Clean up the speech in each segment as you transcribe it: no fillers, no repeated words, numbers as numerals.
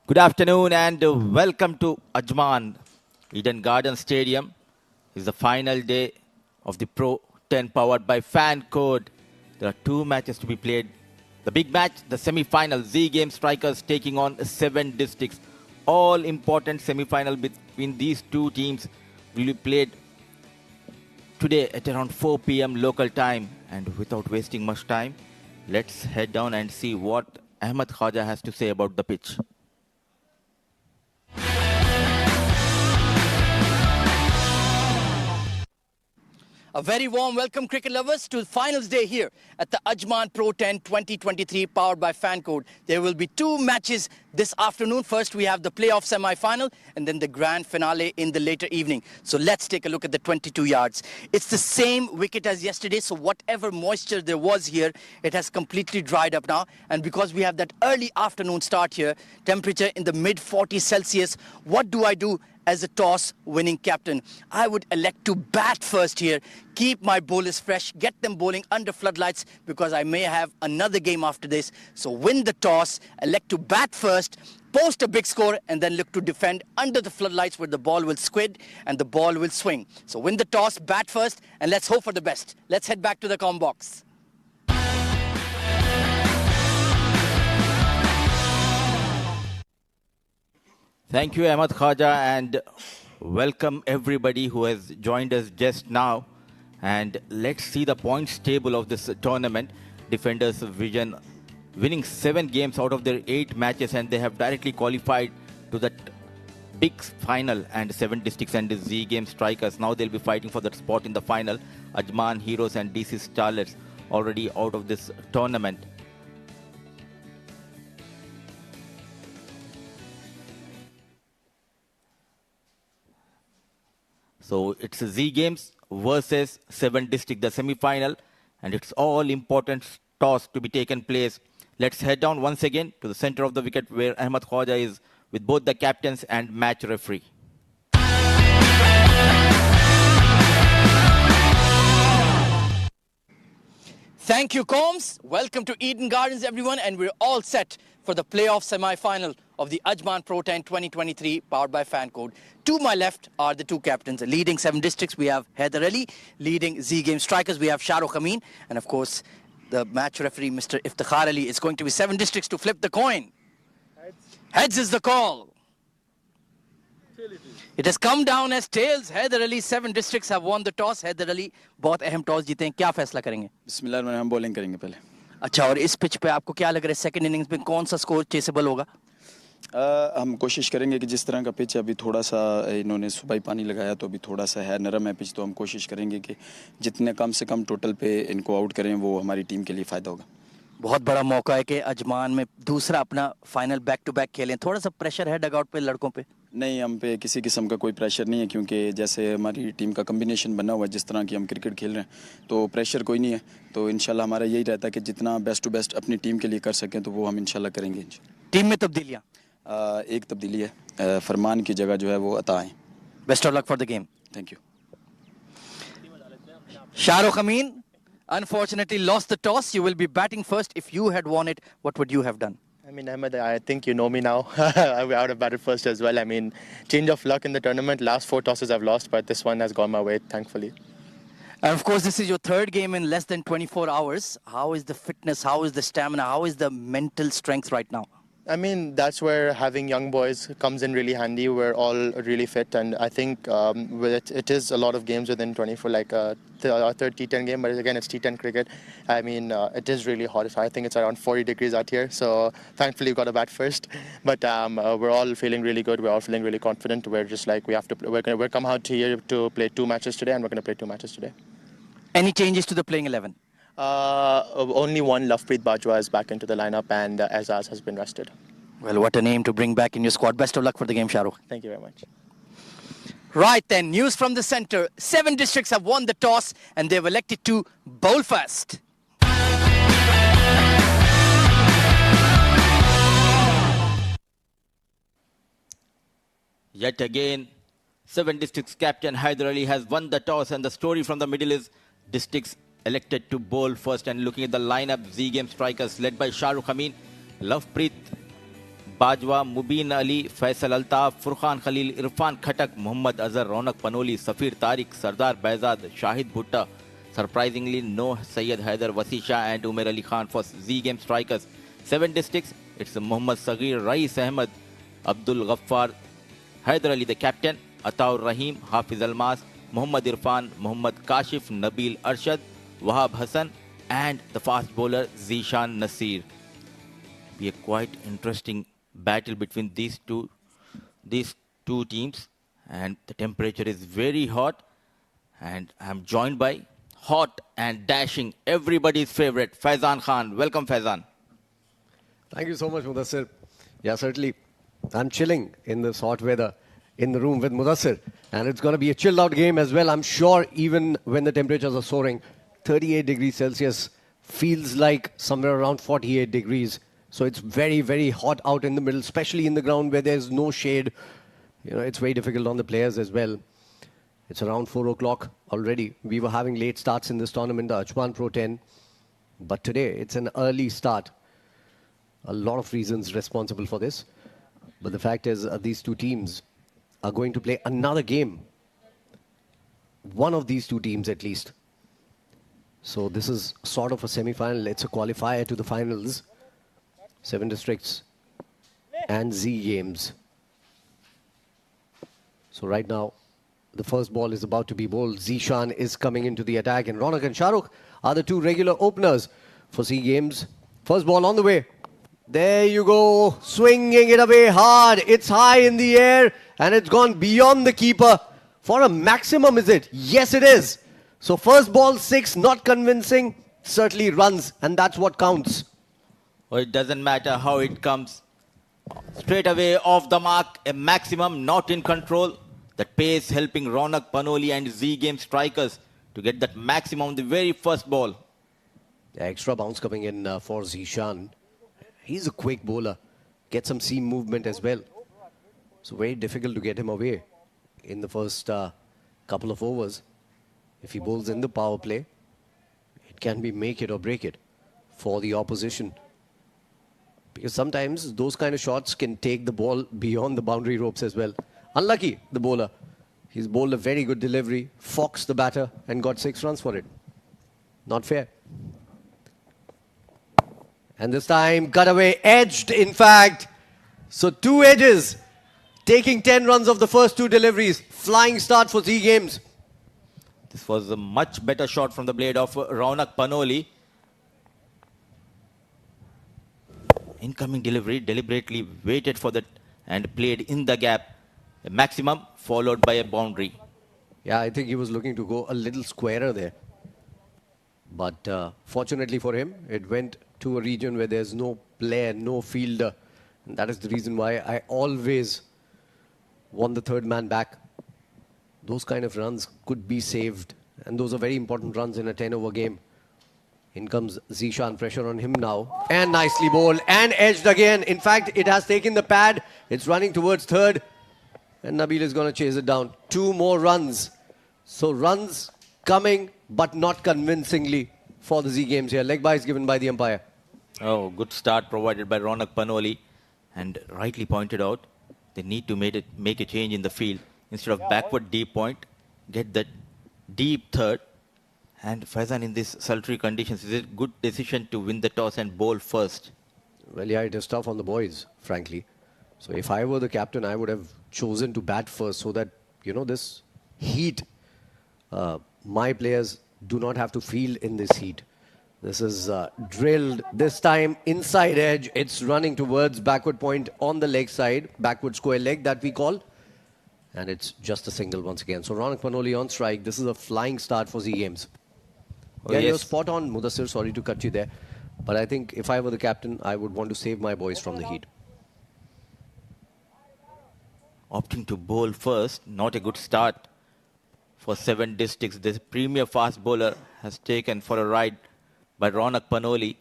Good afternoon and welcome to Ajman, Eden Garden Stadium. It's the final day of the Pro 10 powered by Fan Code. There are two matches to be played. The big match, the semi-final, Z Game Strikers taking on 7 districts. All important semi-final between these two teams will be played today at around 4 p.m. local time. And without wasting much time, let's head down and see what Ahmed Khaja has to say about the pitch. A very warm welcome, cricket lovers, to the finals day here at the Ajman Pro 10 2023 powered by Fan Code. There will be 2 matches this afternoon. First, we have the playoff semi-final and then the grand finale in the later evening. So let's take a look at the 22 yards. It's the same wicket as yesterday, so whatever moisture there was here, it has completely dried up now. And because we have that early afternoon start here, temperature in the mid-40s Celsius, what do I do? As a toss-winning captain, I would elect to bat first here, keep my bowlers fresh, get them bowling under floodlights because I may have another game after this. So win the toss, elect to bat first, post a big score, and then look to defend under the floodlights where the ball will squid and the ball will swing. So win the toss, bat first, and let's hope for the best. Let's head back to the comm box. Thank you, Ahmed Khaja, and welcome everybody who has joined us just now. And let's see the points table of this tournament. Defenders Vision winning 7 games out of their 8 matches, and they have directly qualified to that big final. And 7 districts and the Z Game Strikers, now they'll be fighting for that spot in the final. Ajman Heroes and DC Starlets already out of this tournament. So it's Z Games versus 7 District, the semi-final, and it's all important toss to be taken place. Let's head down once again to the center of the wicket where Ahmed Khaja is with both the captains and match referee. Thank you, Combs. Welcome to Eden Gardens, everyone, and we're all set for the playoff semi-final of the Ajman Pro 10 2023 powered by Fan Code. To my left are the 2 captains. Leading 7 districts, we have Haider Ali. Leading Z Game Strikers, we have Shahrukh Amin. And of course, the match referee, Mr. Iftikhar Ali. It's going to be 7 districts to flip the coin. Heads is the call. It has come down as tails. Haider Ali, 7 districts have won the toss. Haider Ali, बहुत अहम toss जीते हैं. क्या फैसला करेंगे? बिस्मिल्लाह, हम bowling करेंगे पहले. अच्छा, और इस पिच पे आपको क्या लग रहा है सेकंड इनिंग्स में कौन सा स्कोर चेसेबल होगा? हम कोशिश करेंगे कि जिस तरह का पिच अभी थोड़ा सा इन्होंने सुबह ही पानी लगाया तो अभी थोड़ा सा है नरम है पिच, तो हम कोशिश करेंगे कि जितने कम से कम टोटल पे इनको आउट करें वो हमारी टीम के लिए फ़ायदा होगा. बहुत बड़ा मौका है कि अजमान में दूसरा अपना फाइनल बैक टू बैक खेलें. थोड़ा सा प्रेशर है डगआउट पे लड़कों पे? नहीं, हम पे किसी किस्म का कोई प्रेशर नहीं है क्योंकि जैसे हमारी टीम का कम्बिनेशन बना हुआ है, जिस तरह की हम क्रिकेट खेल रहे हैं तो प्रेशर कोई नहीं है. तो इंशाल्लाह हमारा यही रहता है कि जितना बेस्ट टू बेस्ट अपनी टीम के लिए कर सकें तो वो हम इंशाल्लाह करेंगे. टीम में तब्दीलियाँ? एक तब्दीली है, फरमान की जगह जो है वो अता है. Best of luck for the game. Thank you. Shahrukh Amin unfortunately lost the toss. You will be batting first. If you had won it, what would you have done? I mean, Ahmed, I think you know me now. I would have batted first as well. I mean, change of luck in the tournament. Last 4 tosses I've lost, but this one has gone my way, thankfully. And of course, this is your 3rd game in less than 24 hours. How is the fitness? How is the stamina? How is the mental strength right now? I mean, that's where having young boys comes in really handy. We're all really fit, and I think it is a lot of games within 24, like a third T10 game, but again, it's T10 cricket. I mean, it is really hot. I think it's around 40 degrees out here, so thankfully we got a bat first. But we're all feeling really good. We're all feeling really confident. We're just like, we're come out here to play 2 matches today, and we're going to play 2 matches today. Any changes to the playing 11? Only one, Lovepreet Bajwa, is back into the lineup, and Azaz has been rested. Well, what a name to bring back in your squad. Best of luck for the game, Shahrukh. Thank you very much. Right then, news from the center. 7 districts have won the toss, and they've elected to bowl first. Yet again, 7 districts captain Haider Ali has won the toss, and the story from the middle is districts elected to bowl first. And looking at the lineup, Z Game Strikers led by Shahrukh Amin, Lovepreet Bajwa, Mubeen Ali, Faisal Altaf, Furqan Khalil, Irfan Khattak, Mohammad Azhar, Raunak Panoli, Safeer Tariq, Sardar Baizad, Shahid Bhutta. Surprisingly, no Syed Haider, Wasi Shah and Umair Ali Khan for Z Game strikers. 7 districts, it's Muhammad Sagir, Rais Ahmed, Abdul Ghaffar, Haider Ali the captain, Ataur Rahim, Hafiz Almas, Muhammad Irfan, Muhammad Kashif, Nabil Arshad, Wahab Hassan and the fast bowler Zishan Nasir. Be a quite interesting battle between these two teams, and the temperature is very hot, and I'm joined by hot and dashing, everybody's favorite, Faizan Khan. Welcome, Faizan. Thank you so much, Mudassir. Yeah, certainly. I'm chilling in this hot weather in the room with Mudassir. And it's going to be a chilled out game as well. I'm sure even when the temperatures are soaring, 38 degrees Celsius feels like somewhere around 48 degrees. So it's very, very hot out in the middle, especially in the ground where there's no shade. You know, it's very difficult on the players as well. It's around 4 o'clock already. We were having late starts in this tournament, the Ajman Pro 10. But today, it's an early start. A lot of reasons responsible for this. But the fact is, these two teams are going to play another game. One of these two teams, at least. So this is sort of a semi-final. It's a qualifier to the finals. 7 districts and Z games. So right now, the first ball is about to be bowled. Zishan is coming into the attack, and Ronak and Shahrukh are the two regular openers for Z Games. First ball on the way. There you go. Swinging it away hard. It's high in the air, and it's gone beyond the keeper. For a maximum, is it? Yes, it is. So first ball 6, not convincing. Certainly runs, and that's what counts. Well, it doesn't matter how it comes. Straight away off the mark, a maximum, not in control. That pace helping Ronak Panoli and Z Game strikers to get that maximum on the very first ball. The extra bounce coming in for Zishan. He's a quick bowler. Get some seam movement as well. So very difficult to get him away in the first couple of overs. If he bowls in the power play, it can be make it or break it for the opposition. Because sometimes those kind of shots can take the ball beyond the boundary ropes as well. Unlucky, the bowler. He's bowled a very good delivery, foxed the batter, and got 6 runs for it. Not fair. And this time, cut away, edged, in fact. So 2 edges, taking 10 runs of the first 2 deliveries. Flying start for Z Games. This was a much better shot from the blade of Ronak Panoli. Incoming delivery, deliberately waited for that and played in the gap. A maximum followed by a boundary. Yeah, I think he was looking to go a little squarer there. But fortunately for him, it went to a region where there's no player, no fielder. And that is the reason why I always want the third man back. Those kind of runs could be saved. And those are very important runs in a 10-over game. In comes Zishan, pressure on him now. And nicely bowled and edged again. In fact, it has taken the pad. It's running towards third. And Nabil is going to chase it down. 2 more runs. So runs coming, but not convincingly for the Z Games here. Leg bye is given by the umpire. Oh, good start provided by Ronak Panoli. And rightly pointed out, they need to make a change in the field. Instead of backward deep point, get that deep third. And Faizan, in these sultry conditions, is it a good decision to win the toss and bowl first? Well, yeah, it is tough on the boys, frankly. So if I were the captain, I would have chosen to bat first so that, you know, this heat, my players do not have to feel in this heat. This is drilled, this time inside edge. It's running towards backward point on the leg side, backward square leg that we call. And it's just a single once again. So Ronak Panoli on strike. This is a flying start for Z Games. Oh, yeah, yes. you're spot on, Mudassir. Sorry to cut you there. But I think if I were the captain, I would want to save my boys from the heat. Opting to bowl first, not a good start for 7 districts. This premier fast bowler has taken for a ride by Ronak Panoli.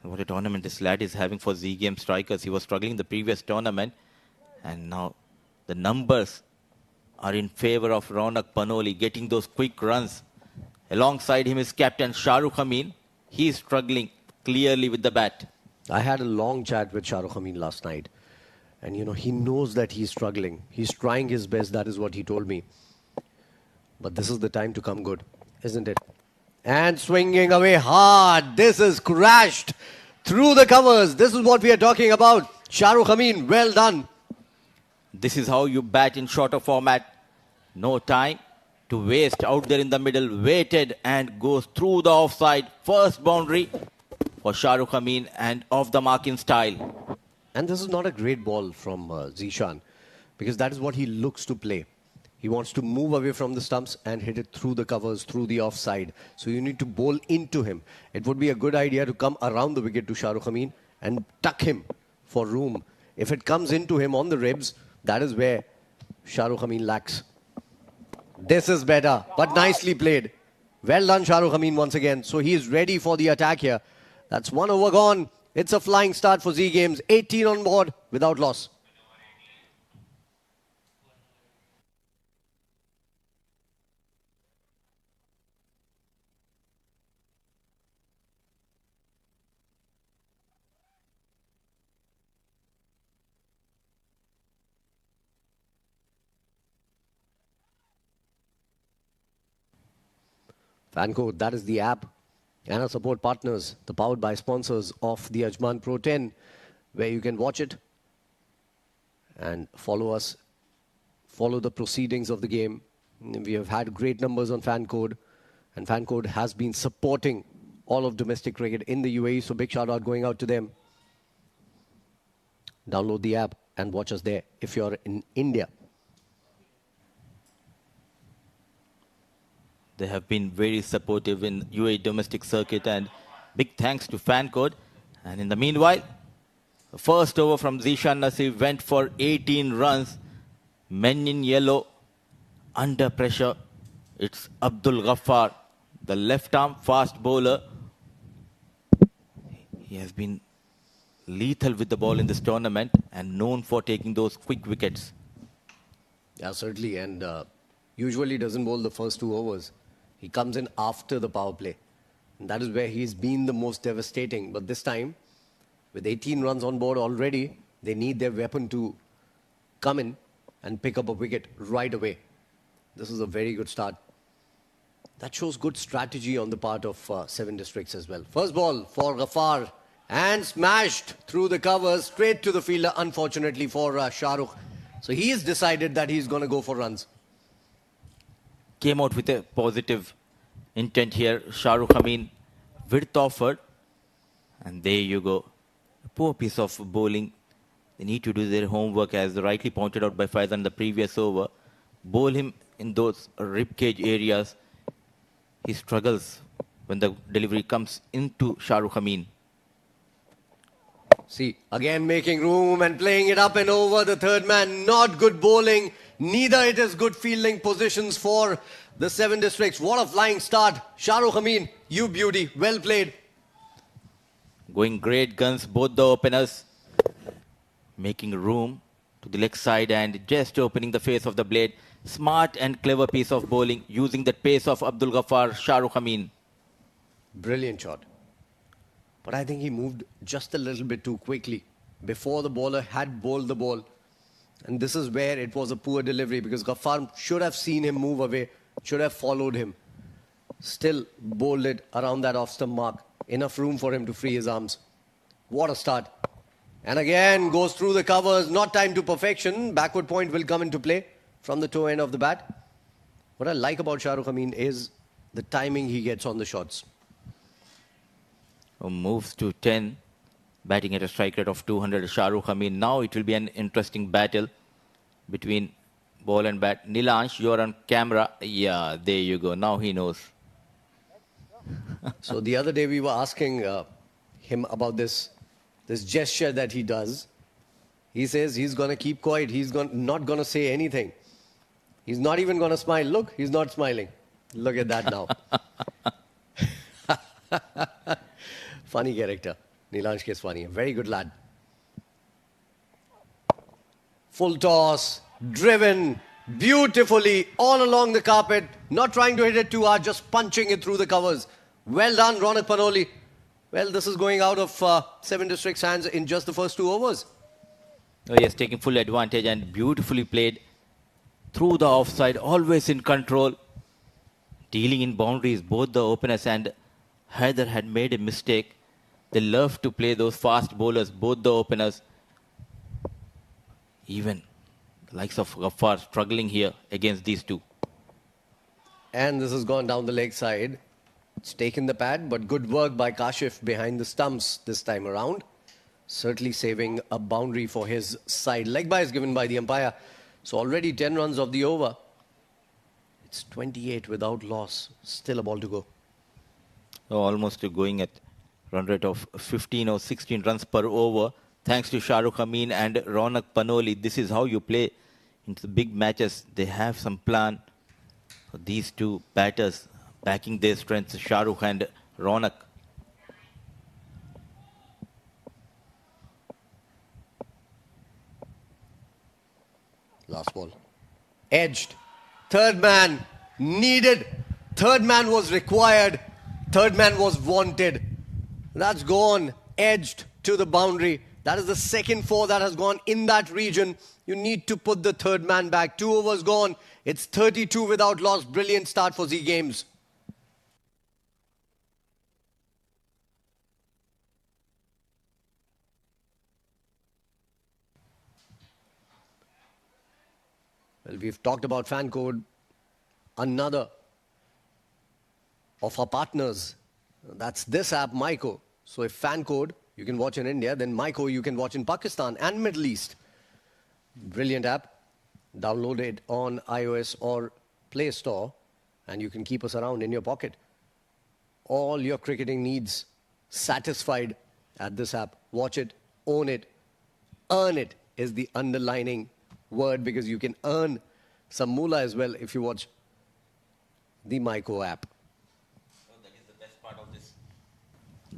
What a tournament this lad is having for Z Game strikers. He was struggling in the previous tournament, and now the numbers are in favor of Ronak Panoli, getting those quick runs. Alongside him is captain Shahrukh Amin. He is struggling clearly with the bat. I had a long chat with Shah Rukh Amin last night. And, he knows that he's struggling. He's trying his best. That is what he told me. But this is the time to come good, isn't it? And swinging away hard. This is crashed through the covers. This is what we are talking about. Shah Rukh Amin, well done. This is how you bat in shorter format. No time to waste out there in the middle. Waited and goes through the offside. First boundary for Shah Rukh Amin and off the mark in style. And this is not a great ball from Zishan, because that is what he looks to play. He wants to move away from the stumps and hit it through the covers, through the offside. So you need to bowl into him. It would be a good idea to come around the wicket to Shah Rukh Amin and tuck him for room. If it comes into him on the ribs, that is where Shah Rukh Amin lacks. This is better, but nicely played. Well done, Shah Rukh Amin, once again. So he is ready for the attack here. That's 1 over gone. It's a flying start for Z Games. 18 on board without loss. Fanco, that is the app. And our support partners, the powered by sponsors of the Ajman Pro 10, where you can watch it and follow us, follow the proceedings of the game. We have had great numbers on FanCode, and FanCode has been supporting all of domestic cricket in the UAE, so big shout out going out to them. Download the app and watch us there if you're in India. They have been very supportive in UAE domestic circuit, and big thanks to FanCode. And in the meanwhile, the first over from Zishan Nasir went for 18 runs. Men in yellow, under pressure. It's Abdul Ghaffar, the left arm fast bowler. He has been lethal with the ball in this tournament and known for taking those quick wickets. Yeah, certainly, and usually doesn't bowl the first 2 overs. He comes in after the power play. And that is where he's been the most devastating. But this time, with 18 runs on board already, they need their weapon to come in and pick up a wicket right away. This is a very good start. That shows good strategy on the part of 7 Districts as well. First ball for Ghaffar, and smashed through the covers, straight to the fielder, unfortunately for Shah Rukh. So he has decided that he's going to go for runs. Came out with a positive intent here. Shah Rukh Amin, width offered. And there you go. A poor piece of bowling. They need to do their homework, as rightly pointed out by Faizan in the previous over. Bowl him in those ribcage areas. He struggles when the delivery comes into Shah Rukh Amin. See, again making room and playing it up and over the third man. Not good bowling. Neither it is good fielding positions for the 7 Districts. What a flying start. Shah Rukh Amin, you beauty. Well played. Going great guns, both the openers. Making room to the leg side and just opening the face of the blade. Smart and clever piece of bowling using the pace of Abdul Ghaffar, Shah Rukh Amin. Brilliant shot. But I think he moved just a little bit too quickly before the bowler had bowled the ball. And this is where it was a poor delivery, because Ghaffar should have seen him move away, should have followed him. Still bowled it around that off-stump mark. Enough room for him to free his arms. What a start. And again, goes through the covers. Not time to perfection. Backward point will come into play from the toe end of the bat. What I like about Shah Rukh Amin is the timing he gets on the shots. Moves to 10. Batting at a strike rate of 200, Shah Rukh Amin. Now it will be an interesting battle between ball and bat. Nilansh, you're on camera. Yeah, there you go. Now he knows. So the other day we were asking him about this gesture that he does. He says he's going to keep quiet. He's not going to say anything. He's not even going to smile. Look, he's not smiling. Look at that now. Funny character. Nilansh is funny. A very good lad. Full toss. Driven beautifully all along the carpet. Not trying to hit it too hard. Just punching it through the covers. Well done, Ronak Panoli. Well, this is going out of 7 Districts' hands in just the first 2 overs. Oh, yes, taking full advantage and beautifully played through the offside, always in control, dealing in boundaries. Both the openers and Haider had made a mistake. They love to play those fast bowlers, both the openers. Even the likes of Ghaffar struggling here against these two. And this has gone down the leg side. It's taken the pad, but good work by Kashif behind the stumps this time around. Certainly saving a boundary for his side. Leg by is given by the umpire. So already 10 runs of the over. It's 28 without loss. Still a ball to go. Oh, almost going at run rate of 15 or 16 runs per over. Thanks to Shahrukh Amin and Ronak Panoli. This is how you play into the big matches. They have some plan. These two batters backing their strengths, Shahrukh and Ronak. Last ball. Edged. Third man needed. Third man was required. Third man was wanted. That's gone. Edged to the boundary. That is the second 4 that has gone in that region. You need to put the third man back. 2 overs gone. It's 32 without loss. Brilliant start for Z Games. Well, we've talked about fan code. Another of our partners. That's this app, Myco. So if fan code you can watch in India, then Myco you can watch in Pakistan and Middle East. Brilliant app. Download it on iOS or Play Store and you can keep us around in your pocket. All your cricketing needs satisfied at this app. Watch it, own it, earn it is the underlining word, because you can earn some moolah as well if you watch the Myco app. That is the best part of this.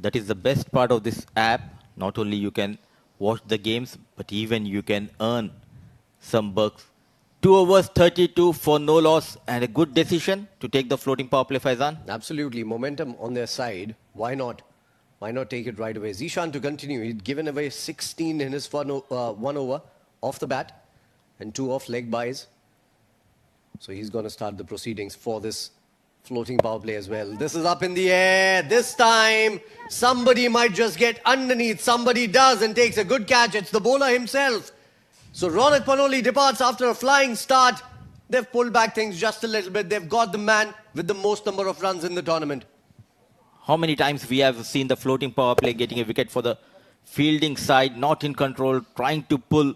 That is the best part of this app. Not only you can watch the games, but even you can earn some bucks. 2 overs, 32 for no loss, and a good decision to take the floating power play, Faizan. Absolutely. Momentum on their side. Why not? Why not take it right away? Zishan to continue. He'd given away 16 in his 1 over off the bat and 2 off leg buys. So he's going to start the proceedings for this floating power play as well. This is up in the air. This time, somebody might just get underneath. Somebody does and takes a good catch. It's the bowler himself. So Ronak Panoli departs after a flying start. They've pulled back things just a little bit. They've got the man with the most number of runs in the tournament. How many times we have seen the floating power play getting a wicket for the fielding side, not in control, trying to pull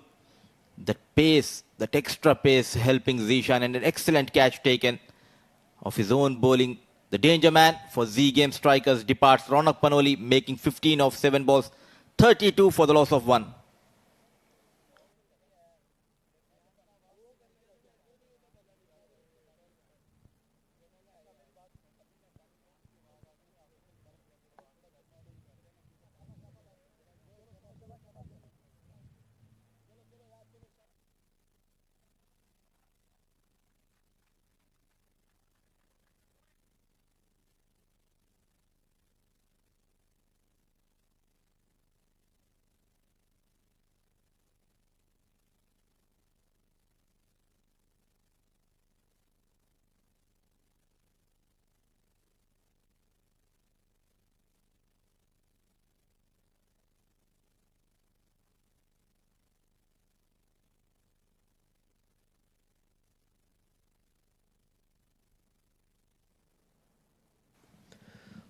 that pace, that extra pace, helping Zishan, and an excellent catch taken of his own bowling. The danger man for Z Game strikers departs. Ronak Panoli making 15 of 7 balls, 32 for the loss of 1.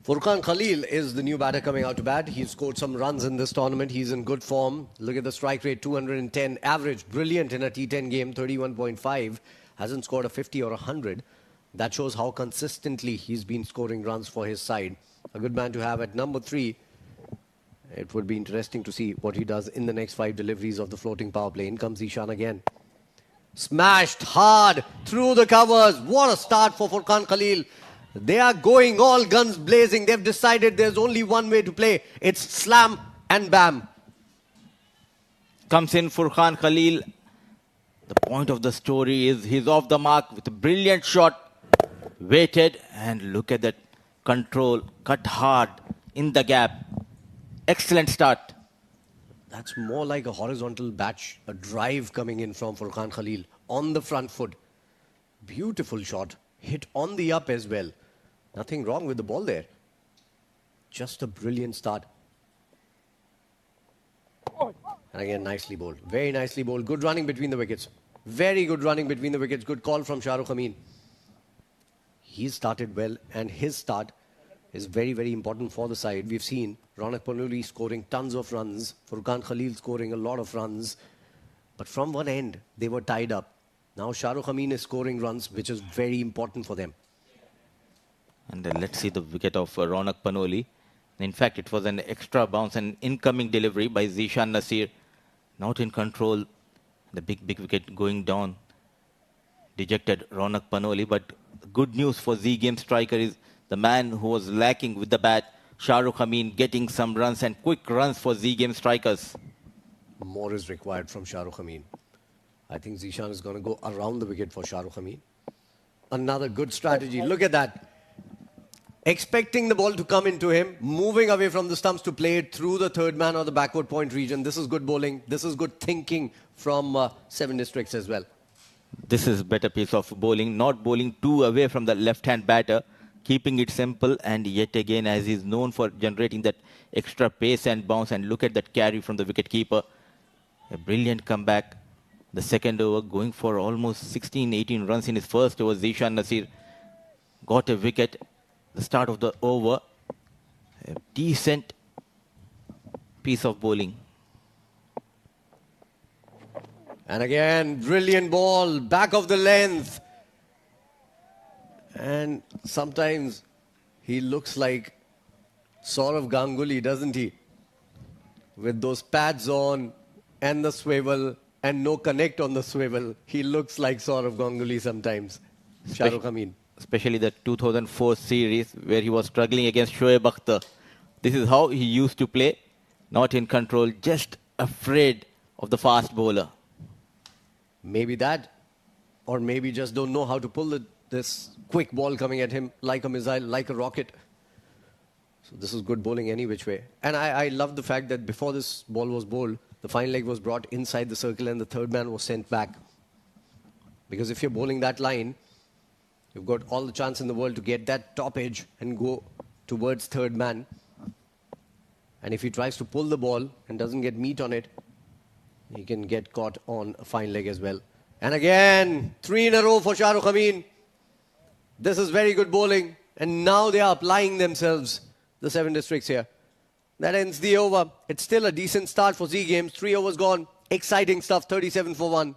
Furqan Khalil is the new batter coming out to bat. He's scored some runs in this tournament. He's in good form. Look at the strike rate, 210. Average, brilliant in a T10 game, 31.5. Hasn't scored a 50 or a 100. That shows how consistently he's been scoring runs for his side. A good man to have at number 3. It would be interesting to see what he does in the next 5 deliveries of the floating power play. In comes Ishan again. Smashed hard through the covers. What a start for Furqan Khalil. They are going all guns blazing. They've decided there's only one way to play. It's slam and bam. Comes in Furqan Khalil. The point of the story is he's off the mark with a brilliant shot. Waited and look at that control. Cut hard in the gap. Excellent start. That's more like a horizontal batch, a drive coming in from Furqan Khalil on the front foot. Beautiful shot. Hit on the up as well. Nothing wrong with the ball there. Just a brilliant start. And again, nicely bowled. Very nicely bowled. Good running between the wickets. Very good running between the wickets. Good call from Shah Rukh Amin. He started well, and his start is very, very important for the side. We've seen Ronak Panoli scoring tons of runs, Furqan Khalil scoring a lot of runs. But from one end, they were tied up. Now Shah Rukh Amin is scoring runs, which is very important for them. And let's see the wicket of Ronak Panoli. In fact, it was an extra bounce and incoming delivery by Zishan Nasir. Not in control. The big wicket going down. Dejected Ronak Panoli. But good news for Z Game striker is the man who was lacking with the bat, Shah Rukh Amin, getting some runs and quick runs for Z Game strikers. More is required from Shah Rukh Amin. I think Zishan is going to go around the wicket for Shah Rukh Amin. Another good strategy. Look at that. Expecting the ball to come into him, moving away from the stumps to play it through the third man or the backward point region. This is good bowling. This is good thinking from Seven Districts as well. This is better piece of bowling. Not bowling too away from the left-hand batter. Keeping it simple, and yet again, as he's known for generating that extra pace and bounce, and look at that carry from the wicket-keeper. A brilliant comeback. The second over, going for almost 16, 18 runs in his first over. Zishan Nasir got a wicket. The start of the over. A decent piece of bowling. And again, brilliant ball, back of the length. And sometimes he looks like Saurav Ganguly, doesn't he? With those pads on and the swivel and no connect on the swivel. He looks like Saurav Ganguly sometimes. Shah Rukh Amin. Especially the 2004 series where he was struggling against Shoaib Akhtar. This is how he used to play. Not in control, just afraid of the fast bowler. Maybe that. Or maybe just don't know how to pull this quick ball coming at him like a missile, like a rocket. So this is good bowling any which way. And I love the fact that before this ball was bowled, the fine leg was brought inside the circle and the third man was sent back. Because if you're bowling that line, you've got all the chance in the world to get that top edge and go towards third man. And if he tries to pull the ball and doesn't get meat on it, he can get caught on a fine leg as well. And again, 3 in a row for Shah Rukh Amin. This is very good bowling. And now they are applying themselves, the Seven Districts here. That ends the over. It's still a decent start for Z Games. 3 overs gone. Exciting stuff, 37 for 1.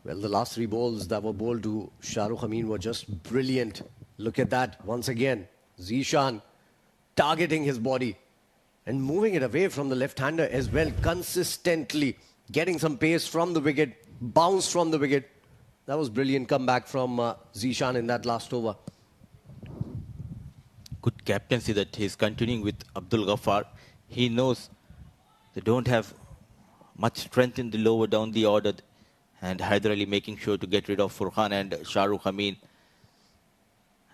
Well, the last 3 balls that were bowled to Shah Rukh Amin were just brilliant. Look at that. Once again, Zishan targeting his body and moving it away from the left-hander as well, consistently getting some pace from the wicket, bounce from the wicket. That was brilliant comeback from Zishan in that last over. Good captaincy that he's continuing with Abdul Ghaffar. He knows they don't have much strength in the lower down the order. And Hyder Ali making sure to get rid of Furqan and Shah Rukh Amin.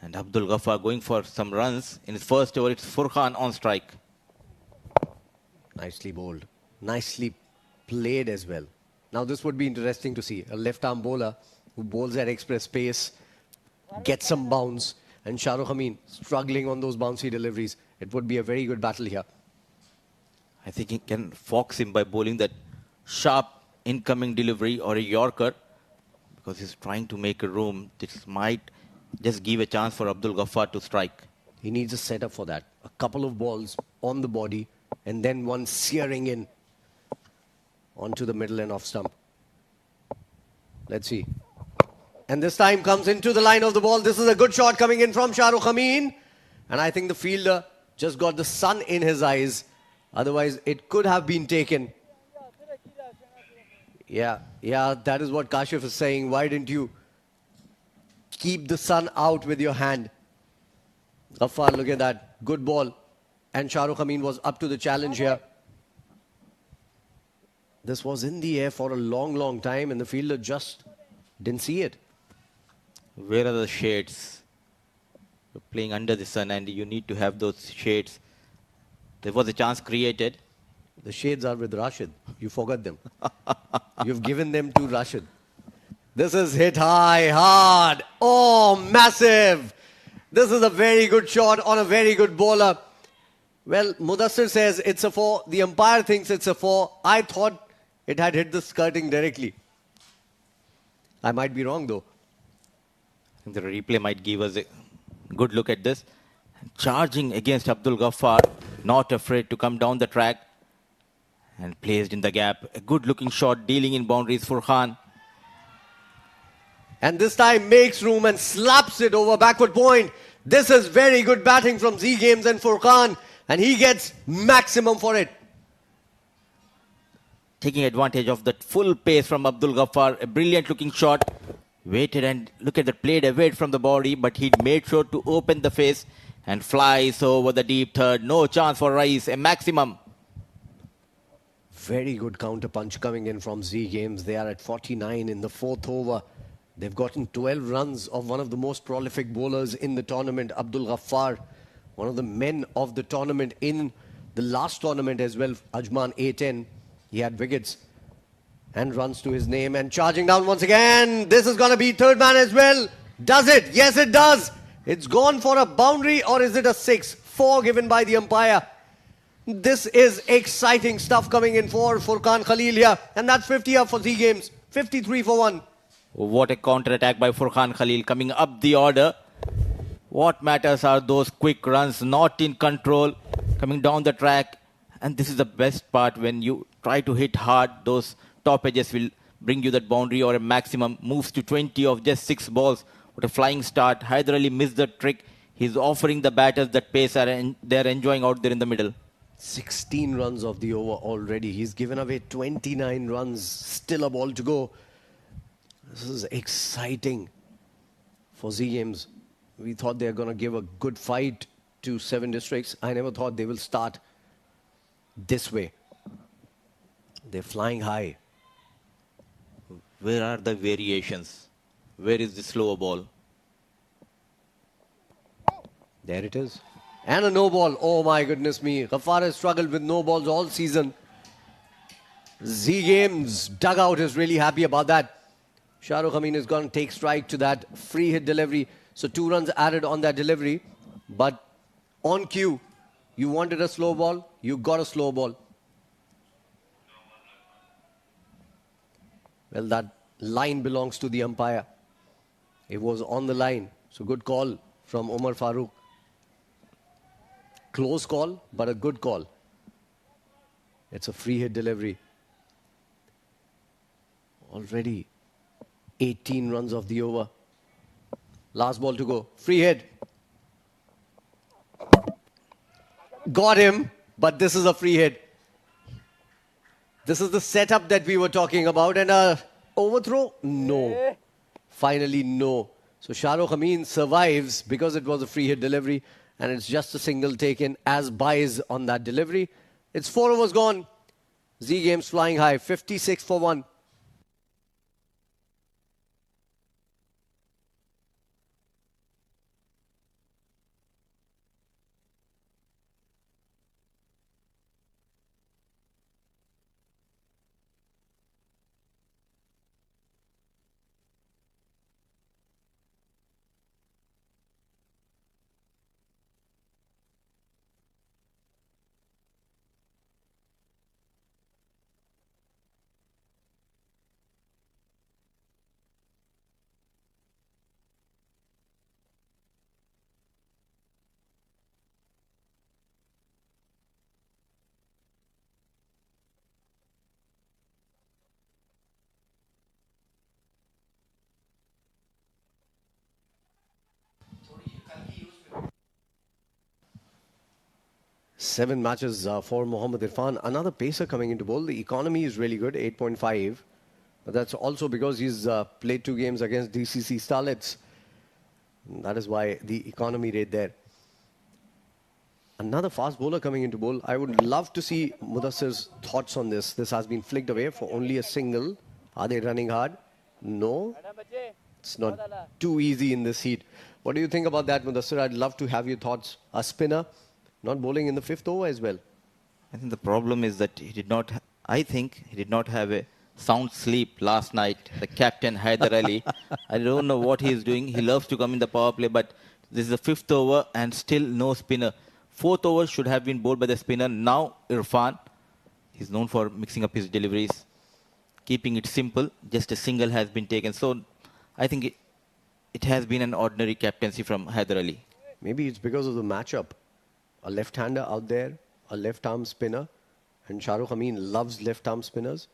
And Abdul Ghaffar going for some runs. In his first over, it's Furqan on strike. Nicely bowled. Nicely played as well. Now this would be interesting to see. A left-arm bowler who bowls at express pace, gets some bounce, and Shah Rukh Amin struggling on those bouncy deliveries. It would be a very good battle here. I think he can fox him by bowling that sharp incoming delivery or a Yorker, because he's trying to make a room. This might just give a chance for Abdul Ghaffar to strike. He needs a setup for that. A couple of balls on the body and then one searing in onto the middle and off stump. Let's see. And this time comes into the line of the ball. This is a good shot coming in from Shah Rukh Amin. And I think the fielder just got the sun in his eyes. Otherwise, it could have been taken. Yeah, that is what Kashif is saying. Why didn't you keep the sun out with your hand? Ghaffar, look at that. Good ball. And Shah Rukh Amin was up to the challenge here. This was in the air for a long time and the fielder just didn't see it. Where are the shades? You're playing under the sun and you need to have those shades. There was a chance created. The shades are with Rashid. You forgot them. You've given them to Rashid. This is hit high, hard. Oh, massive. This is a very good shot on a very good bowler. Well, Mudassir says it's a 4. The umpire thinks it's a 4. I thought it had hit the skirting directly. I might be wrong though. The replay might give us a good look at this. Charging against Abdul Ghaffar. Not afraid to come down the track. And placed in the gap. A good looking shot dealing in boundaries for Khan. And this time makes room and slaps it over backward point. This is very good batting from Z Games and Furqan. And he gets maximum for it. Taking advantage of that full pace from Abdul Ghaffar. A brilliant looking shot. Waited and look at that, played away from the body. But he made sure to open the face. And flies over the deep third. No chance for Rais. A maximum. Very good counter punch coming in from Z Games. They are at 49 in the 4th over. They've gotten 12 runs of one of the most prolific bowlers in the tournament, Abdul Ghaffar. One of the men of the tournament in the last tournament as well, Ajman A10. He had wickets and runs to his name. And charging down once again. This is going to be third man as well. Does it? Yes, it does. It's gone for a boundary, or is it a 6? 4 given by the umpire. This is exciting stuff coming in for Furqan Khalil here. And that's 50 up for Z Games. 53 for 1. What a counter-attack by Furqan Khalil coming up the order. What matters are those quick runs, not in control, coming down the track. And this is the best part, when you try to hit hard, those top edges will bring you that boundary or a maximum. Moves to 20 of just 6 balls. What a flying start. Haider Ali missed the trick. He's offering the batters that pace and they're enjoying out there in the middle. 16 runs of the over already. He's given away 29 runs. Still a ball to go. This is exciting for Z Games. We thought they were going to give a good fight to 7 districts. I never thought they will start this way. They're flying high. Where are the variations? Where is the slower ball? There it is. And a no ball. Oh my goodness me. Ghaffar has struggled with no balls all season. Z Games dugout is really happy about that. Shah Rukh Amin is going to take strike to that free hit delivery. So 2 runs added on that delivery. But on cue, you wanted a slow ball, you got a slow ball. Well, that line belongs to the umpire. It was on the line. So good call from Omar Farooq. Close call, but a good call. It's a free hit delivery. Already 18 runs of the over. Last ball to go. Free hit. Got him, but this is a free hit. This is the setup that we were talking about. And a overthrow? No. Finally, no. So Shah Rukh Amin survives because it was a free hit delivery. And it's just a single taken as buys on that delivery. It's 4 overs gone. Z Games flying high. 56 for 1. 7 matches for Mohammad Irfan. Another pacer coming into bowl. The economy is really good, 8.5. But that's also because he's played 2 games against DCC Starlets. And that is why the economy rate there. Another fast bowler coming into bowl. I would love to see Mudassir's thoughts on this. This has been flicked away for only a single. Are they running hard? No. It's not too easy in this heat. What do you think about that, Mudassir? I'd love to have your thoughts. A spinner not bowling in the 5th over as well. I think the problem is that he did not. I think he did not have a sound sleep last night. The captain Haider Ali. I don't know what he is doing. He loves to come in the power play, but this is the 5th over and still no spinner. 4th over should have been bowled by the spinner. Now Irfan, he's known for mixing up his deliveries, keeping it simple. Just a single has been taken. So I think it has been an ordinary captaincy from Haider Ali. Maybe it's because of the matchup. A left-hander out there, a left-arm spinner, and Shahrukh Amin loves left-arm spinners.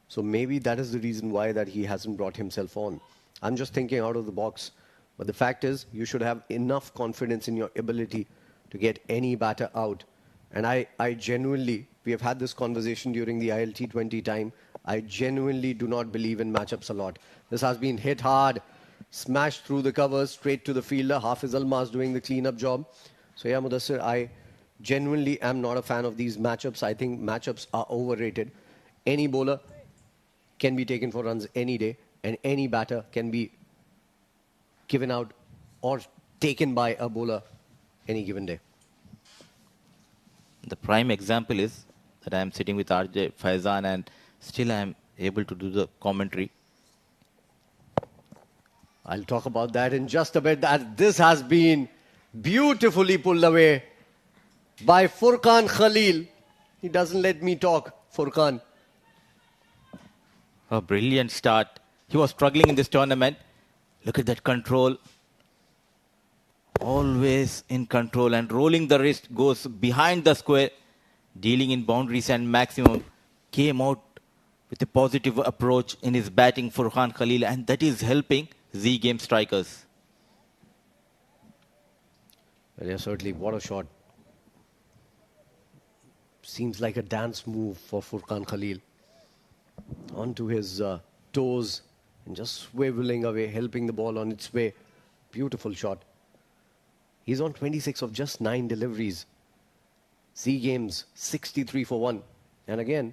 So maybe that is the reason why that he hasn't brought himself on. I'm just thinking out of the box. But the fact is, you should have enough confidence in your ability to get any batter out. And I genuinely, we have had this conversation during the ILT20 time, I genuinely do not believe in matchups a lot. This has been hit hard, smashed through the covers, straight to the fielder. Hafiz Almas doing the clean-up job. So yeah, Mudassir, I genuinely am not a fan of these matchups. I think matchups are overrated. Any bowler can be taken for runs any day, and any batter can be given out or taken by a bowler any given day. The prime example is that I am sitting with RJ Faizan and still I am able to do the commentary. I'll talk about that in just a bit. That this has been beautifully pulled away by Furqan Khalil. He doesn't let me talk, Furqan. A brilliant start. He was struggling in this tournament. Look at that control. Always in control and rolling the wrist, goes behind the square, dealing in boundaries and maximum. Came out with a positive approach in his batting, Furqan Khalil, and that is helping Z Game strikers. Yeah, certainly. What a shot. Seems like a dance move for Furqan Khalil. Onto his toes and just swiveling away, helping the ball on its way. Beautiful shot. He's on 26 of just 9 deliveries. Z Games, 63 for 1. And again,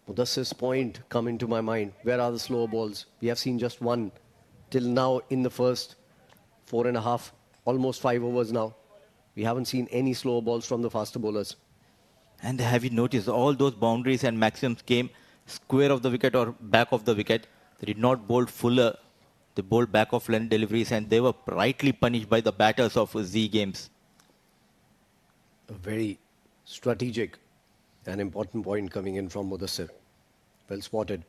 Mudassir's point come into my mind. Where are the slower balls? We have seen just one till now in the first 4.5, almost 5 overs now. We haven't seen any slower balls from the faster bowlers. And have you noticed all those boundaries and maximums came square of the wicket or back of the wicket? They did not bowl fuller. They bowled back of length deliveries and they were rightly punished by the batters of Z Games. A very strategic and important point coming in from Mudassir. Well spotted.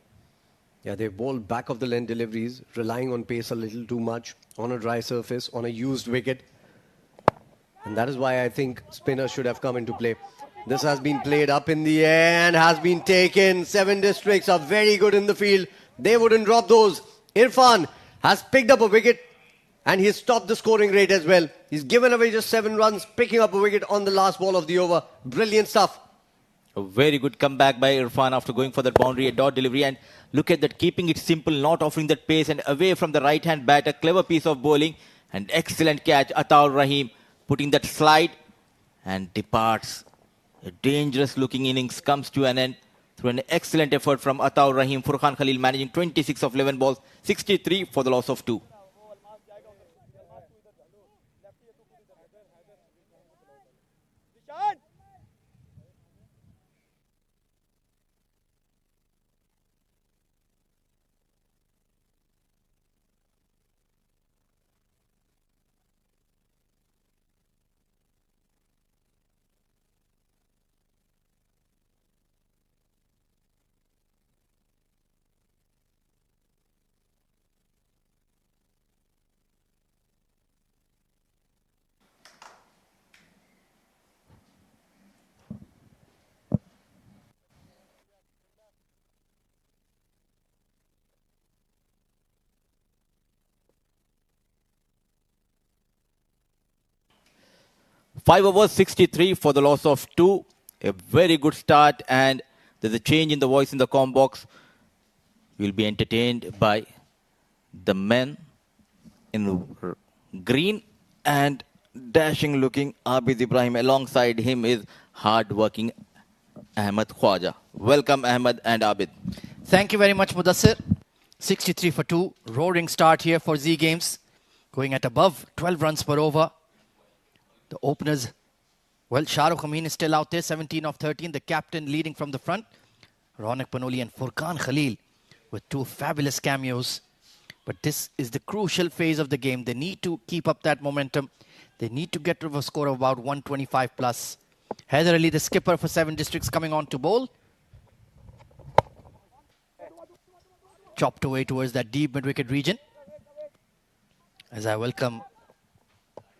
Yeah, they bowled back of the length deliveries, relying on pace a little too much, on a dry surface, on a used wicket. And that is why I think spinners should have come into play. This has been played up in the air and has been taken. 7 districts are very good in the field. They wouldn't drop those. Irfan has picked up a wicket and he's stopped the scoring rate as well. He's given away just 7 runs, picking up a wicket on the last ball of the over. Brilliant stuff. A very good comeback by Irfan after going for that boundary, a dot delivery. And look at that, keeping it simple, not offering that pace and away from the right-hand batter. Clever piece of bowling and excellent catch. Ataur Rahim putting that slide and departs. A dangerous looking innings comes to an end through an excellent effort from Ataur Rahim. Furqan Khalil managing 26 of 11 balls, 63 for the loss of 2. 5 overs, 63 for the loss of 2. A very good start, and there's a change in the voice in the comm box. You'll be entertained by the men in green and dashing looking Abid Ibrahim. Alongside him is hard working Ahmed Khwaja. Welcome Ahmed and Abid. Thank you very much, Mudassir. 63 for 2. Roaring start here for Z Games. Going at above 12 runs per over. The openers, well, Shahrukh Amin is still out there, 17 of 13. The captain leading from the front. Ronak Panoli and Furqan Khalil with 2 fabulous cameos. But this is the crucial phase of the game. They need to keep up that momentum. They need to get to a score of about 125 plus. Haider Ali, the skipper for 7 Districts, coming on to bowl. Chopped away towards that deep mid-wicket region. As I welcome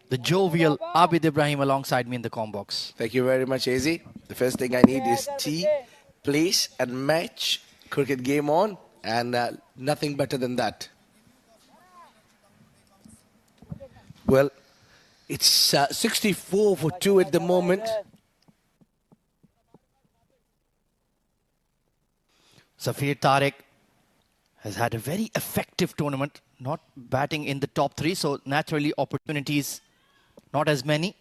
the jovial Abid Ibrahim alongside me in the comm box. Thank you very much, AZ. The first thing I need is tea, place and match cricket game on, and nothing better than that. Well, it's 64 for 2 at the moment. Safir Tariq has had a very effective tournament, not batting in the top 3, so naturally opportunities not as many.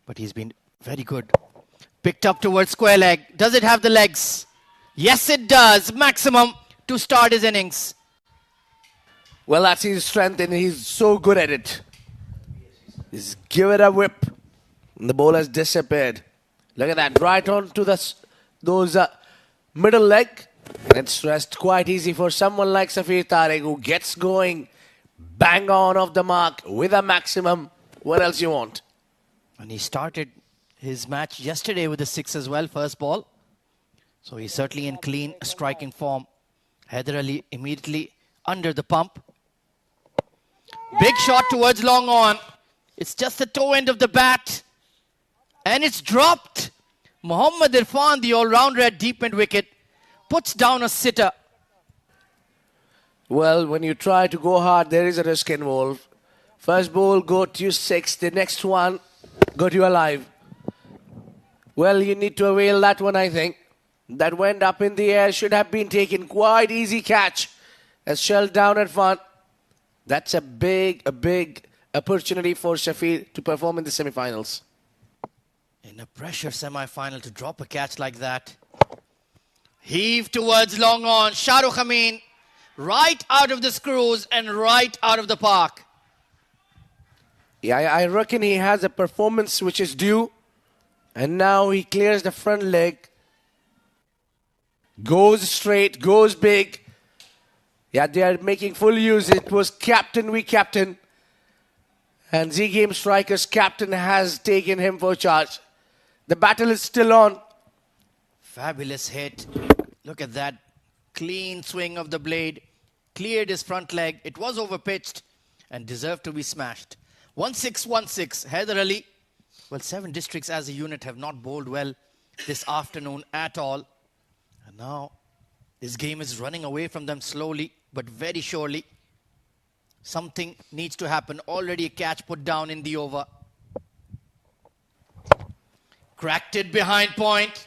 But he's been very good. Picked up towards square leg. Does it have the legs? Yes, it does. Maximum to start his innings. Well, that's his strength, and he's so good at it. Just give it a whip. And the ball has disappeared. Look at that. Right on to those middle leg. And it's rest quite easy for someone like Safir Tariq, who gets going, bang on off the mark with a maximum. What else you want? And he started his match yesterday with a 6 as well, first ball. So he's certainly in clean striking form. Haider Ali immediately under the pump. Big shot towards long on. It's just the toe end of the bat. And it's dropped. Mohammad Irfan, the all-rounder at deep mid-wicket, puts down a sitter. Well, when you try to go hard, there is a risk involved. First ball got you 6. The next one got you alive. Well, you need to avail that one, I think. That went up in the air, should have been taken. Quite easy catch. As shelled down at front. That's a big opportunity for Shafir to perform in the semi-finals. In a pressure semi-final to drop a catch like that. Heave towards long on. Shahrukh Amin right out of the screws and right out of the park. Yeah, I reckon he has a performance which is due. And now he clears the front leg. Goes straight, goes big. Yeah, they are making full use. It was captain, we captain. And Z Game Strikers captain has taken him for charge. The battle is still on. Fabulous hit. Look at that clean swing of the blade. Cleared his front leg. It was overpitched and deserved to be smashed. 1-6-1-6. Haider Ali. Well, 7 Districts as a unit have not bowled well this afternoon at all. And now this game is running away from them slowly but very surely. Something needs to happen. Already a catch put down in the over. Cracked it behind point.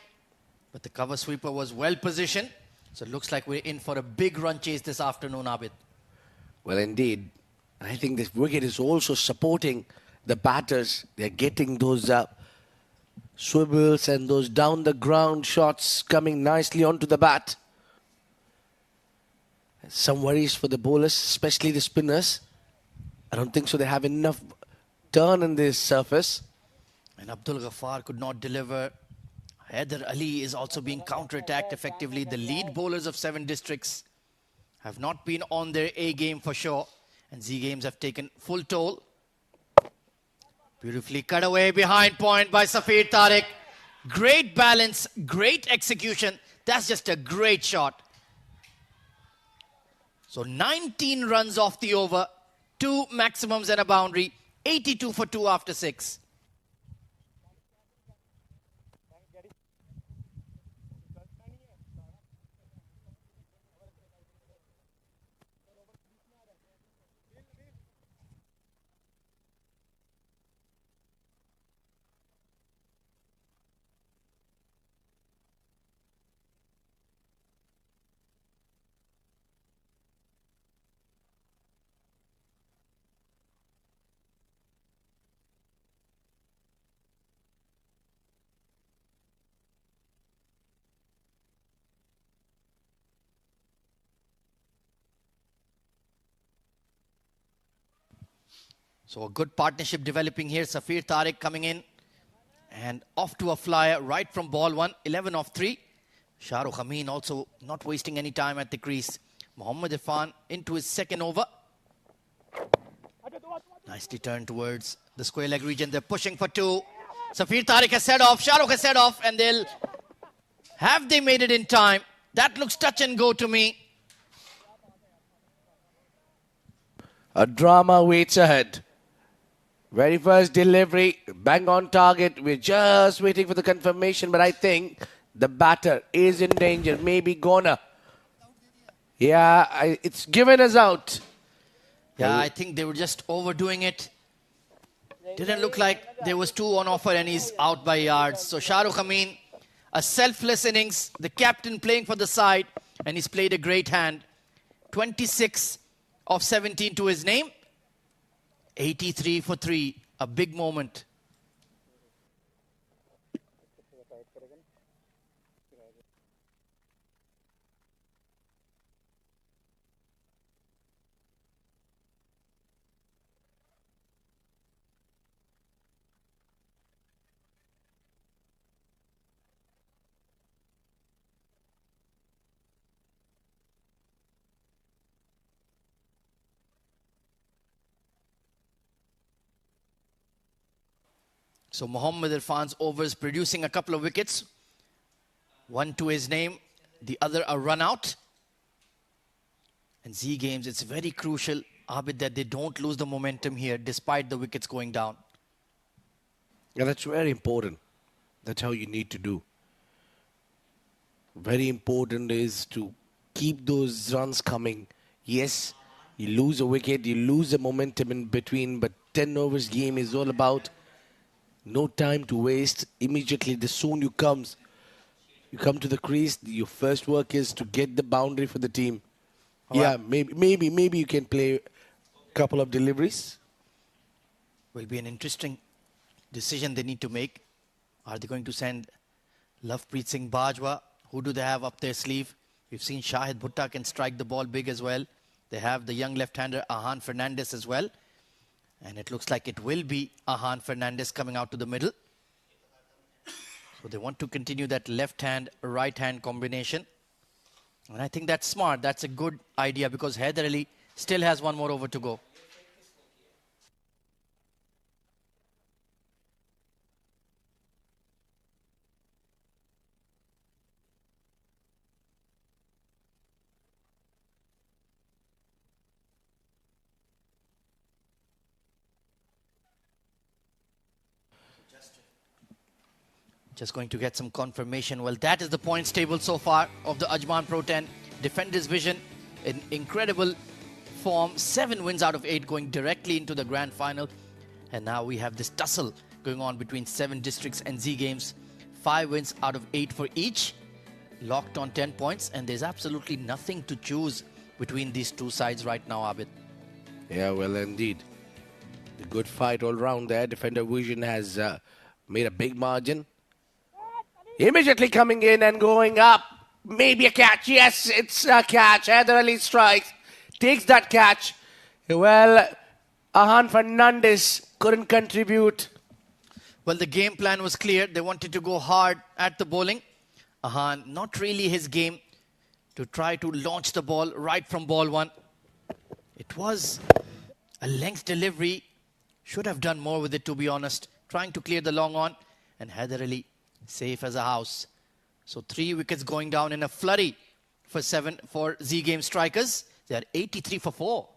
But the cover sweeper was well positioned. So it looks like we're in for a big run chase this afternoon, Abid. Well, indeed. I think this wicket is also supporting the batters. They're getting those swivels and those down the ground shots coming nicely onto the bat. Some worries for the bowlers, especially the spinners. I don't think so they have enough turn in this surface. And Abdul Ghaffar could not deliver. Haider Ali is also being counter-attacked effectively. The lead bowlers of 7 Districts have not been on their A game for sure. And Z Games have taken full toll. Beautifully cut away behind point by Safir Tariq. Great balance, great execution. That's just a great shot. So 19 runs off the over, 2 maximums and a boundary, 82 for 2 after 6. So a good partnership developing here. Safir Tariq coming in and off to a flyer right from ball one. 11 off 3. Shahrukh Amin also not wasting any time at the crease. Mohammad Irfan into his second over. Nicely turned towards the square leg region. They're pushing for 2. Safir Tariq has set off. Shahrukh has set off. And have they made it in time? That looks touch and go to me. A drama waits ahead. Very first delivery, bang on target. We're just waiting for the confirmation, but I think the batter is in danger. Maybe gonna. Yeah, it's given us out. Yeah, I think they were just overdoing it. Didn't look like there was 2 on offer and he's out by yards. So Shahrukh Amin, a selfless innings. The captain playing for the side and he's played a great hand. 26 of 17 to his name. 83 for 3. A big moment. So Mohammad Irfan's overs producing a couple of wickets. 1 to his name, the other a run out. And Z Games, it's very crucial, Abid, that they don't lose the momentum here despite the wickets going down. Yeah, that's very important. That's how you need to do. Very important is to keep those runs coming. Yes, you lose a wicket, you lose the momentum in between, but 10 overs game is all about no time to waste. Immediately, the soon you come to the crease, your first work is to get the boundary for the team. All yeah, right. maybe you can play a couple of deliveries. Will be an interesting decision they need to make. Are they going to send Lovepreet Singh Bajwa? Who do they have up their sleeve? We've seen Shahid Bhutta can strike the ball big as well. They have the young left-hander Ahan Fernandez as well. And it looks like it will be Ahan Fernandez coming out to the middle. So they want to continue that left-hand, right-hand combination. And I think that's smart. That's a good idea because Haider Ali still has 1 more over to go. Just going to get some confirmation. Well, that is the points table so far of the Ajman Pro 10. Defenders' vision in incredible form. 7 wins out of 8 going directly into the grand final. And now we have this tussle going on between 7 districts and Z Games. 5 wins out of 8 for each. Locked on 10 points. And there's absolutely nothing to choose between these two sides right now, Abid. Yeah, well, indeed. A good fight all round there. Defender vision has made a big margin. Immediately coming in and going up. Maybe a catch. Yes, it's a catch. Haider Ali strikes. Takes that catch. Well, Ahan Fernandez couldn't contribute. Well, the game plan was clear. They wanted to go hard at the bowling. Ahan, not really his game to try to launch the ball right from ball 1. It was a length delivery. Should have done more with it, to be honest. Trying to clear the long on. And Haider Ali safe as a house. So 3 wickets going down in a flurry for Z Game strikers. They are 83 for 4.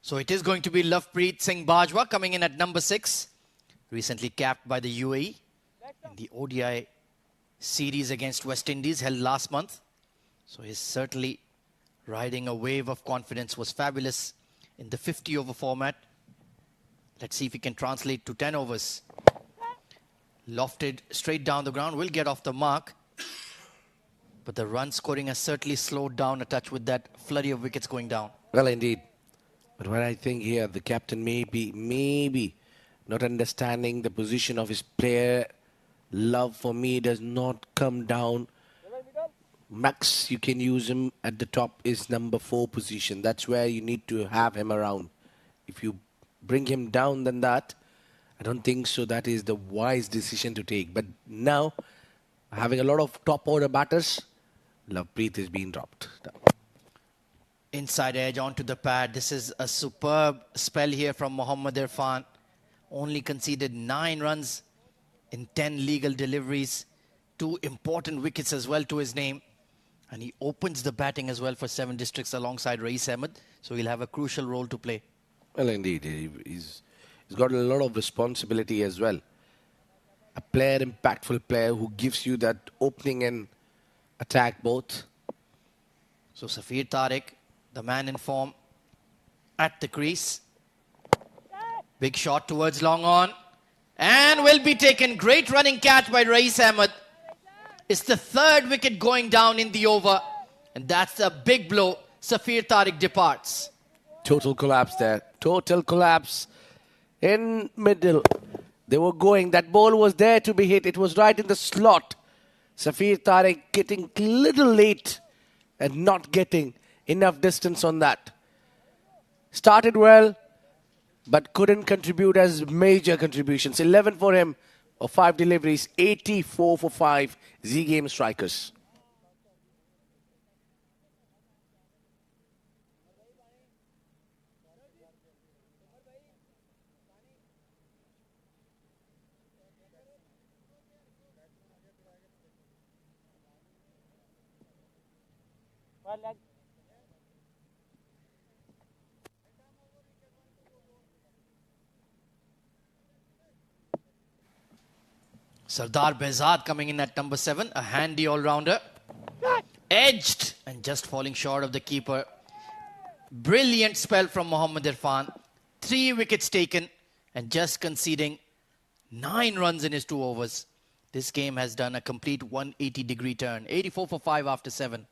So it is going to be Lovepreet Singh Bajwa coming in at number 6. Recently capped by the UAE in the ODI series against West Indies held last month. So he's certainly riding a wave of confidence. Was fabulous in the 50-over format. Let's see if he can translate to 10 overs. Lofted straight down the ground, will get off the mark. But the run scoring has certainly slowed down a touch with that flurry of wickets going down. Well, indeed. But what I think here, the captain may be not understanding the position of his player. Love for me does not come down. Max, you can use him at the top is number 4 position. That's where you need to have him around. If you bring him down than that, I don't think so. That is the wise decision to take. But now, having a lot of top order batters, Lovepreet is being dropped. Inside edge onto the pad. This is a superb spell here from Mohammad Irfan. Only conceded 9 runs in 10 legal deliveries. 2 important wickets as well to his name. And he opens the batting as well for 7 districts alongside Rais Ahmed. So he'll have a crucial role to play. Well, indeed. He's got a lot of responsibility as well. A player, impactful player who gives you that opening and attack both. So Safir Tariq, the man in form, at the crease. Big shot towards long on. And will be taken. Great running catch by Rais Ahmed. It's the 3rd wicket going down in the over. And that's a big blow. Safir Tariq departs. Total collapse there. Total collapse in middle. They were going. That ball was there to be hit. It was right in the slot. Safir Tariq getting a little late and not getting enough distance on that. Started well, but couldn't contribute as major contributions. 11 for him of 5 deliveries, 84 for 5 Z-Game strikers. Sardar Behzad coming in at number 7, a handy all-rounder. Edged and just falling short of the keeper. Brilliant spell from Mohammad Irfan. 3 wickets taken and just conceding 9 runs in his 2 overs. This game has done a complete 180-degree turn. 84 for 5 after 7.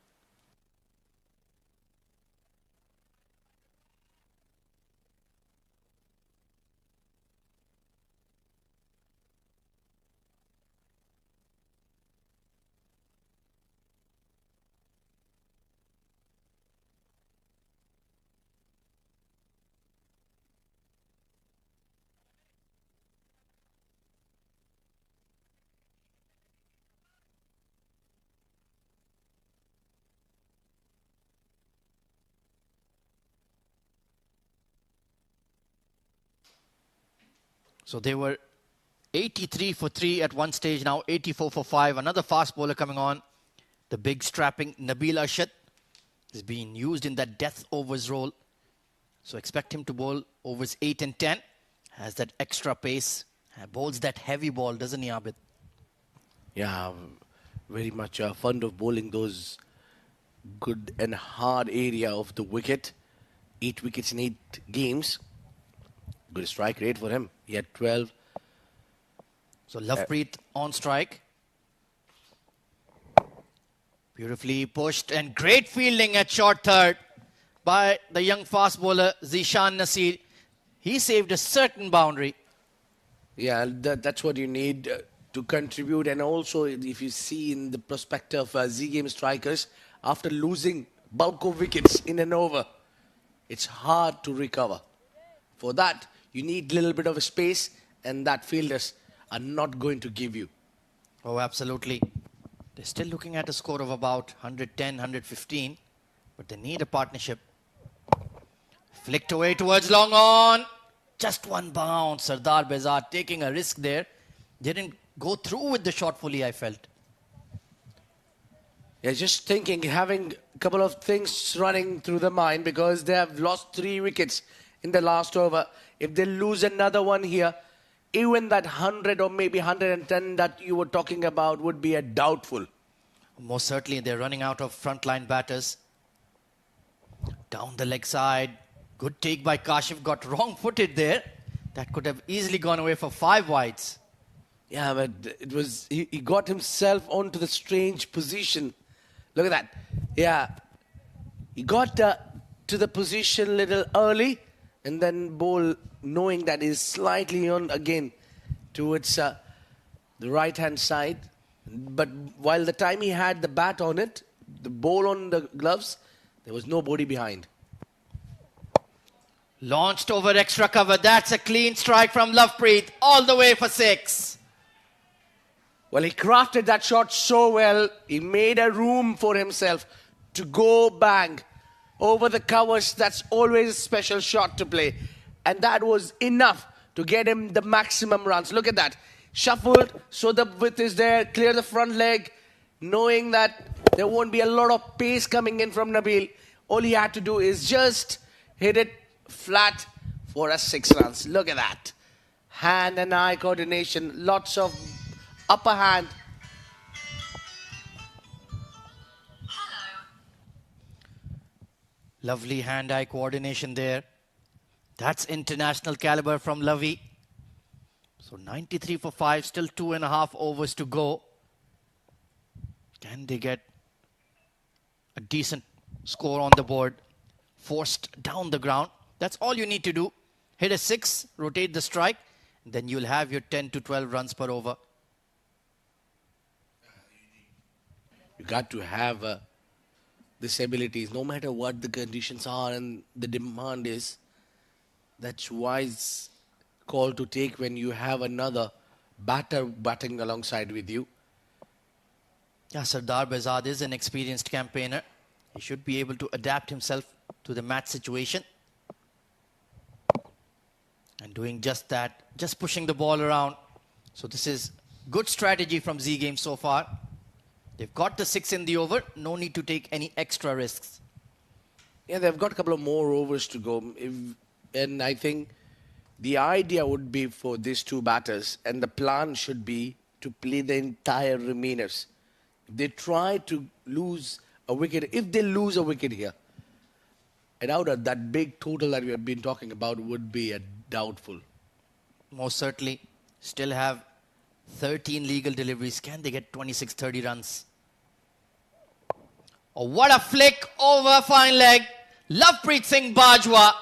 So they were 83 for 3 at one stage, now 84 for 5. Another fast bowler coming on. The big strapping Nabil Arshad is being used in that death overs role. So expect him to bowl overs 8 and 10. Has that extra pace. Bowls that heavy ball, doesn't he, Abid? Yeah, very much fond of bowling those good and hard area of the wicket. 8 wickets in 8 games. Good strike rate for him. He had 12. So Lovepreet on strike. Beautifully pushed and great fielding at short third by the young fast bowler Zishan Nasir. He saved a certain boundary. Yeah, that's what you need to contribute. And also, if you see in the perspective of Z-Game strikers, after losing bulk of wickets in an over, it's hard to recover. For that, you need a little bit of a space, and that fielders are not going to give you. Oh, absolutely. They're still looking at a score of about 110, 115, but they need a partnership. Flicked away towards long on. Just one bounce. Sardar Behzad taking a risk there. Didn't go through with the shot fully, I felt. Yeah, just thinking, having a couple of things running through the mind because they have lost 3 wickets in the last over. If they lose another one here, even that 100 or maybe 110 that you were talking about would be a doubtful. Most certainly, they're running out of frontline batters. Down the leg side. Good take by Kashif, got wrong-footed there. That could have easily gone away for 5 wides. Yeah, but it was he got himself onto the strange position. Look at that. Yeah, he got to the position a little early, and then bowl knowing that he's slightly on again towards the right-hand side. But while the time he had the bat on it, the ball on the gloves, there was nobody behind. Launched over extra cover. That's a clean strike from Lovepreet, all the way for 6. Well, he crafted that shot so well. He made a room for himself to go bang over the covers. That's always a special shot to play. And that was enough to get him the maximum runs. Look at that. Shuffled, so the width is there. Clear the front leg, knowing that there won't be a lot of pace coming in from Nabil. All he had to do is just hit it flat for a 6 runs. Look at that. Hand and eye coordination. Lots of upper hand. Lovely hand-eye coordination there. That's international caliber from Lavi. So 93 for 5, still 2.5 overs to go. Can they get a decent score on the board? Forced down the ground. That's all you need to do. Hit a 6, rotate the strike, then you'll have your 10 to 12 runs per over. You got to have this abilities, no matter what the conditions are and the demand is. That's wise call to take when you have another batter batting alongside with you. Yeah, Sardar Behzad is an experienced campaigner. He should be able to adapt himself to the match situation. And doing just that, just pushing the ball around. So this is good strategy from Z Game so far. They've got the 6 in the over. No need to take any extra risks. Yeah, they've got a couple of more overs to go. And I think the idea would be for these two batters, and the plan should be to play the entire remainers. If they try to lose a wicket, if they lose a wicket here, I doubt that big total that we have been talking about would be a doubtful. Most certainly. Still have 13 legal deliveries. Can they get 26, 30 runs? Oh, what a flick over fine leg. Lovepreet Singh Bajwa.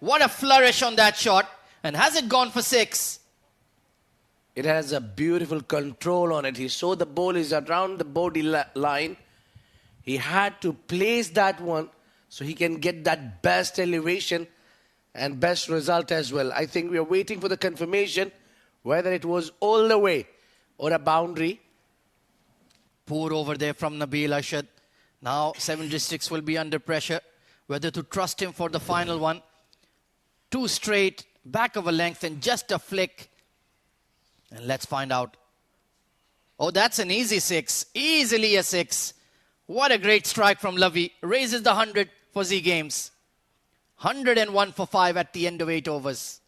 What a flourish on that shot. And has it gone for 6? It has a beautiful control on it. He saw the ball is around the body line. He had to place that one so he can get that best elevation and best result as well. I think we are waiting for the confirmation whether it was all the way or a boundary. Poor over there from Nabil Ashad. Now 7 districts will be under pressure. Whether to trust him for the final one. 2 straight, back of a length and just a flick. And let's find out. Oh, that's an easy 6. Easily a 6. What a great strike from Lavi. Raises the 100 for Z Games. 101 for 5 at the end of 8 overs.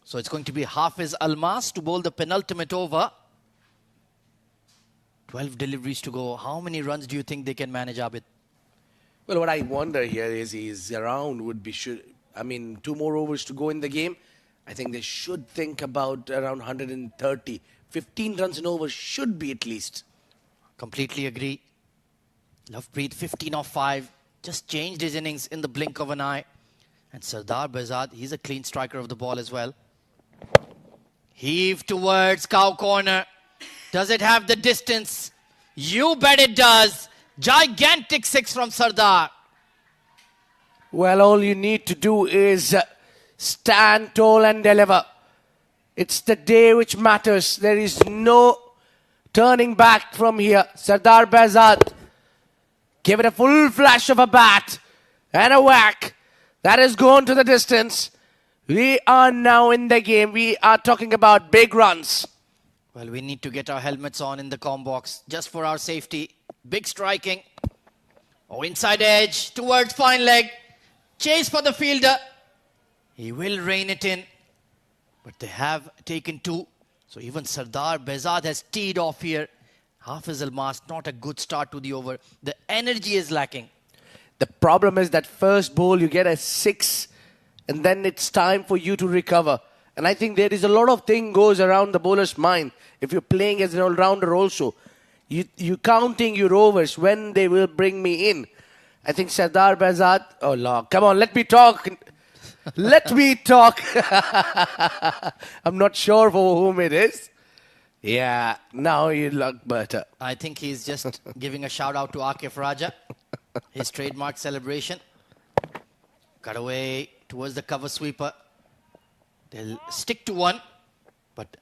So it's going to be Hafiz Almas to bowl the penultimate over. 12 deliveries to go. How many runs do you think they can manage, Abid? Well, what I wonder here is his around would be, 2 more overs to go in the game. I think they should think about around 130. 15 runs in over should be at least. Completely agree. Lovepreet, 15 off 5. Just changed his innings in the blink of an eye. And Sardar Behzad, he's a clean striker of the ball as well. Heave towards cow corner. Does it have the distance? You bet it does. Gigantic 6 from Sardar. Well, all you need to do is stand tall and deliver. It's the day which matters. There is no turning back from here. Sardar Behzad, give it a full flash of a bat and a whack. That has gone to the distance. We are now in the game. We are talking about big runs. Well, we need to get our helmets on in the comm box just for our safety. Big striking. Oh, inside edge towards fine leg. Chase for the fielder. He will rein it in. But they have taken two. So even Sardar Behzad has teed off here. Hafiz Almas, not a good start to the over. The energy is lacking. The problem is that first ball you get a 6 and then it's time for you to recover. And I think there is a lot of thing goes around the bowler's mind. If you're playing as an all-rounder also, you counting your overs when they will bring me in. I think Sardar Behzad, oh Lord, come on, let me talk. Let me talk. I'm not sure for whom it is. Yeah, now you look better. I think he's just giving a shout out to Akif Raja. His trademark celebration. Cut away towards the cover sweeper. They'll stick to one. But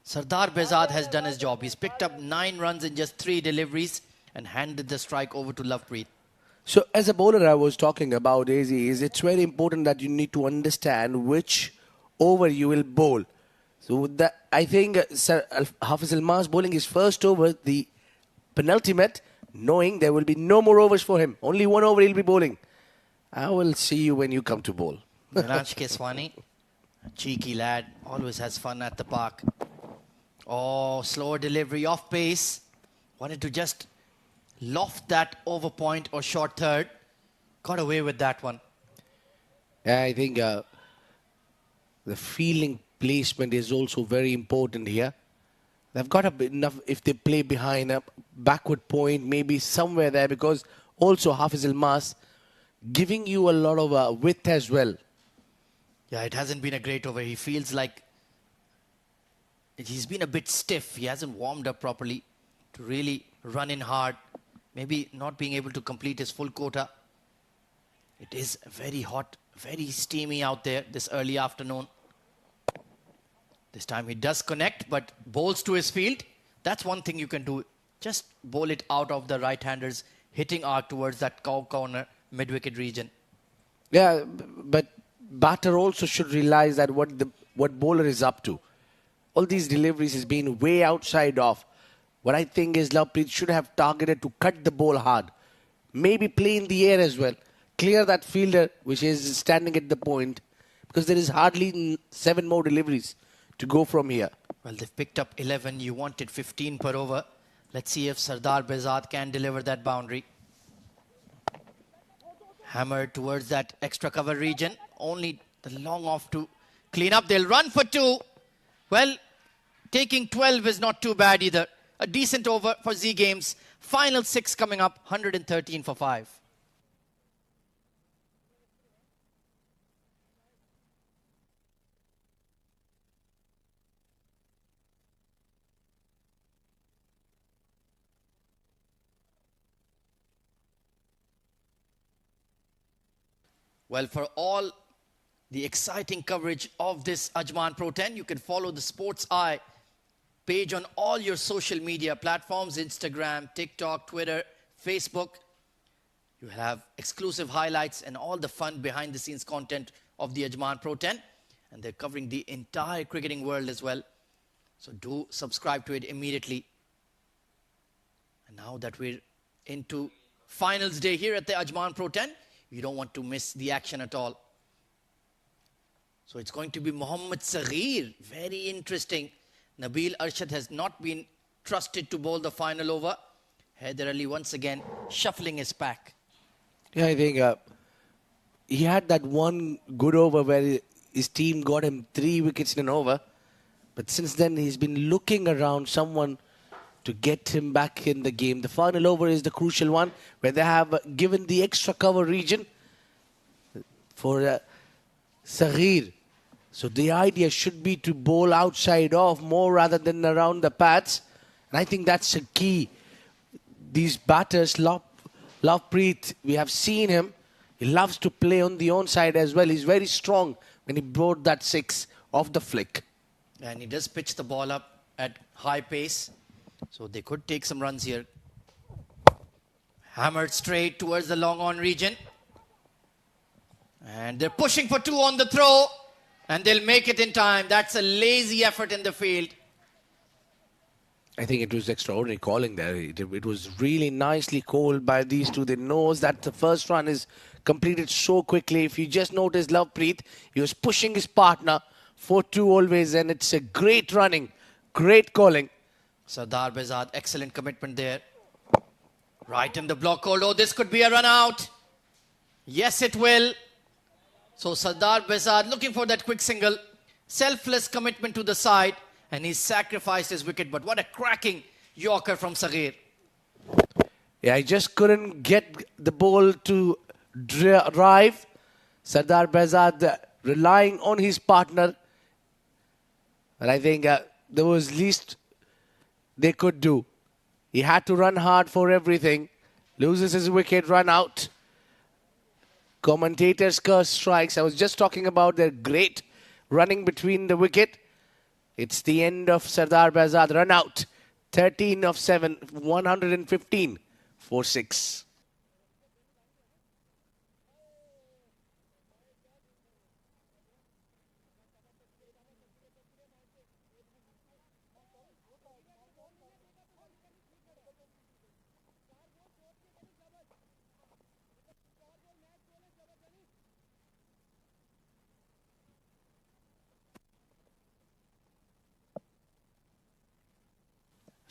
Sardar Behzad has done his job. He's picked up 9 runs in just 3 deliveries and handed the strike over to Lovepreet. So as a bowler I was talking about, is it's very important that you need to understand which over you will bowl. So I think Hafiz Almas bowling his first over, the penultimate, knowing there will be no more overs for him. Only 1 over he'll be bowling. I will see you when you come to bowl. Miransh Keswani, cheeky lad, always has fun at the park. Oh, slower delivery, off pace. Wanted to just loft that over point or short third. Got away with that one. Yeah, I think the fielding placement is also very important here. They've got enough if they play behind a backward point, maybe somewhere there, because also Hafiz Almas giving you a lot of width as well. Yeah, it hasn't been a great over. He feels like he's been a bit stiff. He hasn't warmed up properly to really run in hard. Maybe not being able to complete his full quota. It is very hot, very steamy out there this early afternoon. This time he does connect, but bowls to his field. That's one thing you can do. Just bowl it out of the right-hander's hitting arc towards that cow corner, mid-wicket region. Yeah, but batter also should realize that what bowler is up to. All these deliveries has been way outside off. What I think is Lovepreet should have targeted to cut the ball hard. Maybe play in the air as well. Clear that fielder which is standing at the point, because there is hardly 7 more deliveries to go from here. Well, they've picked up 11. You wanted 15 per over. Let's see if Sardar Behzad can deliver that boundary. Hammered towards that extra cover region. Only the long off to clean up. They'll run for 2. Well, taking 12 is not too bad either. A decent over for Z Games. Final 6 coming up, 113 for 5. Well, for all the exciting coverage of this Ajman Pro 10, you can follow the Sports Eye page on all your social media platforms, Instagram, TikTok, Twitter, Facebook. You have exclusive highlights and all the fun behind the scenes content of the Ajman Pro 10. And they're covering the entire cricketing world as well. So do subscribe to it immediately. And now that we're into finals day here at the Ajman Pro 10, you don't want to miss the action at all. So it's going to be Mohammad Saghir. Very interesting. Nabil Arshad has not been trusted to bowl the final over. Haider Ali once again shuffling his pack. Yeah, I think he had that one good over where his team got him 3 wickets in an over. But since then, he's been looking around someone to get him back in the game. The final over is the crucial one where they have given the extra cover region for Saghir. So the idea should be to bowl outside off more rather than around the pads. And I think that's a key. These batters, Lovepreet, we have seen him. He loves to play on the onside as well. He's very strong when he brought that 6 off the flick. And he does pitch the ball up at high pace. So they could take some runs here. Hammered straight towards the long on region. And they're pushing for 2 on the throw. And they'll make it in time. That's a lazy effort in the field. I think it was extraordinary calling there. It was really nicely called by these two. They knows that the first run is completed so quickly. If you just notice Lovepreet, he was pushing his partner for 2 always, and it's a great running, great calling. Sardar Behzad, excellent commitment there. Right in the block hold. Oh, this could be a run out. Yes, it will. So Sardar Behzad looking for that quick single. Selfless commitment to the side. And he sacrificed his wicket. But what a cracking Yorker from Saghir. Yeah, he just couldn't get the ball to drive. Sardar Behzad relying on his partner. And I think there was least they could do. He had to run hard for everything. Loses his wicket, run out. Commentators curse strikes. I was just talking about their great running between the wicket. It's the end of Sardar Behzad. Run out. 13 of 7, 115 for 6.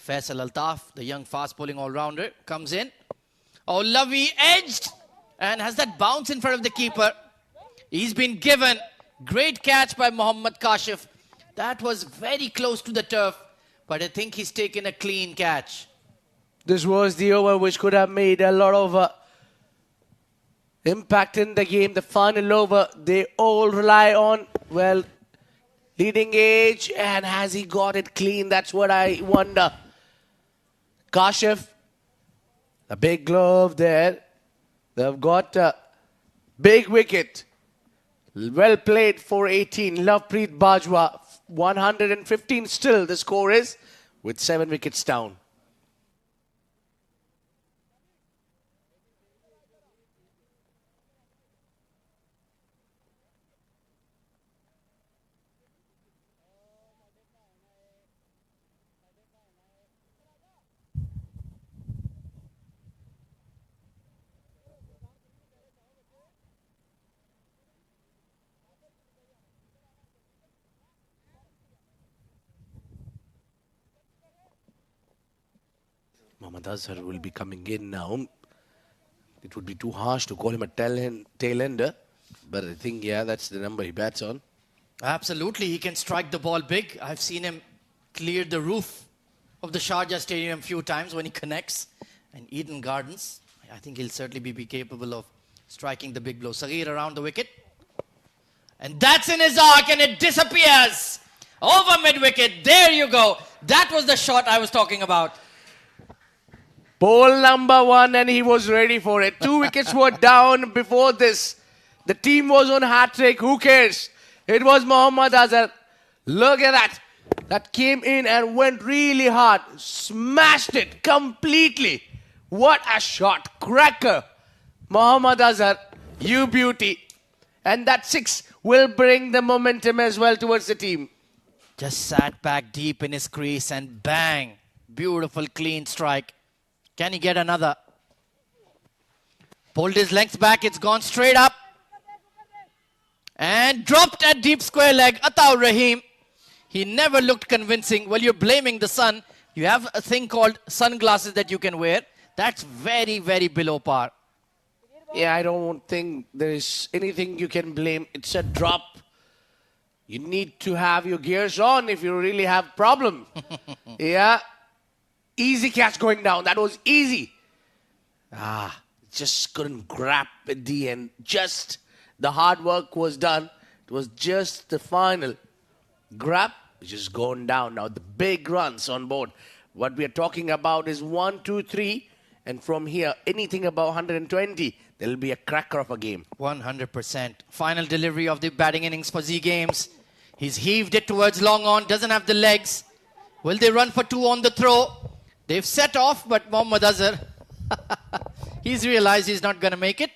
Faisal Altaf, the young fast bowling all-rounder, comes in. Oh, Lovey edged and has that bounce in front of the keeper. He's been given. Great catch by Mohammad Kashif. That was very close to the turf, but I think he's taken a clean catch. This was the over which could have made a lot of impact in the game. The final over, they all rely on, well, leading edge, and has he got it clean? That's what I wonder. Kashif, a big glove there. They've got a big wicket. Well played for 18. Lovepreet Bajwa, 115 still the score is, with 7 wickets down. Mohammad Azhar will be coming in now. It would be too harsh to call him a tail-ender. But I think, yeah, that's the number he bats on. Absolutely, he can strike the ball big. I've seen him clear the roof of the Sharjah Stadium a few times when he connects. And Eden Gardens, I think he'll certainly be capable of striking the big blow. Saghir around the wicket. And that's in his arc and it disappears. Over mid-wicket. There you go. That was the shot I was talking about. Ball number 1 and he was ready for it. 2 wickets were down before this. The team was on hat-trick. Who cares? It was Mohammad Azhar. Look at that. That came in and went really hard. Smashed it completely. What a shot. Cracker. Mohammad Azhar, you beauty. And that 6 will bring the momentum as well towards the team. Just sat back deep in his crease and bang. Beautiful clean strike. Can he get another? Pulled his length back. It's gone straight up. And dropped at deep square leg. Ataur Rahim. He never looked convincing. Well, you're blaming the sun. You have a thing called sunglasses that you can wear. That's very, very below par. Yeah, I don't think there is anything you can blame. It's a drop. You need to have your gears on if you really have problem. Yeah. Easy catch going down. That was easy. Just couldn't grab at the end. Just the hard work was done. It was just the final grab, which is gone down. Now the big runs on board. What we are talking about is 1, 2, 3. And from here, anything above 120, there will be a cracker of a game. 100%. Final delivery of the batting innings for Z Games. He's heaved it towards long on. Doesn't have the legs. Will they run for 2 on the throw? They've set off, but Mohammad Azhar, he's realized he's not going to make it.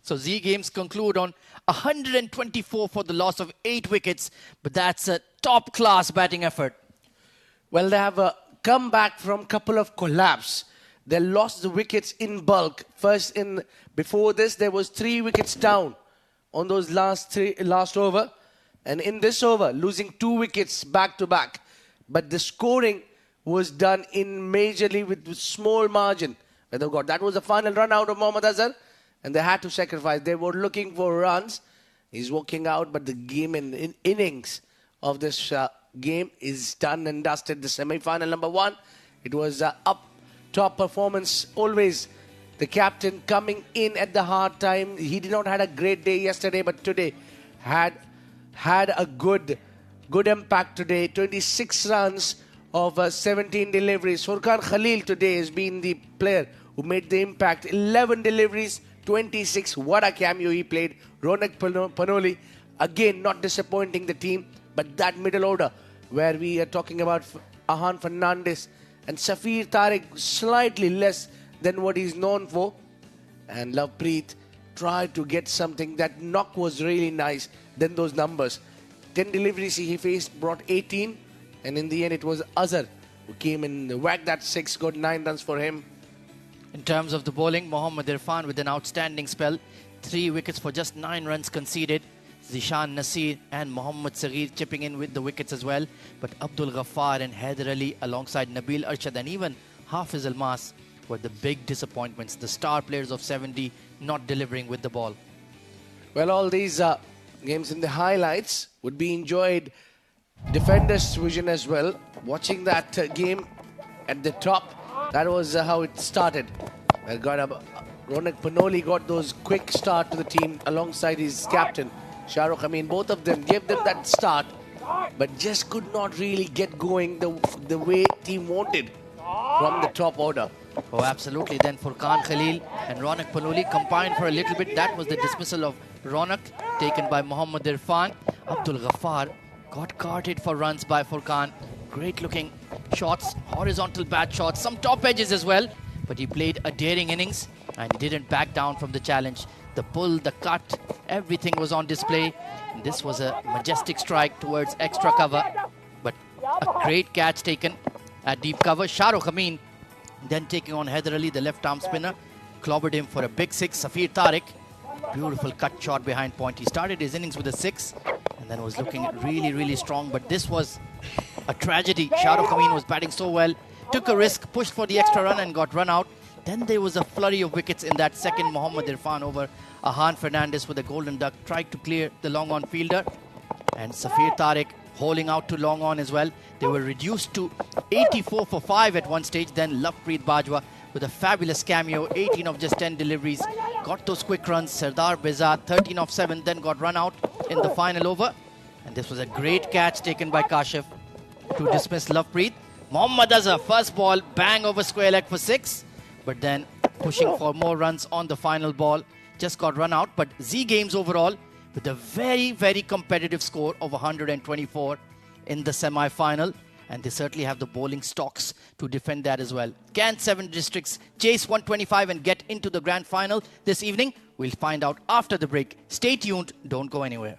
So Z Games conclude on 124 for the loss of 8 wickets, but that's a top-class batting effort. Well, they have come back from a couple of collapse. They lost the wickets in bulk. Before this, there was 3 wickets down on those last over. And in this over, losing 2 wickets back to back. But the scoring was done in majorly with small margin. And that was the final run out of Mohammad Azhar. And they had to sacrifice. They were looking for runs. He's walking out, but the game in innings of this game is done and dusted. The semi-final number 1. It was up top performance. Always the captain coming in at the hard time. He did not had a great day yesterday, but today had a good impact today. 26 runs of 17 deliveries. Furqan Khalil today has been the player who made the impact. 11 deliveries, 26. What a cameo he played. Ronak Panoli, again, not disappointing the team. But that middle order, where we are talking about Ahan Fernandez and Safir Tariq, slightly less than what he's known for. And Lovepreet tried to get something. That knock was really nice. Then those numbers. 10 deliveries he faced, brought 18. And in the end, it was Azhar who came and whacked that 6, got 9 runs for him. In terms of the bowling, Mohammad Irfan with an outstanding spell. 3 wickets for just 9 runs conceded. Zishan Nasir and Mohammad Saghir chipping in with the wickets as well. But Abdul Ghaffar and Haider Ali alongside Nabil Arshad and even Hafiz Almas were the big disappointments. The star players of 70 not delivering with the ball. Well, all these games in the highlights would be enjoyed. Defenders vision as well. Watching that game at the top, that was how it started. Ronak Panoli got those quick start to the team alongside his captain, Shahrukh. I mean, both of them gave them that start, but just could not really get going the way team wanted from the top order. Oh, absolutely. Then Furqan Khalil and Ronak Panoli combined for a little bit. That was the dismissal of Ronak taken by Mohammad Irfan. Abdul Ghaffar got carted for runs by Furqan. Great looking shots, horizontal bat shots, some top edges as well. But he played a daring innings and he didn't back down from the challenge. The pull, the cut, everything was on display. And this was a majestic strike towards extra cover. But a great catch taken at deep cover. Shahrukh Amin then taking on Haider Ali, the left arm spinner. Clobbered him for a big 6. Safir Tariq, beautiful cut shot behind point. He started his innings with a 6 and then was looking really, really strong. But this was a tragedy. Shahrukh Amin was batting so well. Took a risk, pushed for the extra run and got run out. Then there was a flurry of wickets in that second. Mohammad Irfan over Ahan Fernandez with a golden duck. Tried to clear the long on fielder. And Safir Tariq holding out to long on as well. They were reduced to 84 for 5 at one stage. Then Lovepreet Bajwa with a fabulous cameo. 18 of just 10 deliveries. Got those quick runs. Sardar Bezad 13 of 7. Then got run out in the final over. And this was a great catch taken by Kashif to dismiss Lovepreet. Mohammad Azhar, first ball, bang over square leg for 6. But then pushing for more runs on the final ball. Just got run out. But Z Games overall with a very, very competitive score of 124 in the semi-final. And they certainly have the bowling stocks to defend that as well. Can 7 districts chase 125 and get into the grand final this evening? We'll find out after the break. Stay tuned. Don't go anywhere.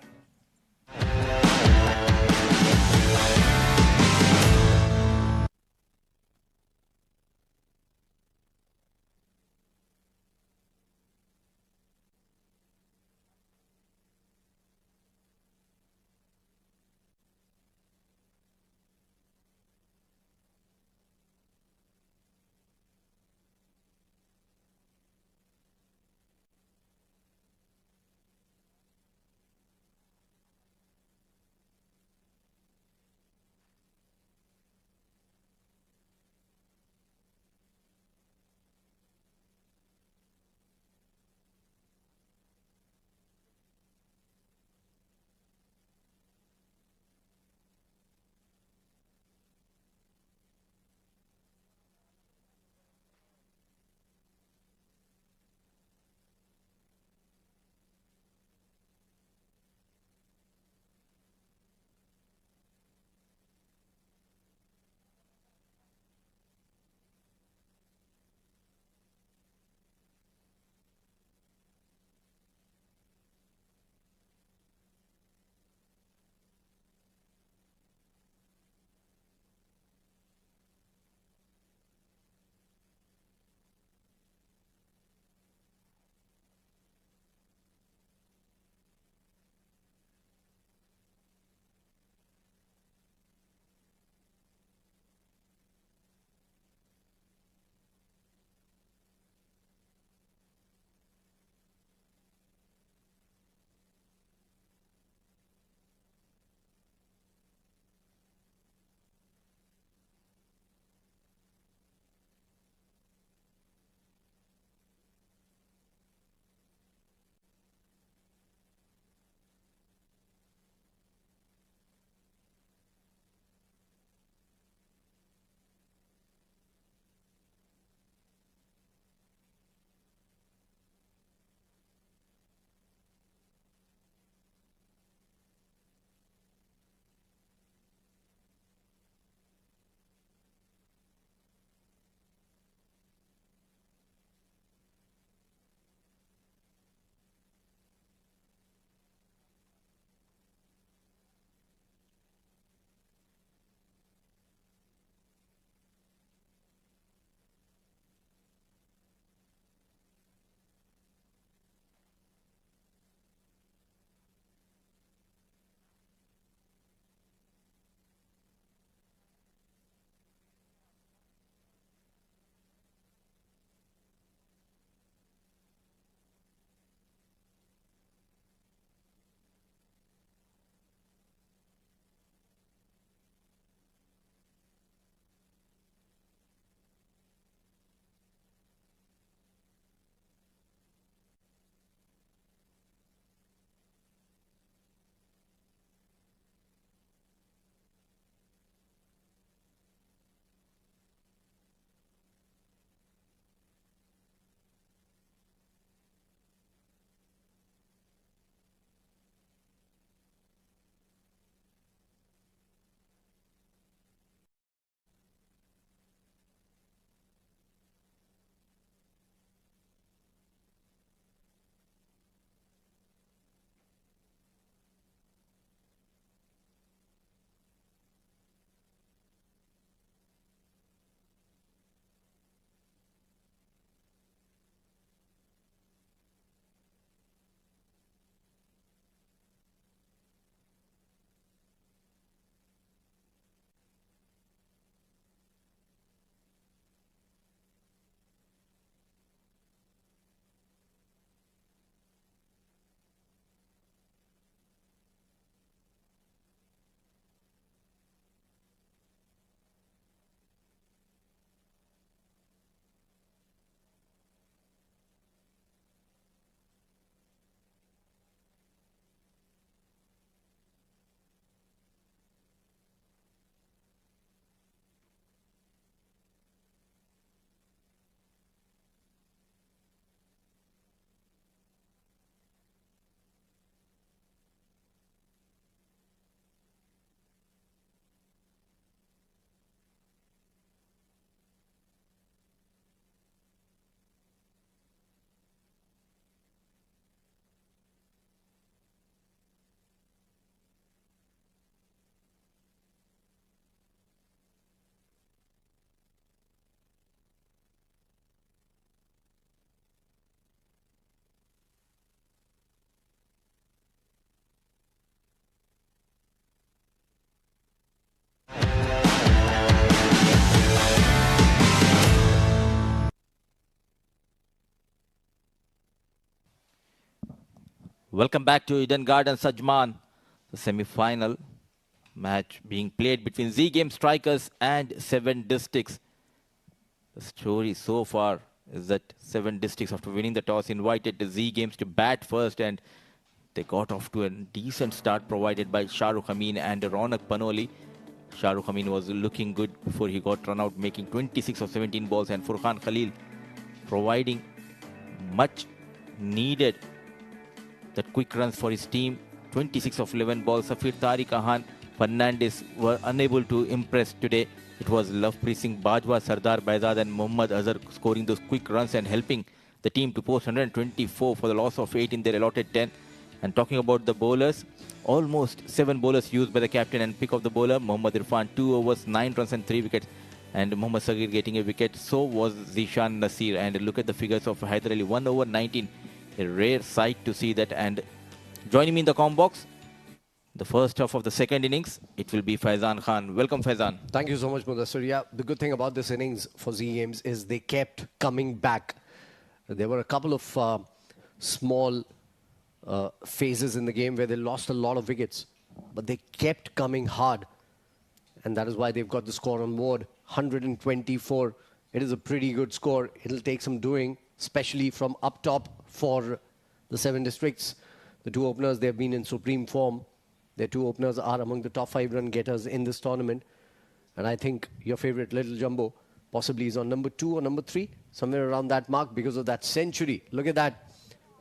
Welcome back to Eden Gardens, Ajman. The semi-final match being played between Z Game Strikers and 7 Districts. The story so far is that 7 Districts, after winning the toss, invited the Z Games to bat first, and they got off to a decent start provided by Shahrukh Amin and Ronak Panoli. Shahrukh Amin was looking good before he got run out, making 26 of 17 balls, and Furqan Khalil providing much needed that quick runs for his team. 26 of 11 balls. Safir Tariq Khan Fernandez were unable to impress today. It was Lovepreet Singh Bajwa, Sardar Baizad and Mohammad Azhar scoring those quick runs and helping the team to post 124 for the loss of 8 in their allotted 10. And talking about the bowlers, almost 7 bowlers used by the captain and pick of the bowler. Mohammad Irfan 2 overs, 9 runs and 3 wickets. And Mohammad Sagir getting a wicket. So was Zishan Nasir. And look at the figures of Hyder Ali, 1 over 19. A rare sight to see that. And joining me in the comm box, the first half of the second innings, it will be Faizan Khan. Welcome, Faizan. Thank you so much, Mudassir. Yeah, the good thing about this innings for Z Games is they kept coming back. There were a couple of small phases in the game where they lost a lot of wickets, but they kept coming hard. And that is why they've got the score on board, 124. It is a pretty good score. It'll take some doing, especially from up top for the 7 Districts. The 2 openers, they've been in supreme form. Their 2 openers are among the top 5 run getters in this tournament. And I think your favorite Little Jumbo possibly is on number 2 or number 3, somewhere around that mark because of that century. Look at that,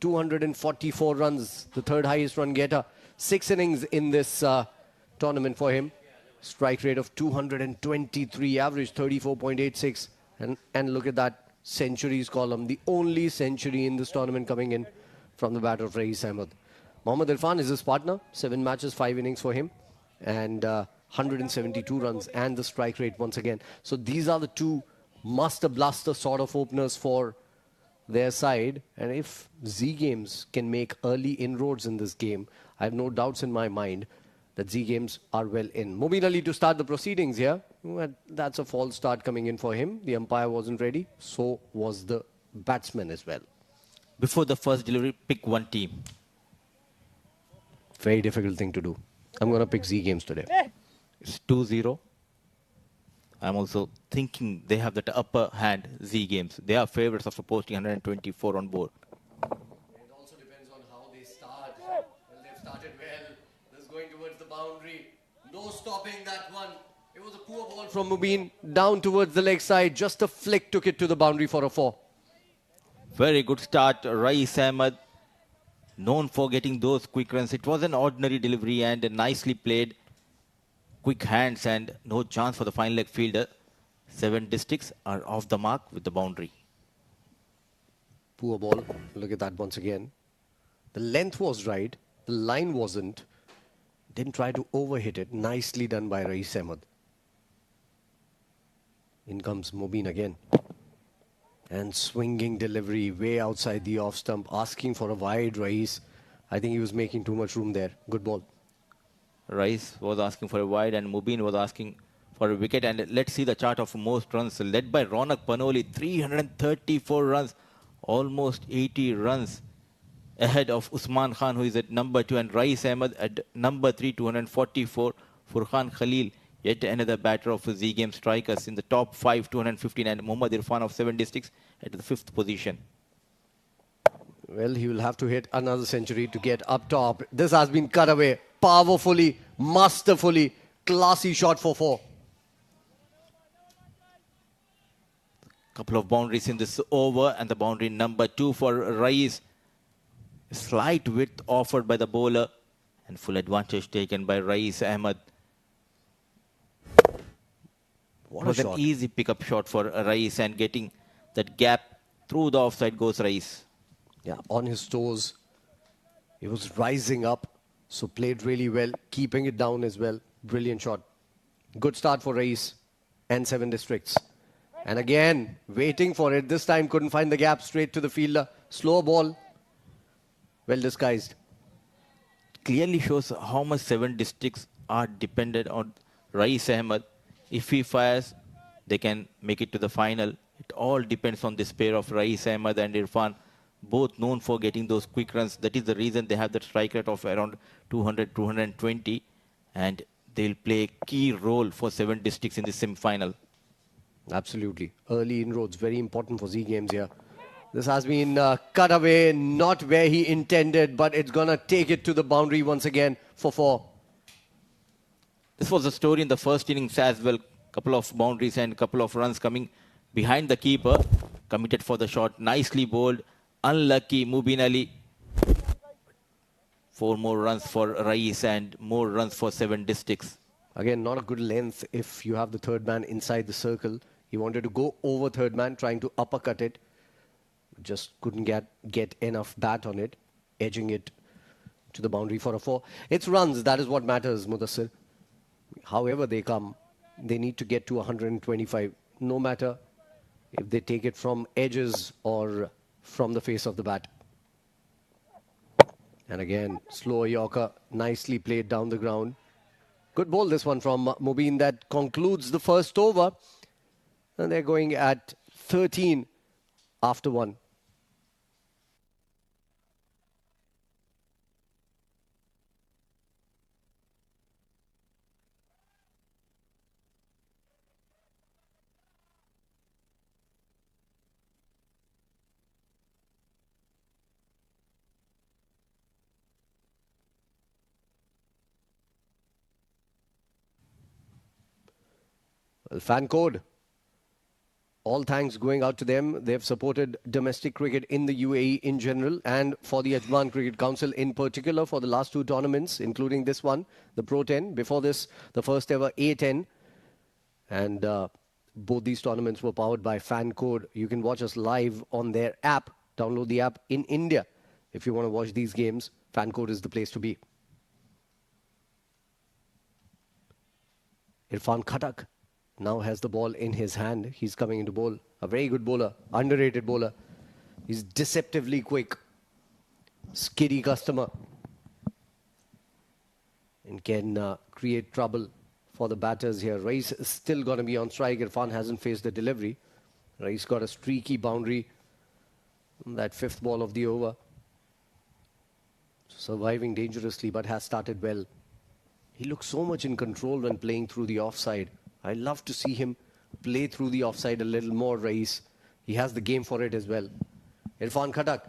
244 runs, the 3rd highest run getter. 6 innings in this tournament for him. Strike rate of 223, average 34.86. And look at that centuries column, the only century in this tournament coming in from the bat of Rais Ahmed. Mohammad Irfan is his partner, 7 matches, 5 innings for him, and 172 runs, and the strike rate once again. So these are the 2 master blaster sort of openers for their side. And if Z Games can make early inroads in this game, I have no doubts in my mind that Z Games are well in. Mubin Ali to start the proceedings here. Well, that's a false start coming in for him. The umpire wasn't ready. So was the batsman as well. Before the first delivery, pick one team. Very difficult thing to do. I'm going to pick Z Games today. It's 2-0. I'm also thinking they have that upper hand, Z Games. They are favorites after posting 124 on board. It also depends on how they start. Well, they've started well. This is going towards the boundary. No stopping that one. It was a poor ball from Mubin. Down towards the leg side. Just a flick took it to the boundary for a 4. Very good start. Rais Ahmed, known for getting those quick runs. It was an ordinary delivery and nicely played. Quick hands and no chance for the fine leg fielder. 7 Districts are off the mark with the boundary. Poor ball. Look at that once again. The length was right. The line wasn't. Didn't try to overhit it. Nicely done by Rais Ahmed. In comes Mubin again. And swinging delivery way outside the off stump. Asking for a wide Rais. I think he was making too much room there. Good ball. Rais was asking for a wide and Mubin was asking for a wicket. And let's see the chart of most runs. Led by Ronak Panoli, 334 runs. Almost 80 runs ahead of Usman Khan, who is at number 2. And Rais Ahmed at number 3, 244. Furqan Khalil, yet another batter of Z Game Strikers in the top 5, 215. And Mohammad Irfan of 7 Districts at the 5th position. Well, he will have to hit another century to get up top. This has been cut away powerfully, masterfully. Classy shot for 4. Couple of boundaries in this over, and the boundary number 2 for Rais. Slight width offered by the bowler and full advantage taken by Rais Ahmed. What was a an shot. easy pickup shot for Rais, and getting that gap through the offside goes Rais. Yeah, on his toes. He was rising up, so played really well, keeping it down as well. Brilliant shot. Good start for Rais and 7 Districts. And again, waiting for it. This time couldn't find the gap, straight to the fielder. Slow ball. Well disguised. Clearly shows how much 7 Districts are dependent on Rais Ahmed. If he fires, they can make it to the final. It all depends on this pair of Rais Ahmed and Irfan. both known for getting those quick runs. That is the reason they have that strike rate of around 200, 220, and they'll play a key role for 7 districts in the semi-final. Absolutely. Early inroads, very important for Z Games here. This has been cut away, not where he intended, but it's going to take it to the boundary once again for 4. This was the story in the first innings as well. Couple of boundaries and couple of runs coming behind the keeper. Committed for the shot. Nicely bowled. Unlucky Mubin Ali. 4 more runs for Rais and more runs for 7 districts. Again, not a good length if you have the third man inside the circle. He wanted to go over third man, trying to uppercut it. Just couldn't get enough bat on it, edging it to the boundary for a 4. It's runs, that is what matters, Mudassir. However they come, they need to get to 125, no matter if they take it from edges or from the face of the bat. And again, slow Yorker, nicely played down the ground. Good ball this one from Mubin that concludes the first over. And they're going at 13 after 1. Well, fan code. All thanks going out to them. They've supported domestic cricket in the UAE in general and for the Ajman Cricket Council in particular for the last 2 tournaments, including this one, the Pro 10. Before this, the first ever A10. And both these tournaments were powered by Fan Code. You can watch us live on their app. Download the app in India. If you want to watch these games, Fan Code is the place to be. Irfan Khattak now has the ball in his hand. He's coming into bowl. A very good bowler, underrated bowler. He's deceptively quick. Skiddy customer. And can create trouble for the batters here. Rais is still going to be on strike. Irfan hasn't faced the delivery. Rais got a streaky boundary on that 5th ball of the over. Surviving dangerously, but has started well. He looks so much in control when playing through the offside. I love to see him play through the offside a little more, Rais. He has the game for it as well. Irfan Khattak.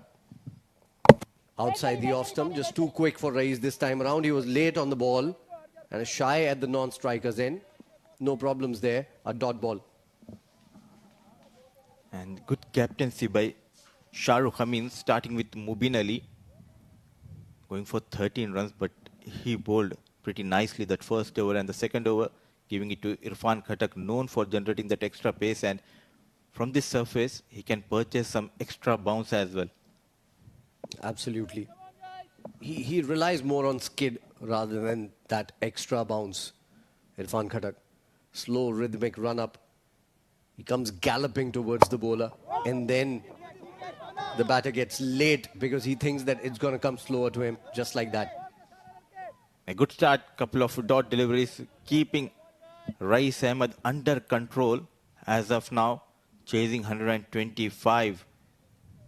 Outside the off stump, just too quick for Rais this time around. He was late on the ball and shy at the non-strikers end. No problems there. A dot ball. And good captaincy by Shahrukh Amin, starting with Mubin Ali. Going for 13 runs, but he bowled pretty nicely that first over and the second over, giving it to Irfan Khattak, known for generating that extra pace. And from this surface, he can purchase some extra bounce as well. Absolutely. He relies more on skid rather than that extra bounce. Irfan Khattak. Slow rhythmic run up. He comes galloping towards the bowler. And then the batter gets late because he thinks that it's going to come slower to him. Just like that. A good start. Couple of dot deliveries. Keeping Rais Ahmed under control as of now. Chasing 125.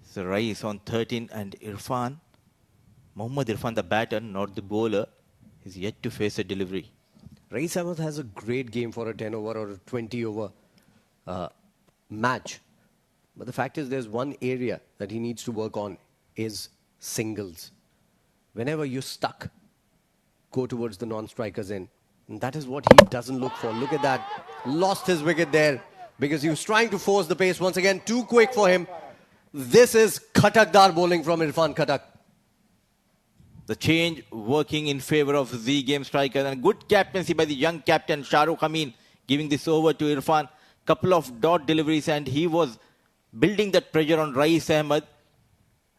So Rais on 13 and Irfan. Mohammad Irfan, the batter, not the bowler, is yet to face a delivery. Rais Ahmed has a great game for a 10 over or a 20 over match. But the fact is there's one area that he needs to work on is singles. Whenever you're stuck, go towards the non-strikers end. And that is what he doesn't look for. Look at that. Lost his wicket there because he was trying to force the pace once again. Too quick for him. This is Khattakdar bowling from Irfan Khattak. The change working in favor of Z game striker, and good captaincy by the young captain Shahrukh Amin, giving this over to Irfan. Couple of dot deliveries and he was building that pressure on Rais Ahmed.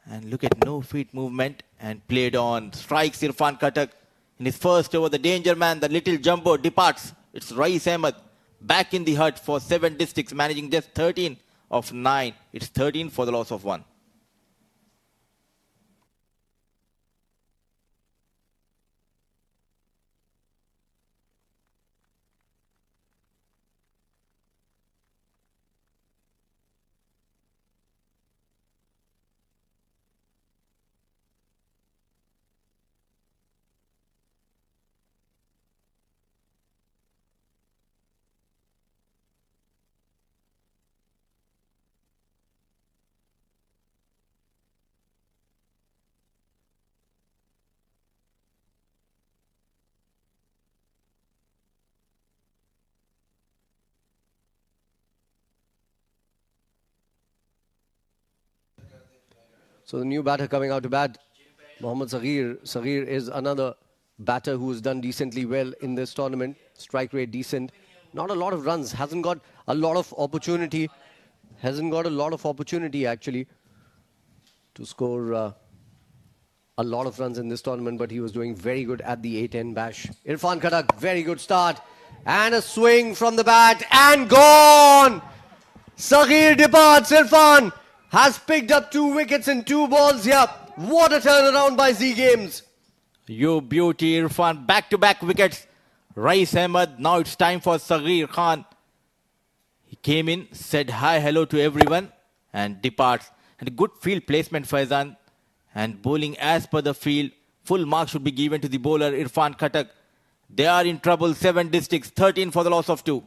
And look at no feet movement and played on. Strikes Irfan Khattak in his first over. The danger man, the little jumbo departs. It's Rais Ahmed back in the hut for 7 districts, managing just 13 of 9. It's 13 for the loss of 1. So the new batter coming out to bat, Mohammad Saghir. Saghir is another batter who's done decently well in this tournament. Strike rate decent. Not a lot of runs. Hasn't got a lot of opportunity. Actually to score a lot of runs in this tournament, but he was doing very good at the 8-10 bash. Irfan Khattak, very good start. And a swing from the bat and gone! Saghir departs. Irfan has picked up 2 wickets in 2 balls here. What a turnaround by Z Games. You beauty, Irfan. Back-to-back wickets. Rais Ahmed. Now it's time for Saghir Khan. He came in, said hi, hello to everyone and departs. And a good field placement, Faizan. And bowling as per the field. Full marks should be given to the bowler, Irfan Khattak. They are in trouble. 7 districts, 13 for the loss of 2.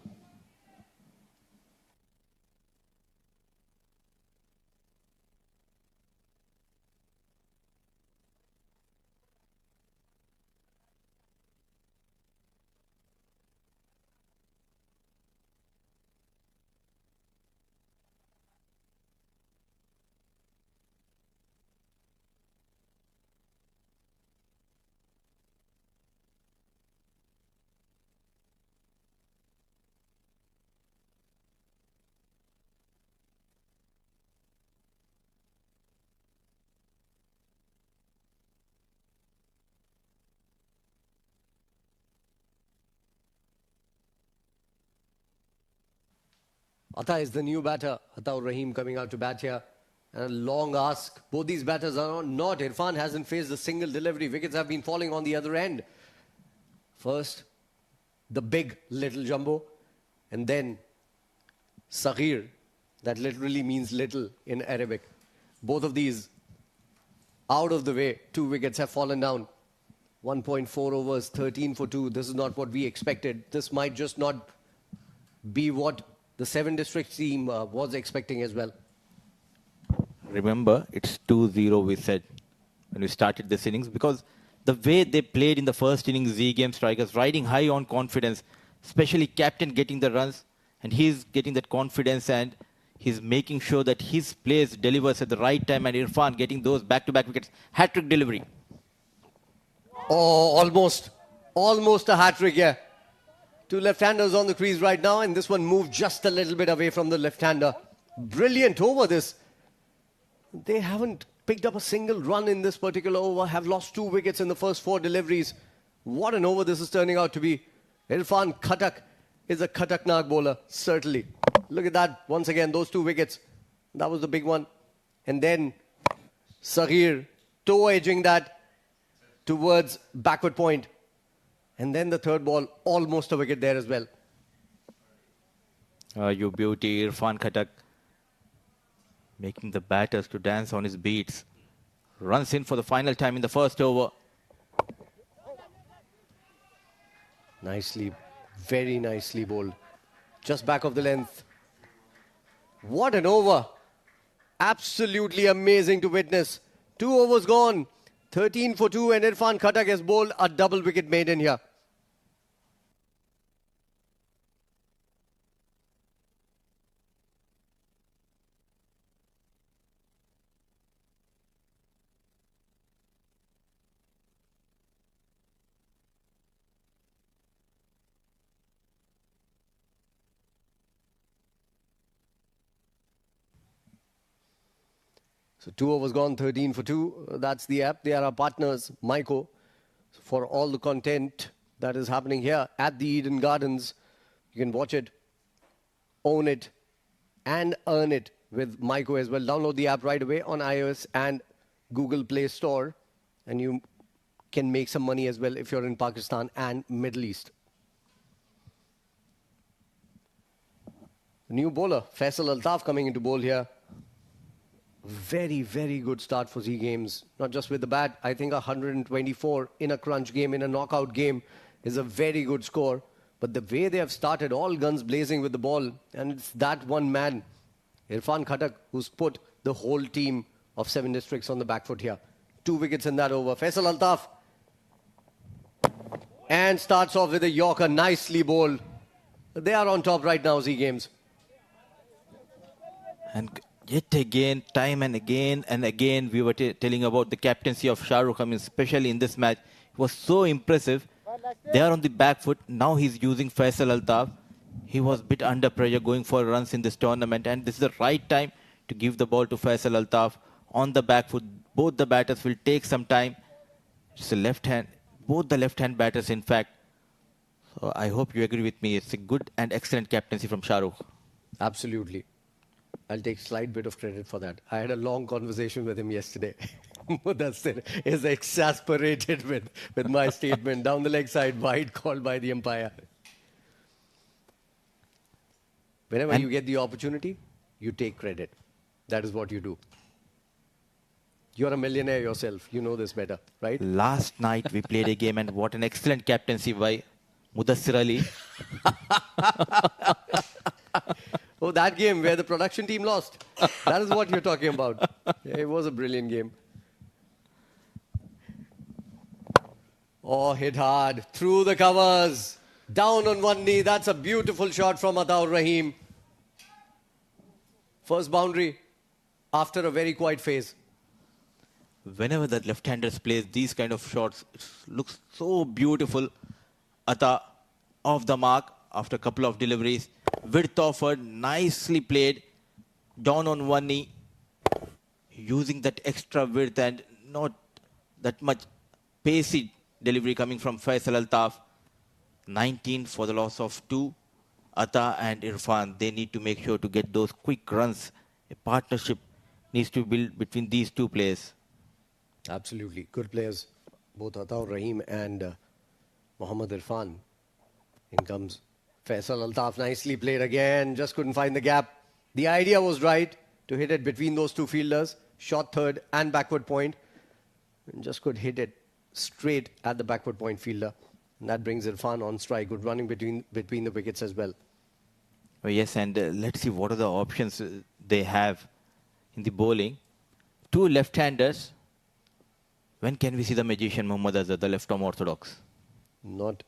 Atta is the new batter. Ataur Rahim coming out to bat here. And a long ask. Both these batters are not. Irfan hasn't faced a single delivery. Wickets have been falling on the other end. First, the big little jumbo. And then Saghir. That literally means little in Arabic. Both of these out of the way. 2 wickets have fallen down. 1.4 overs, 13 for 2. This is not what we expected. This might just not be what the 7 district team was expecting as well. Remember, it's 2-0 we said when we started this innings, because the way they played in the first innings, Z Game strikers, riding high on confidence, especially captain getting the runs, and he's getting that confidence and he's making sure that his plays delivers at the right time, and Irfan getting those back-to-back wickets. Hat-trick delivery. Oh, almost a hat-trick, yeah. 2 left-handers on the crease right now, and this one moved just a little bit away from the left-hander. Brilliant over this. They haven't picked up a single run in this particular over, have lost 2 wickets in the first 4 deliveries. What an over this is turning out to be. Irfan Khattak is a Khattaknak bowler, certainly. Look at that, once again, those 2 wickets. That was the big one. And then Saghir toe-edging that towards backward point. And then the third ball, almost a wicket there as well. You beauty, Irfan Khattak. Making the batters to dance on his beats. Runs in for the final time in the first over. Nicely, very nicely bowled. Just back of the length. What an over. Absolutely amazing to witness. 2 overs gone. 13 for 2, and Irfan Khattak has bowled a double wicket maiden here. So 2 overs gone, 13 for 2. That's the app. They are our partners, Myco, for all the content that is happening here at the Eden Gardens. You can watch it, own it, and earn it with Myco as well. Download the app right away on iOS and Google Play Store, and you can make some money as well if you're in Pakistan and Middle East. New bowler, Faisal Altaf coming into bowl here. Very, very good start for Z Games. Not just with the bat. I think 124 in a crunch game, in a knockout game, is a very good score. But the way they have started, all guns blazing with the ball, and it's that one man, Irfan Khattak, who's put the whole team of 7 districts on the back foot here. 2 wickets in that over. Faisal Altaf. And starts off with a Yorker, nicely bowled. They are on top right now, Z Games. And Yet again, time and again, we were telling about the captaincy of Shah Rukh. I mean, especially in this match, it was so impressive. They are on the back foot. Now he's using Faisal Altaf. He was a bit under pressure going for runs in this tournament, and this is the right time to give the ball to Faisal Altaf on the back foot. Both the batters will take some time. It's a left hand, both the left-hand batters, in fact. So I hope you agree with me. It's a good and excellent captaincy from Shah Rukh. Absolutely. I'll take slight bit of credit for that. I had a long conversation with him yesterday. Mudassir is exasperated with my statement. Down the leg side, wide called by the umpire. Whenever you get the opportunity, you take credit. That is what you do. You're a millionaire yourself. You know this better, right? Last night we played a game, and what an excellent captaincy by Mudassir Ali. Oh, that game where the production team lost. That is what you're talking about. Yeah, it was a brilliant game. Oh, hit hard. Through the covers. Down on one knee. That's a beautiful shot from Ataur Rahim. First boundary after a very quiet phase. Whenever the left-handers plays these kind of shots, it looks so beautiful. Ata off the mark after a couple of deliveries. Width offered, nicely played. Down on one knee. Using that extra width and not that much pacey delivery coming from Faisal Altaf. 19 for the loss of 2. Ata and Irfan, they need to make sure to get those quick runs. A partnership needs to build between these two players. Absolutely. Good players. Both Ataur Rahim and Mohammad Irfan. In comes Faisal Altaf. Nicely played again. Just couldn't find the gap. The idea was right to hit it between those two fielders. Shot third and backward point. And just could hit it straight at the backward point fielder. And that brings Irfan on strike. Good running between the wickets as well. Oh, yes, and let's see what are the options they have in the bowling. Two left-handers. When can we see the magician Mohammad Azhar, the left-arm orthodox? Not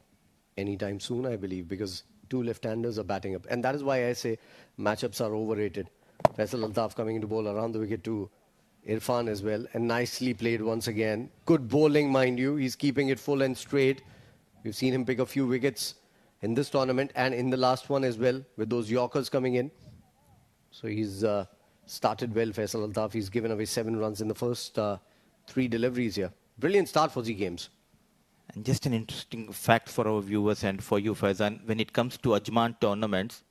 anytime soon, I believe, because two left-handers are batting up. And that is why I say matchups are overrated. Faisal Altaf coming into bowl around the wicket to Irfan as well. And nicely played once again. Good bowling, mind you. He's keeping it full and straight. We've seen him pick a few wickets in this tournament and in the last one as well, with those Yorkers coming in. So he's started well, Faisal Altaf. He's given away 7 runs in the first 3 deliveries here. Brilliant start for Z Games. And just an interesting fact for our viewers and for you, Faizan, when it comes to Ajman tournaments,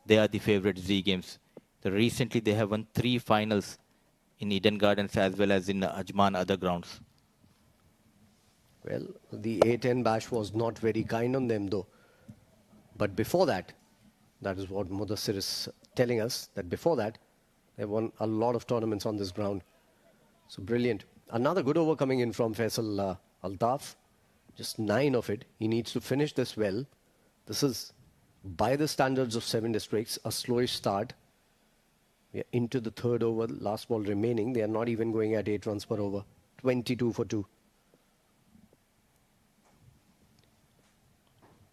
they are the favorite Z Games. Recently, they have won 3 finals in Eden Gardens as well as in Ajman other grounds. Well, the A10 bash was not very kind on them though. But before that, that is what Mudassir is telling us, that before that, they won a lot of tournaments on this ground. So brilliant. Another good over coming in from Faisal Altaf. Just 9 of it. He needs to finish this well. This is, by the standards of 7 districts, a slowish start. We are into the 3rd over, last ball remaining. They are not even going at 8 runs per over. 22 for 2.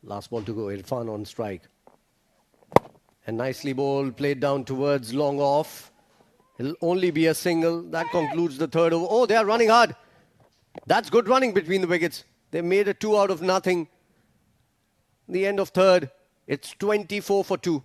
Last ball to go, Irfan on strike. And nicely bowled, played down towards long off. It'll only be a single. That concludes the 3rd over. Oh, they are running hard. That's good running between the wickets. They made a 2 out of nothing. The end of 3rd. It's 24 for 2.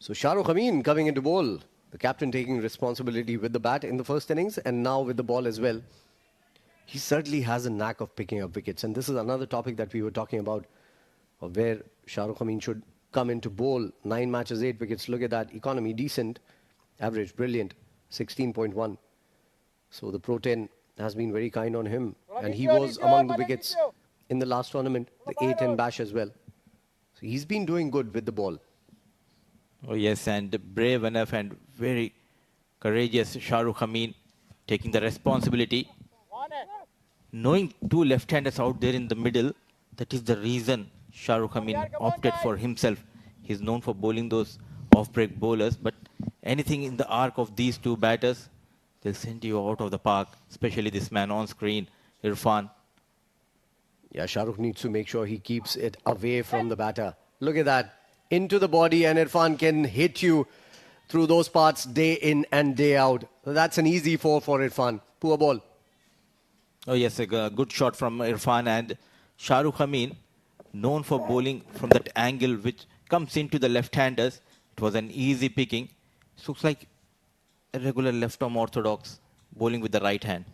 So Shah Rukh Amin coming into bowl. The captain taking responsibility with the bat in the first innings and now with the ball as well. He certainly has a knack of picking up wickets. And this is another topic that we were talking about, of where Shah Rukh Amin should come into bowl. 9 matches, 8 wickets. Look at that. Economy, decent. Average, brilliant. 16.1. So the Pro 10 has been very kind on him. And he was among the wickets in the last tournament, the 8 and Bash as well. So he's been doing good with the ball. Oh yes, and brave enough and very courageous Shah Rukh Amin taking the responsibility. Knowing 2 left-handers out there in the middle, that is the reason Shah Rukh Amin opted for himself. He's known for bowling those off-break bowlers, but anything in the arc of these 2 batters, they'll send you out of the park, especially this man on screen, Irfan. Yeah, Shah Rukh needs to make sure he keeps it away from the batter. Look at that. Into the body, and Irfan can hit you through those parts day in and day out. That's an easy 4 for Irfan. Poor ball. Oh yes, a good shot from Irfan, and Shah Rukh Amin, known for bowling from that angle which comes into the left-handers. It was an easy picking. It looks like a regular left-arm orthodox bowling with the right hand.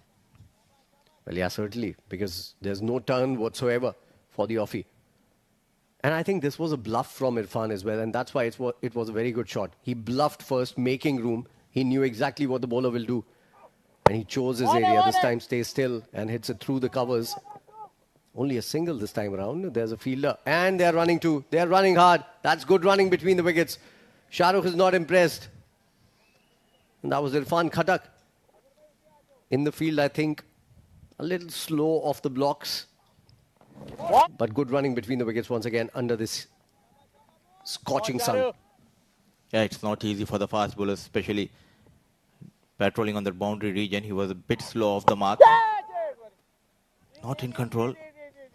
Well, yeah, certainly, because there's no turn whatsoever for the offie. And I think this was a bluff from Irfan as well, and that's why it was a very good shot. He bluffed first, making room. He knew exactly what the bowler will do. And he chose his area. This time stays still and hits it through the covers. Only a single this time around. There's a fielder. And they're running too. They're running hard. That's good running between the wickets. Shah Rukh is not impressed. And that was Irfan Khatak. In the field, I think, a little slow off the blocks. But good running between the wickets once again under this scorching sun. Yeah, it's not easy for the fast bowlers, especially patrolling on the boundary region. He was a bit slow off the mark. Not in control.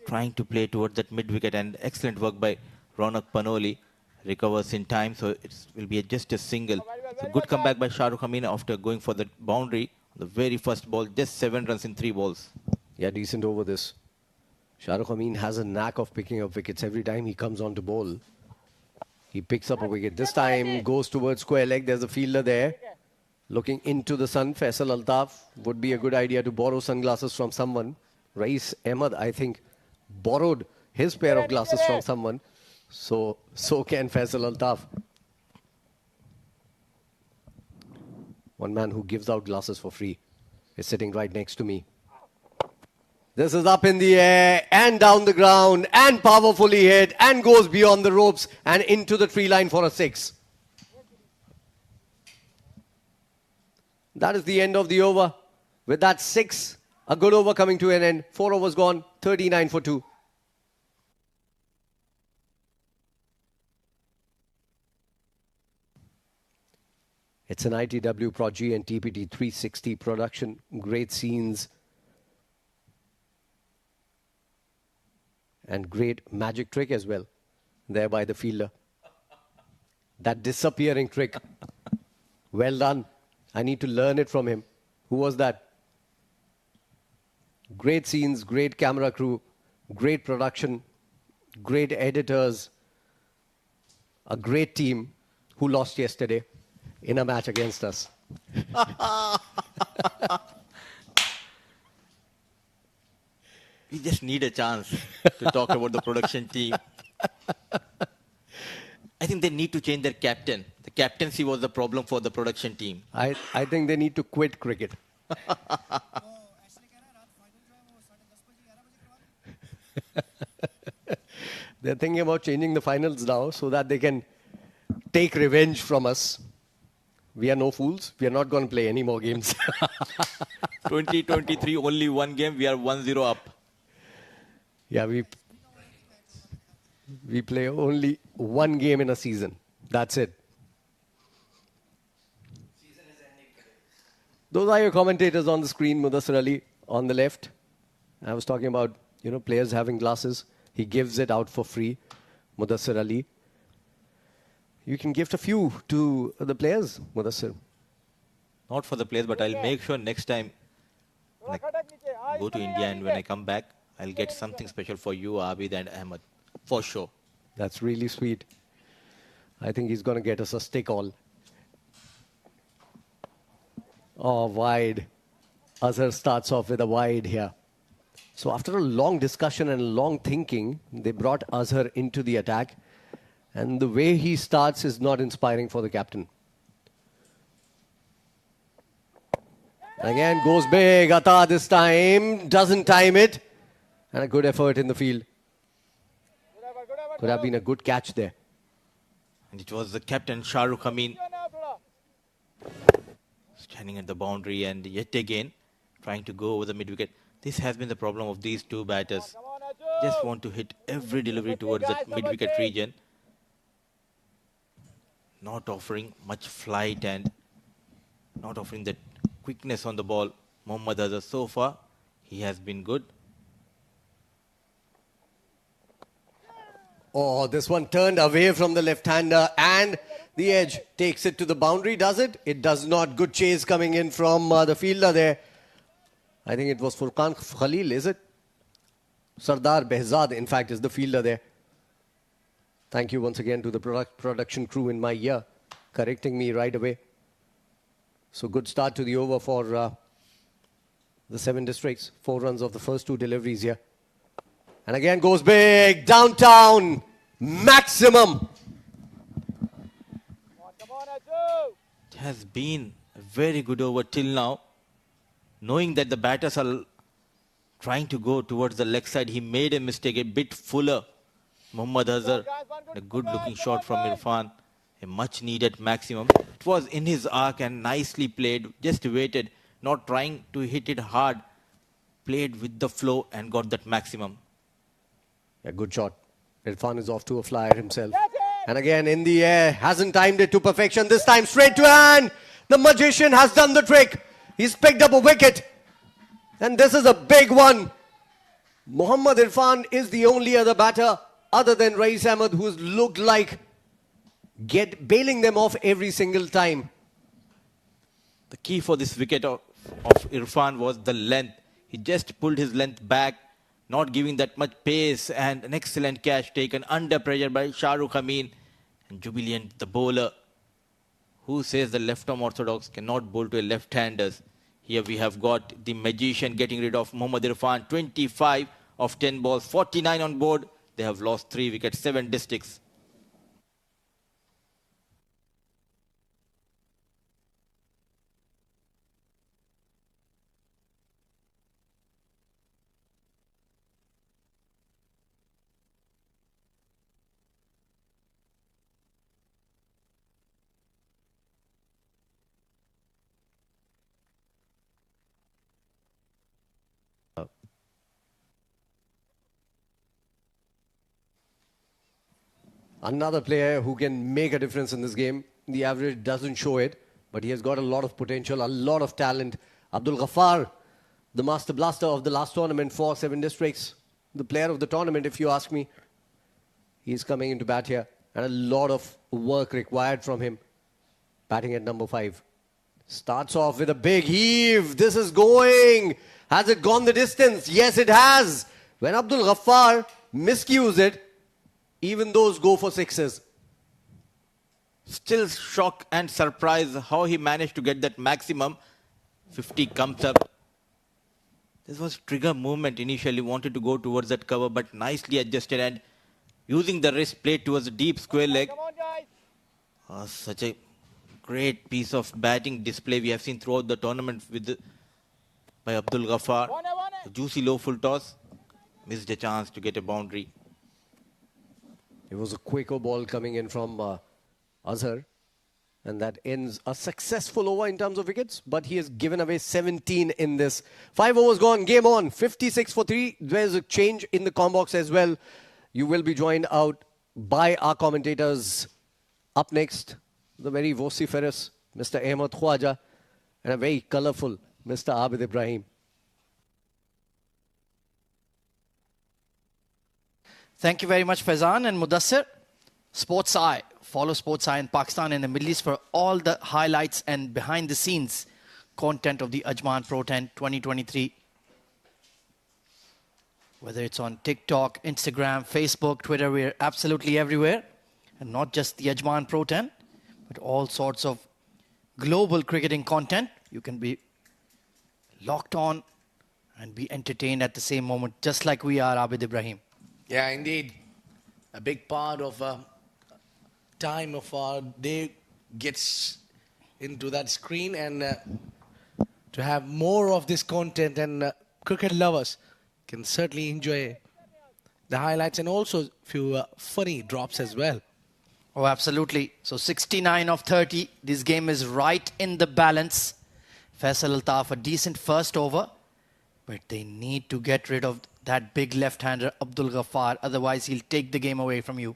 Trying to play towards that mid-wicket, and excellent work by Ronak Panoli. Recovers in time, so it will be just a single. So good comeback by Shah Rukh Amin after going for the boundary. The very first ball, just 7 runs in 3 balls. Yeah, decent over this. Shah Rukh Amin has a knack of picking up wickets every time he comes on to bowl. He picks up a wicket. This time goes towards square leg. There's a fielder there. Looking into the sun, Faisal Altaf. Would be a good idea to borrow sunglasses from someone. Rais Ahmed, I think, borrowed his pair of glasses from someone. So can Faisal Altaf. One man who gives out glasses for free is sitting right next to me. This is up in the air and down the ground and powerfully hit and goes beyond the ropes and into the tree line for a 6. That is the end of the over. With that 6, a good over coming to an end. 4 overs gone, 39 for 2. It's an ITW Pro G and TPT 360 production. Great scenes. And great magic trick as well. There by the fielder. That disappearing trick. Well done. I need to learn it from him. Who was that? Great scenes, great camera crew, great production, great editors. A great team who lost yesterday in a match against us. We just need a chance to talk about the production team. I think they need to change their captain. The captaincy was the problem for the production team. I think they need to quit cricket. They're thinking about changing the finals now so that they can take revenge from us. We are no fools. We are not going to play any more games. 2023, only 1 game. We are 1-0 up. Yeah, we play only 1 game in a season. That's it. Those are your commentators on the screen. Mudassir Ali on the left. I was talking about, players having glasses. He gives it out for free. Mudassir Ali. You can gift a few to the players, Mudassir. Not for the players, but I'll make sure next time when I go to India and when I come back, I'll get something special for you, Abid and Ahmed. For sure. That's really sweet. I think he's going to get us a stick all. Oh, wide. Azhar starts off with a wide here. So after a long discussion and long thinking, they brought Azhar into the attack. And the way he starts is not inspiring for the captain. Again, goes big. Atta this time doesn't time it. And a good effort in the field. Could have been a good catch there. And it was the captain, Shahrukh Amin, standing at the boundary and yet again trying to go over the mid-wicket. This has been the problem of these two batters. Just want to hit every delivery towards that mid-wicket region. Not offering much flight and not offering that quickness on the ball. Mohammad Azhar, so far, he has been good. Oh, this one turned away from the left-hander and the edge takes it to the boundary, does it? It does not. Good chase coming in from the fielder there. I think it was Furqan Khalil, is it? Sardar Behzad, in fact, is the fielder there. Thank you once again to the production crew in my ear, correcting me right away. So good start to the over for the 7 districts. 4 runs of the first 2 deliveries here. And again goes big, downtown, maximum. It has been a very good over till now. Knowing that the batters are trying to go towards the leg side, he made a mistake, a bit fuller. Mohammad Azhar, a good looking shot from Irfan, a much needed maximum. It was in his arc and nicely played, just waited, not trying to hit it hard. Played with the flow and got that maximum. A good shot. Irfan is off to a flyer himself. And again in the air, hasn't timed it to perfection. This time straight to hand. The magician has done the trick. He's picked up a wicket. And this is a big one. Mohammad Irfan is the only other batter other than Rais Ahmed who's looked like bailing them off every single time. The key for this wicket of Irfan was the length. He just pulled his length back, not giving that much pace, and an excellent catch taken under pressure by Shahrukh Amin. And Jubilant, the bowler, who says the left-arm orthodox cannot bowl to a left-handers. Here we have got the magician getting rid of Mohammad Irfan. 25 of 10 balls, 49 on board. They have lost 3 wickets, 7 districts. Another player who can make a difference in this game. The average doesn't show it, but he has got a lot of potential, a lot of talent. Abdul Ghaffar, the master blaster of the last tournament for 7 districts. The player of the tournament, if you ask me. He's coming into bat here. And a lot of work required from him. Batting at number 5. Starts off with a big heave. This is going. Has it gone the distance? Yes, it has. When Abdul Ghaffar miscues it, even those go for 6s. Still shock and surprise how he managed to get that maximum. 50 comes up. This was trigger movement initially, wanted to go towards that cover, but nicely adjusted and using the wrist played towards the deep square leg. Such a great piece of batting display we have seen throughout the tournament by Abdul Ghaffar. A juicy low full toss. Missed a chance to get a boundary. It was a quicker ball coming in from Azhar. And that ends a successful over in terms of wickets. But he has given away 17 in this. 5 overs gone. Game on. 56 for 3. There's a change in the com box as well. You will be joined out by our commentators. Up next, the very vociferous Mr. Ahmed Khwaja. And a very colourful Mr. Abid Ibrahim. Thank you very much, Faizan and Mudassir. Sports Eye. Follow Sports Eye in Pakistan and the Middle East for all the highlights and behind-the-scenes content of the Ajman Pro 10 2023. Whether it's on TikTok, Instagram, Facebook, Twitter, we're absolutely everywhere. And not just the Ajman Pro 10, but all sorts of global cricketing content. You can be locked on and be entertained at the same moment, just like we are, Abid Ibrahim. Yeah, indeed. A big part of time of our day gets into that screen, and to have more of this content, and cricket lovers can certainly enjoy the highlights and also a few funny drops as well. Oh, absolutely. So 69 of 30. This game is right in the balance. Faisal Altaf, a decent first over, but they need to get rid of that big left-hander Abdul Ghaffar, otherwise he'll take the game away from you.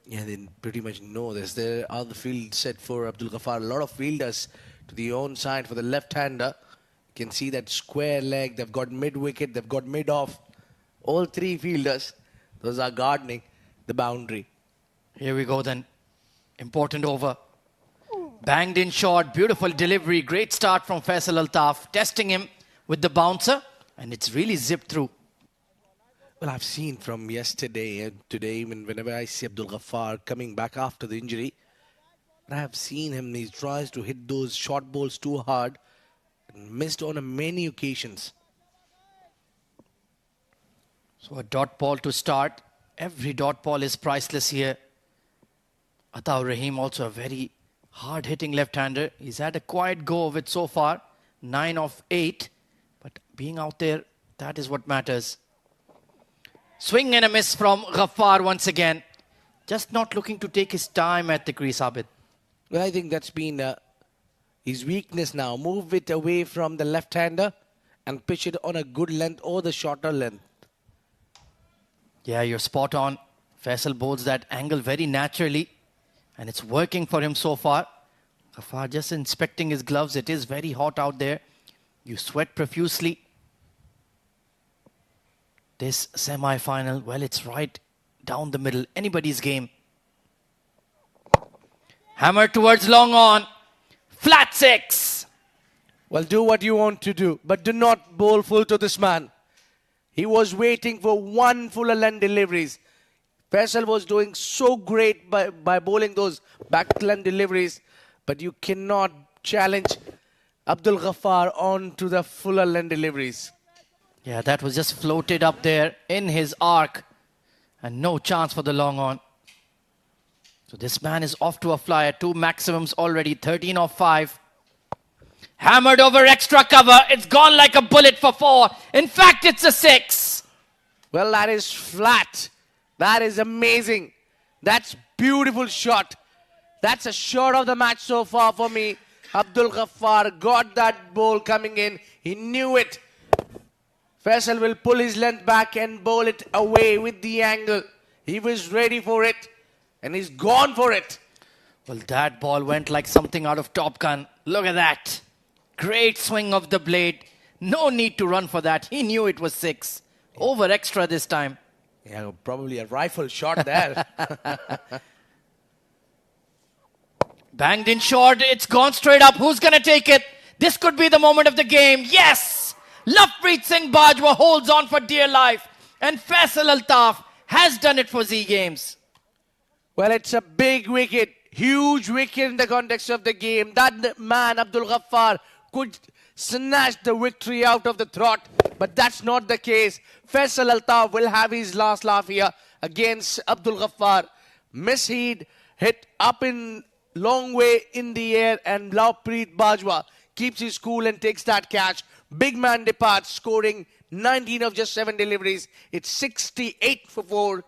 Yeah, they pretty much know this. There are the field set for Abdul Ghaffar. A lot of fielders to the own side for the left-hander. You can see that square leg. They've got mid-wicket. They've got mid-off. All three fielders, those are gardening the boundary. Here we go then. Important over. Banged in short. Beautiful delivery. Great start from Faisal Altaf. Testing him with the bouncer. And it's really zipped through. Well, I've seen from yesterday and today, even whenever I see Abdul Ghaffar coming back after the injury, I have seen him, he tries to hit those short balls too hard and missed on many occasions. So a dot ball to start. Every dot ball is priceless here. Ataur Rahim also a very hard-hitting left-hander. He's had a quiet go of it so far. 9 of 8. But being out there, that is what matters. Swing and a miss from Ghaffar once again. Just not looking to take his time at the crease, Abid. Well, I think that's been his weakness now. Move it away from the left-hander and pitch it on a good length or the shorter length. Yeah, you're spot on. Faisal bowls that angle very naturally. And it's working for him so far. Ghaffar just inspecting his gloves. It is very hot out there. You sweat profusely. This semi-final, well, it's right down the middle. Anybody's game. Hammer towards long on. Flat 6. Well, do what you want to do, but do not bowl full to this man. He was waiting for one fuller length deliveries. Faisal was doing so great by bowling those back length deliveries, but you cannot challenge Abdul Ghaffar on to the fuller length deliveries. Yeah, that was just floated up there in his arc. And no chance for the long on. So this man is off to a flyer. 2 maximums already. 13 of 5. Hammered over extra cover. It's gone like a bullet for 4. In fact, it's a 6. Well, that is flat. That is amazing. That's beautiful shot. That's a shot of the match so far for me. Abdul Ghaffar got that ball coming in. He knew it. Faisal will pull his length back and bowl it away with the angle. He was ready for it, and he's gone for it. Well, that ball went like something out of Top Gun. Look at that. Great swing of the blade. No need to run for that. He knew it was 6. Over extra this time. Yeah, probably a rifle shot there. Banged in short. It's gone straight up. Who's going to take it? This could be the moment of the game. Yes! Lovepreet Singh Bajwa holds on for dear life. And Faisal Altaf has done it for Z Games. Well, it's a big wicket. Huge wicket in the context of the game. That man, Abdul Ghaffar, could snatch the victory out of the throat. But that's not the case. Faisal Altaf will have his last laugh here against Abdul Ghaffar. Misheed, hit up in long way in the air, and Lovepreet Bajwa keeps his cool and takes that catch. Big man departs, scoring 19 of just 7 deliveries. It's 68 for 4.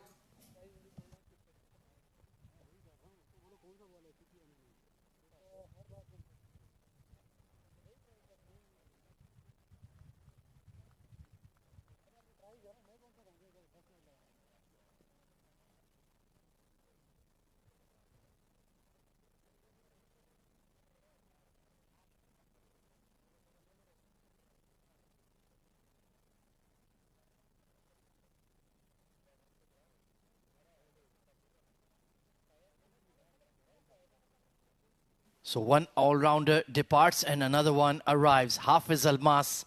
So one all-rounder departs and another one arrives. Hafiz Almas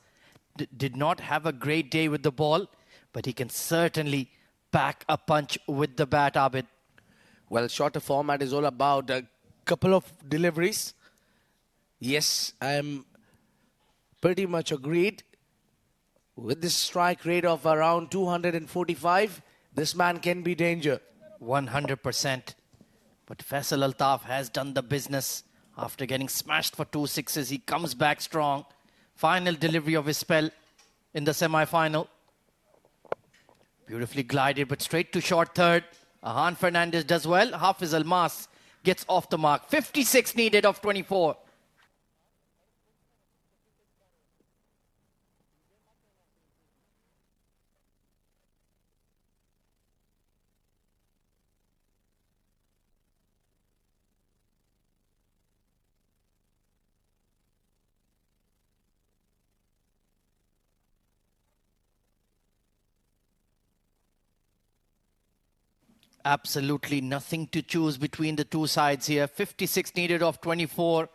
did not have a great day with the ball, but he can certainly pack a punch with the bat, Abid. Well, shorter format is all about a couple of deliveries. Yes, I am pretty much agreed. With this strike rate of around 245, this man can be danger. 100%. But Faisal Altaf has done the business. After getting smashed for 2 sixes, he comes back strong. Final delivery of his spell in the semi-final. Beautifully glided, but straight to short third. Ahan Fernandez does well. Hafiz Almas gets off the mark. 56 needed of 24. Absolutely nothing to choose between the two sides here. 56 needed of 24.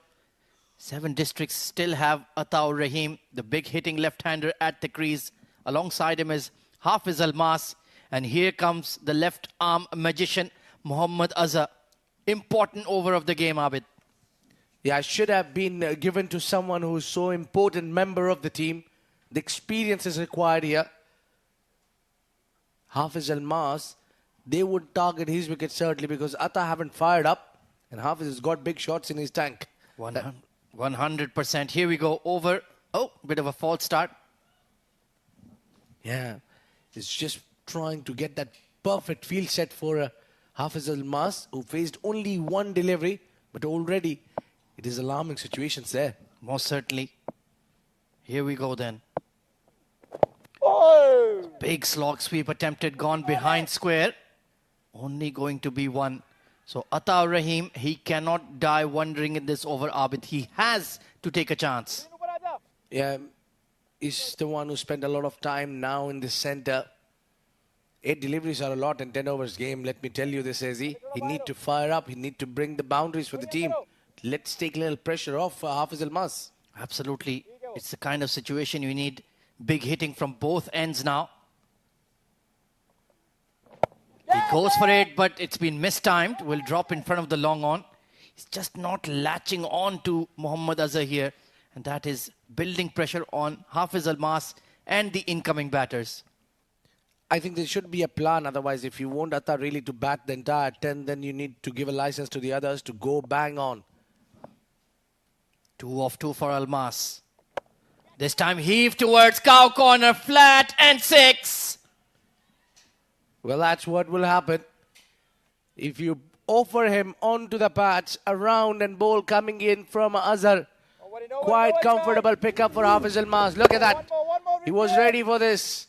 7 districts still have Ataur Rahim, the big hitting left-hander at the crease. Alongside him is Hafiz Almas. And here comes the left-arm magician, Mohammad Azhar. Important over of the game, Abid. Yeah, it should have been given to someone who's so important member of the team. The experience is required here. Hafiz Almas, they would target his wicket certainly because Atta haven't fired up and Hafiz has got big shots in his tank. 100%. Here we go. Over. Oh, bit of a false start. Yeah, it's just trying to get that perfect field set for Hafiz Almas, who faced only one delivery, but already it is alarming situations there. Most certainly. Here we go then. Big slog sweep attempted, gone behind square. Only going to be one. So Ataur Rahim, he cannot die wondering in this over, Abid. He has to take a chance. Yeah, he's the one who spent a lot of time now in the center. 8 deliveries are a lot in 10 overs game. Let me tell you this, Ezi. He need to fire up. He need to bring the boundaries for the team. Let's take a little pressure off Hafiz Almas. Absolutely. It's the kind of situation you need big hitting from both ends now. He goes for it, but it's been mistimed. Will drop in front of the long on. He's just not latching on to Mohammad Azhar here. And that is building pressure on Hafiz Almas and the incoming batters. I think there should be a plan. Otherwise, if you want Atta really to bat the entire 10, then you need to give a license to the others to go bang on. 2 of 2 for Almas. This time heave towards cow corner, flat and 6. Well, that's what will happen. If you offer him onto the patch, around and ball coming in from Azhar. Quite comfortable pickup for Hafiz Almas. Look at that. He was ready for this.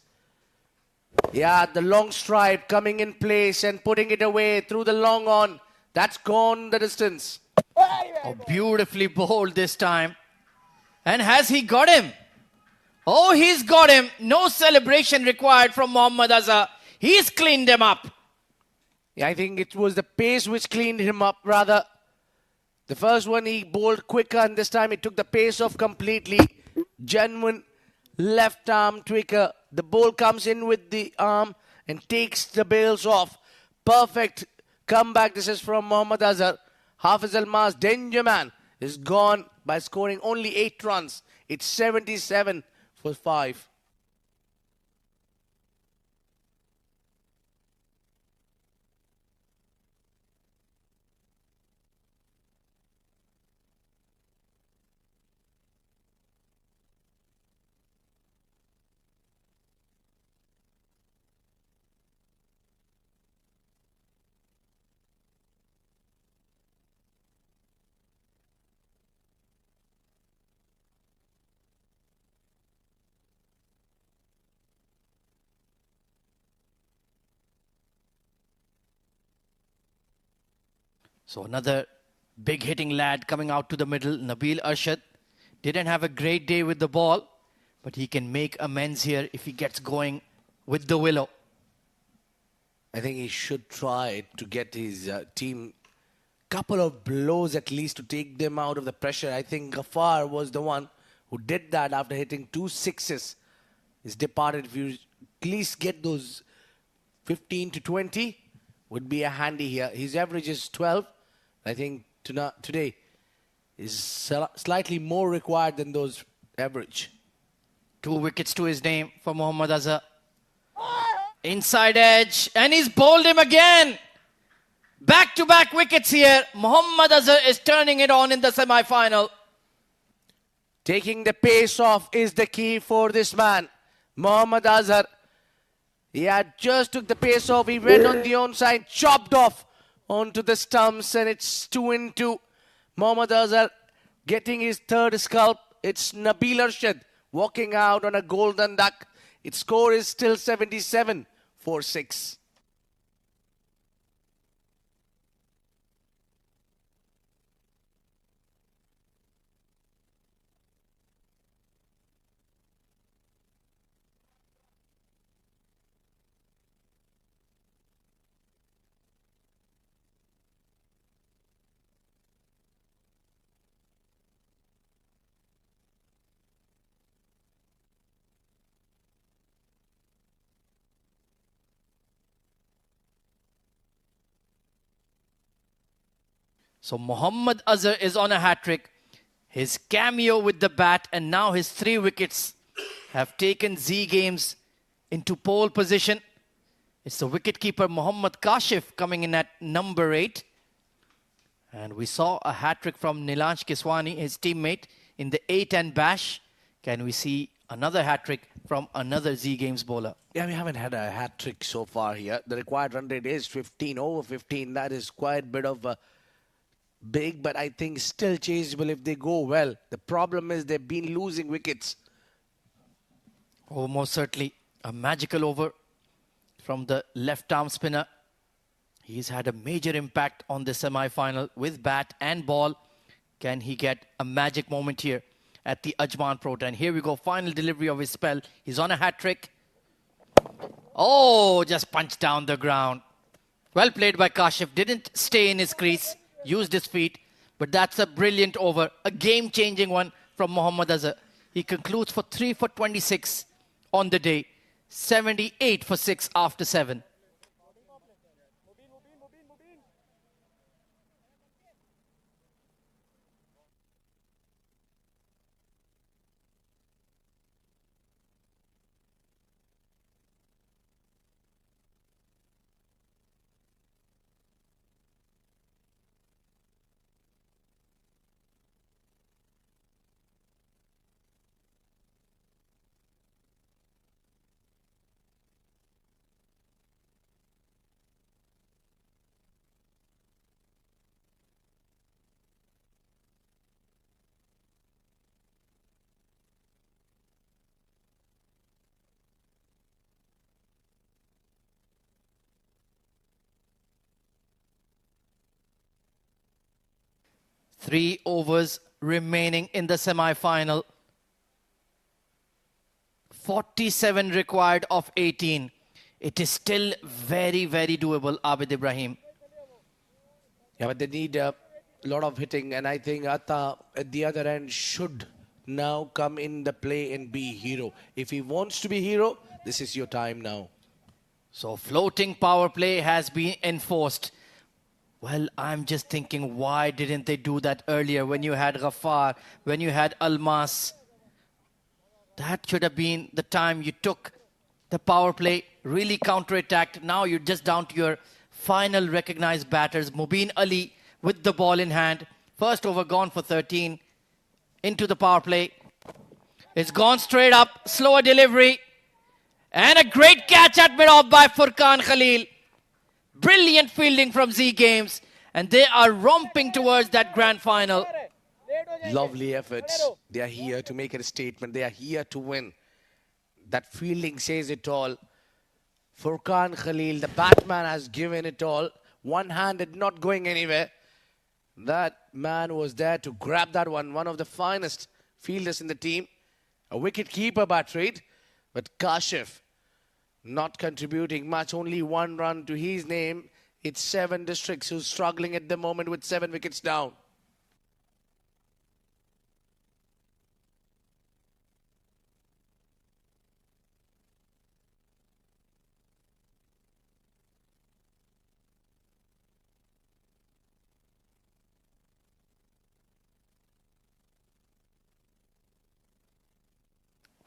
Yeah, the long stripe coming in place and putting it away through the long on. That's gone the distance. Oh, beautifully bowled this time. And has he got him? Oh, he's got him. No celebration required from Mohammad Azhar. He's cleaned him up. Yeah, I think it was the pace which cleaned him up rather. The first one he bowled quicker and this time he took the pace off completely. Genuine left arm tweaker. The ball comes in with the arm and takes the bails off. Perfect comeback. This is from Mohammad Azhar. Hafiz Almas, danger man, is gone by scoring only 8 runs. It's 77 for 5. So another big hitting lad coming out to the middle. Nabil Arshad didn't have a great day with the ball, but he can make amends here if he gets going with the willow. I think he should try to get his team couple of blows at least to take them out of the pressure. I think Ghaffar was the one who did that after hitting 2 sixes. He's departed. If you at least get those 15 to 20, would be a handy here. His average is 12. I think today is slightly more required than those average. 2 wickets to his name for Mohammad Azhar. Inside edge, and he's bowled him again. Back-to-back wickets here. Mohammad Azhar is turning it on in the semi-final. Taking the pace off is the key for this man. Mohammad Azhar. He had just took the pace off. He went on the onside, chopped off onto the stumps, and it's 2-2. Mohammad Azhar getting his third scalp. It's Nabil Arshad walking out on a golden duck. Its score is still 77 for 6. So Mohammad Azhar is on a hat-trick. His cameo with the bat and now his 3 wickets have taken Z Games into pole position. It's the wicketkeeper Mohammad Kashif coming in at number 8. And we saw a hat-trick from Nilansh Kiswani, his teammate, in the 8-10 bash. Can we see another hat-trick from another Z Games bowler? Yeah, we haven't had a hat-trick so far here. The required run rate is 15, over 15. That is quite a bit of a big, but I think still chaseable if they go well. The problem is they've been losing wickets. Oh, most certainly. A magical over from the left-arm spinner. He's had a major impact on the semi-final with bat and ball. Can he get a magic moment here at the Ajman Pro 10? Here we go, final delivery of his spell. He's on a hat-trick. Oh, just punched down the ground. Well played by Kashif. Didn't stay in his crease. Used his feet. But that's a brilliant over. A game-changing one from Mohammad Azhar. He concludes for 3 for 26 on the day. 78 for 6 after 7. Three overs remaining in the semi-final. 47 required of 18. It is still very, very doable, Abid Ibrahim. Yeah, but they need a lot of hitting, and I think Atta at the other end should now come in the play and be hero. If he wants to be hero, this is your time now. So floating power play has been enforced. Well, I'm just thinking, why didn't they do that earlier when you had Ghaffar, when you had Almas? That should have been the time you took the power play, really counter-attacked. Now you're just down to your final recognized batters. Mubin Ali with the ball in hand. First over gone for 13. Into the power play. It's gone straight up. Slower delivery. And a great catch at mid-off by Furqan Khalil. Brilliant fielding from Z Games. And they are romping towards that grand final. Lovely efforts. They are here to make a statement. They are here to win. That fielding says it all. Furqan Khalil, the batman, has given it all. One-handed, not going anywhere. That man was there to grab that one. One of the finest fielders in the team. A wicket-keeper by trade. But Kashif not contributing much. Only 1 run to his name. It's 7 districts who's struggling at the moment with 7 wickets down.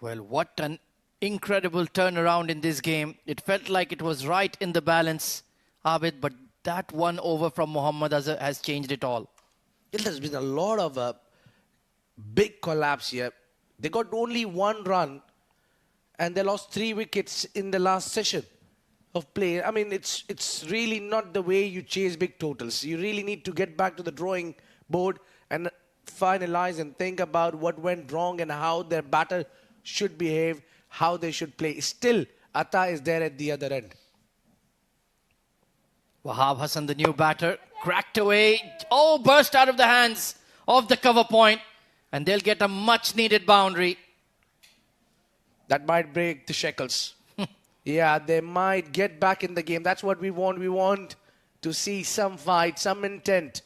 Well, what an incredible turnaround in this game. It felt like it was right in the balance, Abid, but that one over from Mohammad has changed it all. There's been a lot of big collapse here. They got only 1 run and they lost 3 wickets in the last session of play. I mean, it's really not the way you chase big totals. You really need to get back to the drawing board and finalize and think about what went wrong and how their batter should behave, how they should play. Still, Atta is there at the other end. Wahab Hassan, the new batter, cracked away. Oh, burst out of the hands of the cover point. And they'll get a much-needed boundary. That might break the shackles. Yeah, they might get back in the game. That's what we want. We want to see some fight, some intent.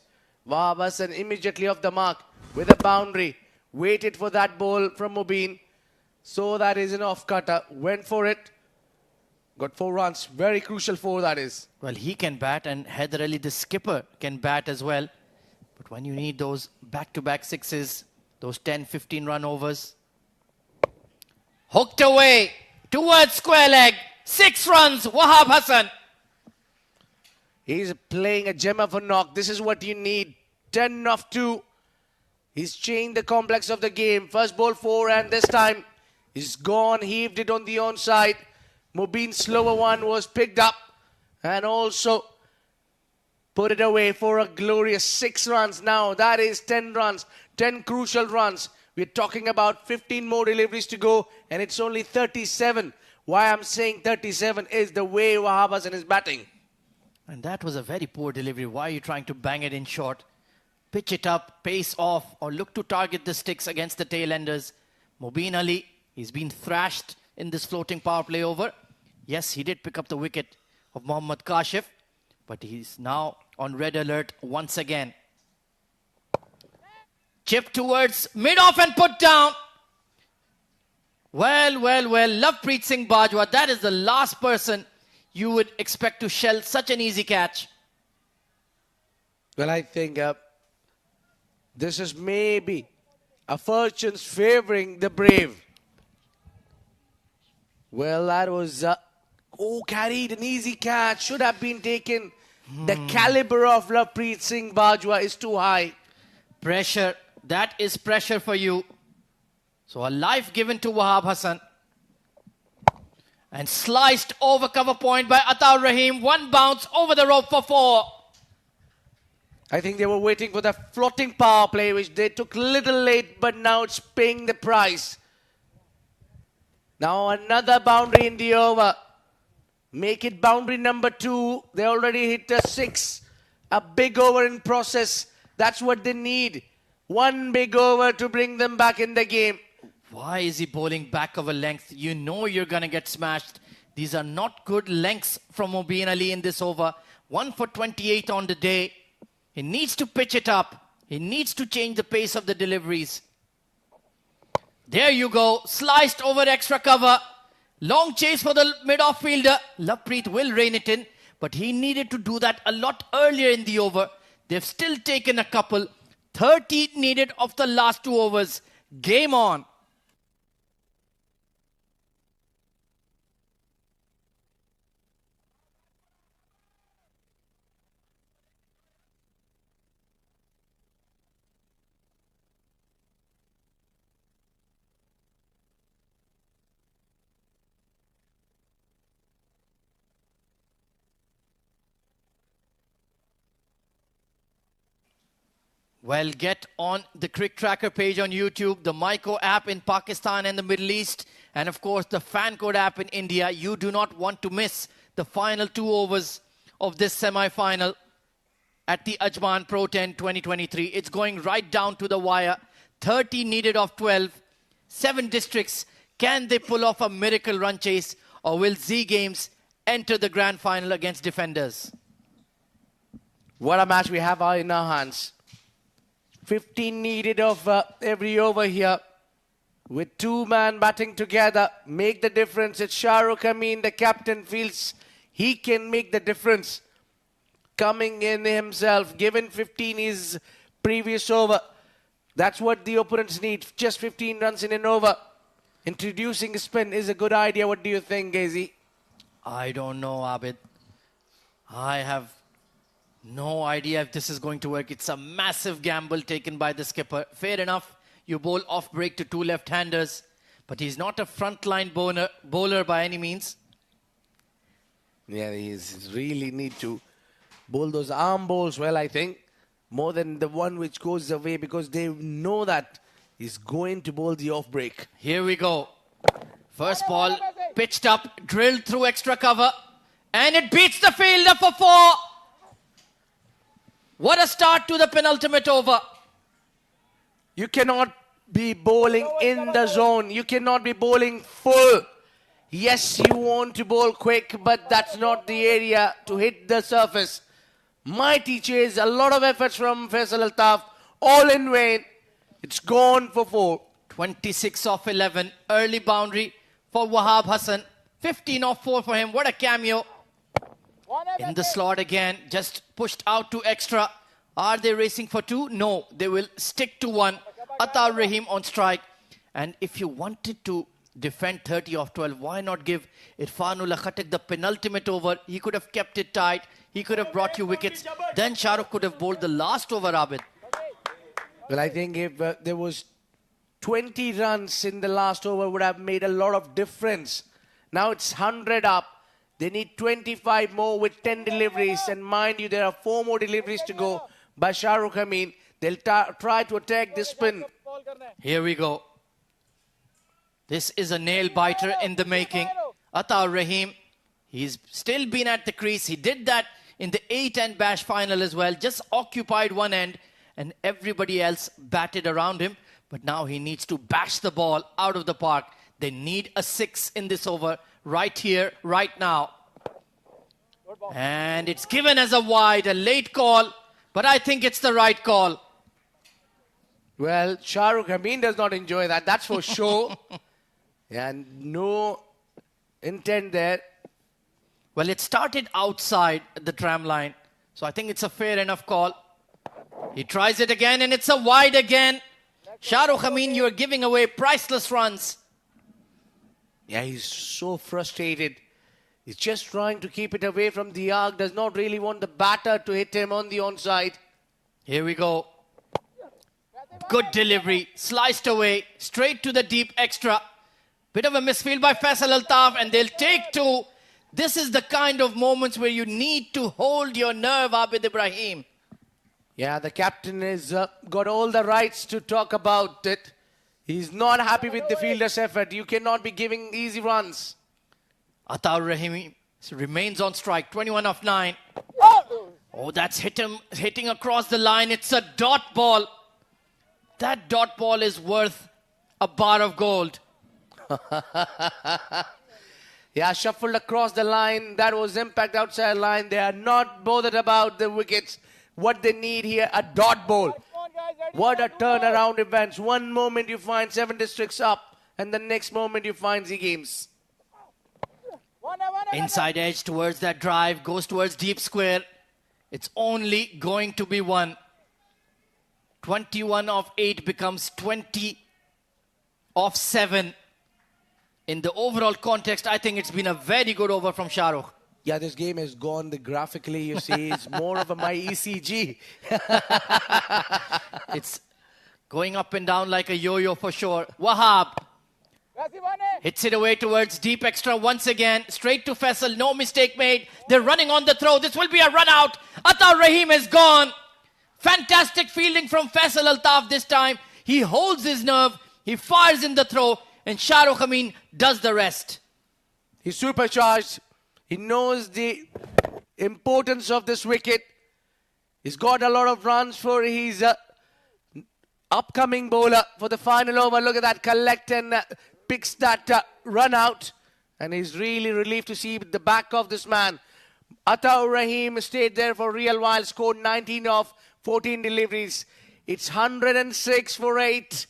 Wahab Hassan immediately off the mark with a boundary. Waited for that ball from Mubin. So that is an off-cutter. Went for it. Got 4 runs. Very crucial 4, that is. Well, he can bat, and Haider Ali, the skipper, can bat as well. But when you need those back-to-back sixes, those 10, 15 run overs. Hooked away towards square leg. 6 runs, Wahab Hassan. He's playing a gem of a knock. This is what you need. 10 off 2. He's changed the complex of the game. First ball 4, and this time he's gone, heaved it on the onside. Mubin's slower one was picked up and also put it away for a glorious 6 runs. Now that is 10 runs, 10 crucial runs. We're talking about 15 more deliveries to go, and it's only 37. Why I'm saying 37 is the way Wahab Hassan is batting. And that was a very poor delivery. Why are you trying to bang it in short? Pitch it up, pace off, or look to target the sticks against the tail enders. Mubin Ali, he's been thrashed in this floating power play over. Yes, he did pick up the wicket of Mohammad Kashif, but he's now on red alert once again. Chip towards mid-off and put down. Well, Lovepreet Singh Bajwa, that is the last person you would expect to shell such an easy catch. Well, I think this is maybe a fortune's favoring the brave. Well, that was, carried an easy catch. Should have been taken. The caliber of Lovepreet Singh Bajwa is too high. Pressure, that is pressure for you. So a life given to Wahab Hassan. And sliced over cover point by Ataur Rahim. 1 bounce over the rope for 4. I think they were waiting for the floating power play, which they took a little late, but now it's paying the price. Now another boundary in the over. Make it boundary number 2. They already hit a 6. A big over in process. That's what they need. 1 big over to bring them back in the game. Why is he bowling back of a length? You know you're going to get smashed. These are not good lengths from Mubin Ali in this over. 1 for 28 on the day. He needs to pitch it up. He needs to change the pace of the deliveries. There you go. Sliced over extra cover. Long chase for the mid-off fielder. Lovepreet will rein it in, but he needed to do that a lot earlier in the over. They've still taken a couple. 30 needed of the last 2 overs. Game on. Well, get on the CricTracker page on YouTube, the Myco app in Pakistan and the Middle East, and of course the FanCode app in India. You do not want to miss the final 2 overs of this semi-final at the Ajman Pro 10 2023. It's going right down to the wire. 30 needed of 12. 7 districts. Can they pull off a miracle run chase, or will Z Games enter the grand final against defenders? What a match we have in our hands. 15 needed of every over here. With 2 men batting together, make the difference. It's Shahrukh Amin, the captain, feels he can make the difference. Coming in himself, given 15 his previous over. That's what the opponents need, just 15 runs in an over. Introducing a spin is a good idea. What do you think, Gazi? I don't know, Abid. I have No idea if this is going to work. It's a massive gamble taken by the skipper. Fair enough, you bowl off break to two left-handers, but he's not a frontline bowler by any means. Yeah, he's really need to bowl those arm bowls well, I think, more than the one which goes away, because they know that he's going to bowl the off break. Here we go. First ball, pitched up, drilled through extra cover, and it beats the fielder for 4. What a start to the penultimate over. You cannot be bowling in the zone. You cannot be bowling full. Yes, you want to bowl quick, but that's not the area to hit the surface. Mighty chase, a lot of efforts from Faisal Altaf, all in vain. It's gone for 4. 26 off 11, early boundary for Wahab Hassan. 15 off 4 for him. What a cameo. In the slot again, just pushed out to extra. Are they racing for 2? No, they will stick to 1. Atar Rahim on strike. And if you wanted to defend 30 off 12, why not give Irfanul Khatak the penultimate over? He could have kept it tight. He could have brought you wickets. Then Shah Rukh could have bowled the last over, Abid. Well, I think if there was 20 runs in the last over, would have made a lot of difference. Now it's 100 up. They need 25 more with 10 deliveries. And mind you, there are 4 more deliveries to go by Shah Rukh Amin. They'll try to attack this spin. Here we go. This is a nail-biter in the making. Atar Rahim, he's still been at the crease. He did that in the 8-end bash final as well. Just occupied one end and everybody else batted around him. But now he needs to bash the ball out of the park. They need a 6 in this over right here, right now. And it's given as a wide, a late call. But I think it's the right call. Well, Shah Rukh Amin does not enjoy that. That's for sure. And no intent there. Well, it started outside the tram line. So I think it's a fair enough call. He tries it again and it's a wide again. Shah Rukh Amin, you're giving away priceless runs. Yeah, he's so frustrated. He's just trying to keep it away from the arc. Does not really want the batter to hit him on the onside. Here we go. Good delivery. Sliced away. Straight to the deep extra. Bit of a misfield by Faisal Altaf and they'll take 2. This is the kind of moments where you need to hold your nerve, Abid Ibrahim. Yeah, the captain has got all the rights to talk about it. He's not happy with the fielder's effort. You cannot be giving easy runs. Atar Rahim remains on strike. 21 off 9. Oh, that's hitting across the line. It's a dot ball. That dot ball is worth a bar of gold. Yeah, shuffled across the line. That was impact outside line. They are not bothered about the wickets. What they need here, a dot ball. What a turnaround events. One moment you find 7 districts up, and the next moment you find Z games. Inside edge towards that drive, goes towards deep square. It's only going to be 1. 21 off 8 becomes 20 off 7. In the overall context, I think it's been a very good over from Shah Rukh. Yeah, this game has gone graphically, you see. It's more of my ECG. It's going up and down like a yo-yo for sure. Wahab hits it away towards deep extra once again. Straight to Faisal. No mistake made. They're running on the throw. This will be a run out. Atar Rahim is gone. Fantastic fielding from Faisal Altaf this time. He holds his nerve. He fires in the throw. And Shah Rukh Amin does the rest. He's supercharged. He knows the importance of this wicket. He's got a lot of runs for his upcoming bowler for the final over. Look at that, collect and picks that run out. And he's really relieved to see the back of this man. Atar Rahim stayed there for a real while, scored 19 off 14 deliveries. It's 106 for 8.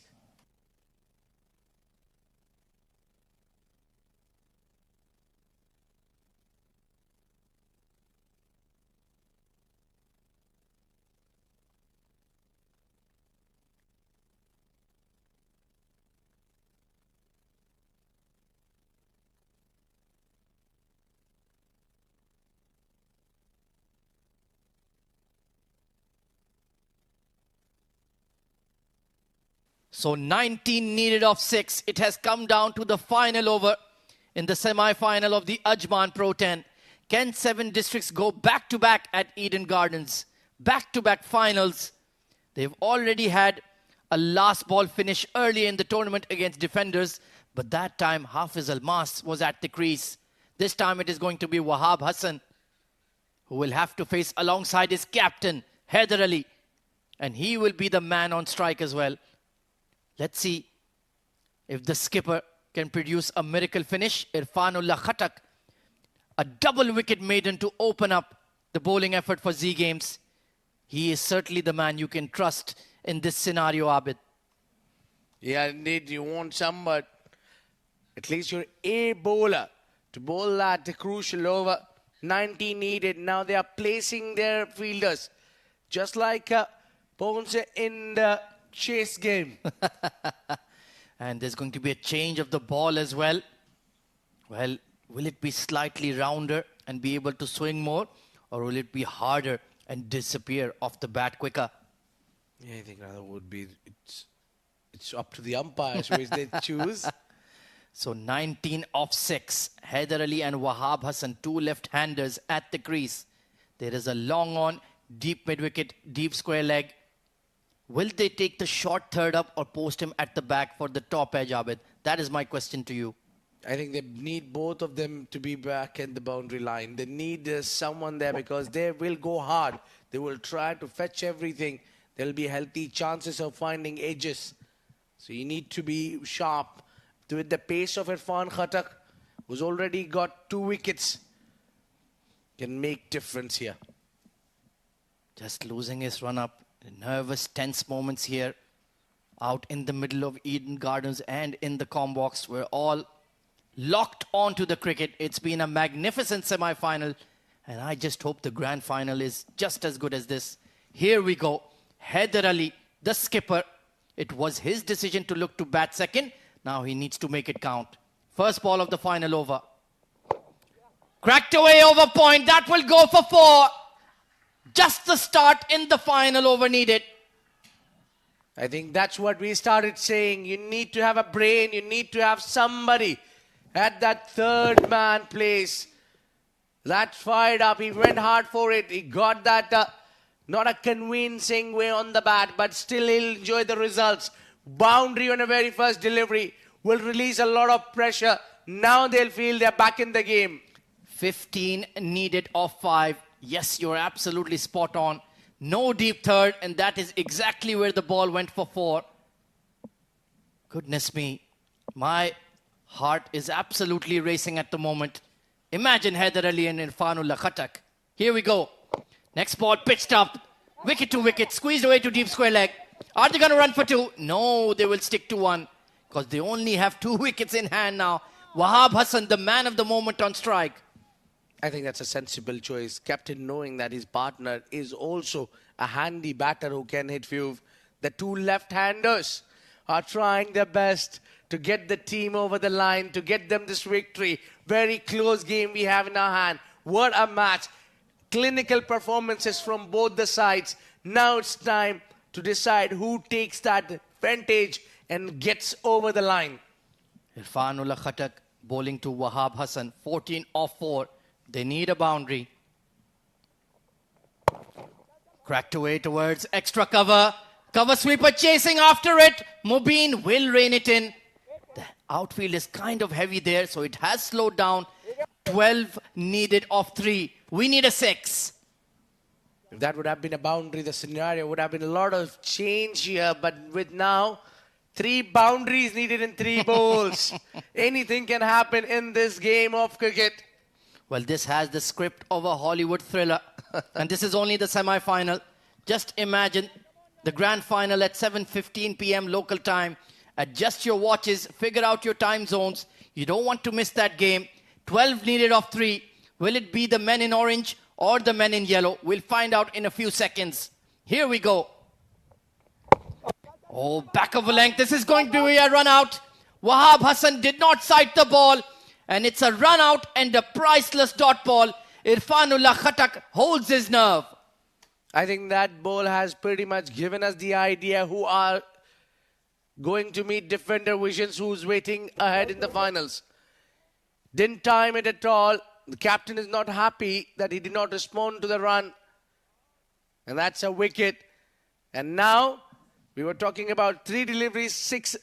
So 19 needed of 6. It has come down to the final over in the semi-final of the Ajman Pro 10. Can 7 districts go back-to-back at Eden Gardens? Back-to-back finals. They've already had a last ball finish early in the tournament against defenders, but that time Hafiz Almas was at the crease. This time it is going to be Wahab Hassan, who will have to face alongside his captain, Haider Ali. And he will be the man on strike as well. Let's see if the skipper can produce a miracle finish. Irfanullah Khatak, a double wicket maiden to open up the bowling effort for Z Games. He is certainly the man you can trust in this scenario, Abid. Yeah, indeed, you want some, but at least you're a bowler to bowl that crucial over. 90 needed. Now they are placing their fielders, just like Bones in the chase game. And there's going to be a change of the ball as well. Well, will it be slightly rounder and be able to swing more? Or will it be harder and disappear off the bat quicker? Yeah, I think rather would be, it's up to the umpires which they choose. So 19 off 6. Haider Ali and Wahab Hassan, 2 left-handers at the crease. There is a long on, deep mid-wicket, deep square leg. Will they take the short third up or post him at the back for the top edge, Abid? That is my question to you. I think they need both of them to be back in the boundary line. They need someone there because they will go hard. They will try to fetch everything. There will be healthy chances of finding edges. So you need to be sharp. With the pace of Irfan Khatak, who's already got 2 wickets, can make difference here. Just losing his run-up. Nervous, tense moments here. Out in the middle of Eden Gardens and in the com box. We're all locked onto the cricket. It's been a magnificent semi-final. And I just hope the grand final is just as good as this. Here we go. Haider Ali, the skipper. It was his decision to look to bat second. Now he needs to make it count. First ball of the final over. Cracked away over point. That will go for 4. Just the start in the final over needed. I think that's what we started saying. You need to have a brain. You need to have somebody at that third man place. That's fired up. He went hard for it. He got that, not a convincing way on the bat, but still he'll enjoy the results. Boundary on a very first delivery will release a lot of pressure. Now they'll feel they're back in the game. 15 needed of 5. Yes, you're absolutely spot on. No deep third, and that is exactly where the ball went for 4. Goodness me. My heart is absolutely racing at the moment. Imagine Haider Ali and Irfanullah Khatak. Here we go. Next ball pitched up. Wicket to wicket. Squeezed away to deep square leg. Are they going to run for 2? No, they will stick to 1. Because they only have 2 wickets in hand now. Wahab Hassan, the man of the moment on strike. I think that's a sensible choice. Captain knowing that his partner is also a handy batter who can hit few. The 2 left-handers are trying their best to get the team over the line, to get them this victory. Very close game we have in our hand. What a match. Clinical performances from both the sides. Now it's time to decide who takes that advantage and gets over the line. Irfanullah Khatak bowling to Wahab Hassan. 14 off 4. They need a boundary. Cracked away towards extra cover. Cover sweeper chasing after it. Mubin will rein it in. The outfield is kind of heavy there, so it has slowed down. 12 needed of 3. We need a 6. If that would have been a boundary, the scenario would have been a lot of change here. But with now, 3 boundaries needed in 3 bowls. Anything can happen in this game of cricket. Well, this has the script of a Hollywood thriller. And this is only the semi-final. Just imagine the grand final at 7:15 p.m. local time. Adjust your watches. Figure out your time zones. You don't want to miss that game. 12 needed of 3. Will it be the men in orange or the men in yellow? We'll find out in a few seconds. Here we go. Oh, back of a length. This is going to be a run out. Wahab Hassan did not sight the ball. And it's a run out and a priceless dot ball. Irfanullah Khatak holds his nerve. I think that ball has pretty much given us the idea who our going to meet defender Visions, who's waiting ahead in the finals. Didn't time it at all. The captain is not happy that he did not respond to the run. And that's a wicket. And now, we were talking about 3 deliveries,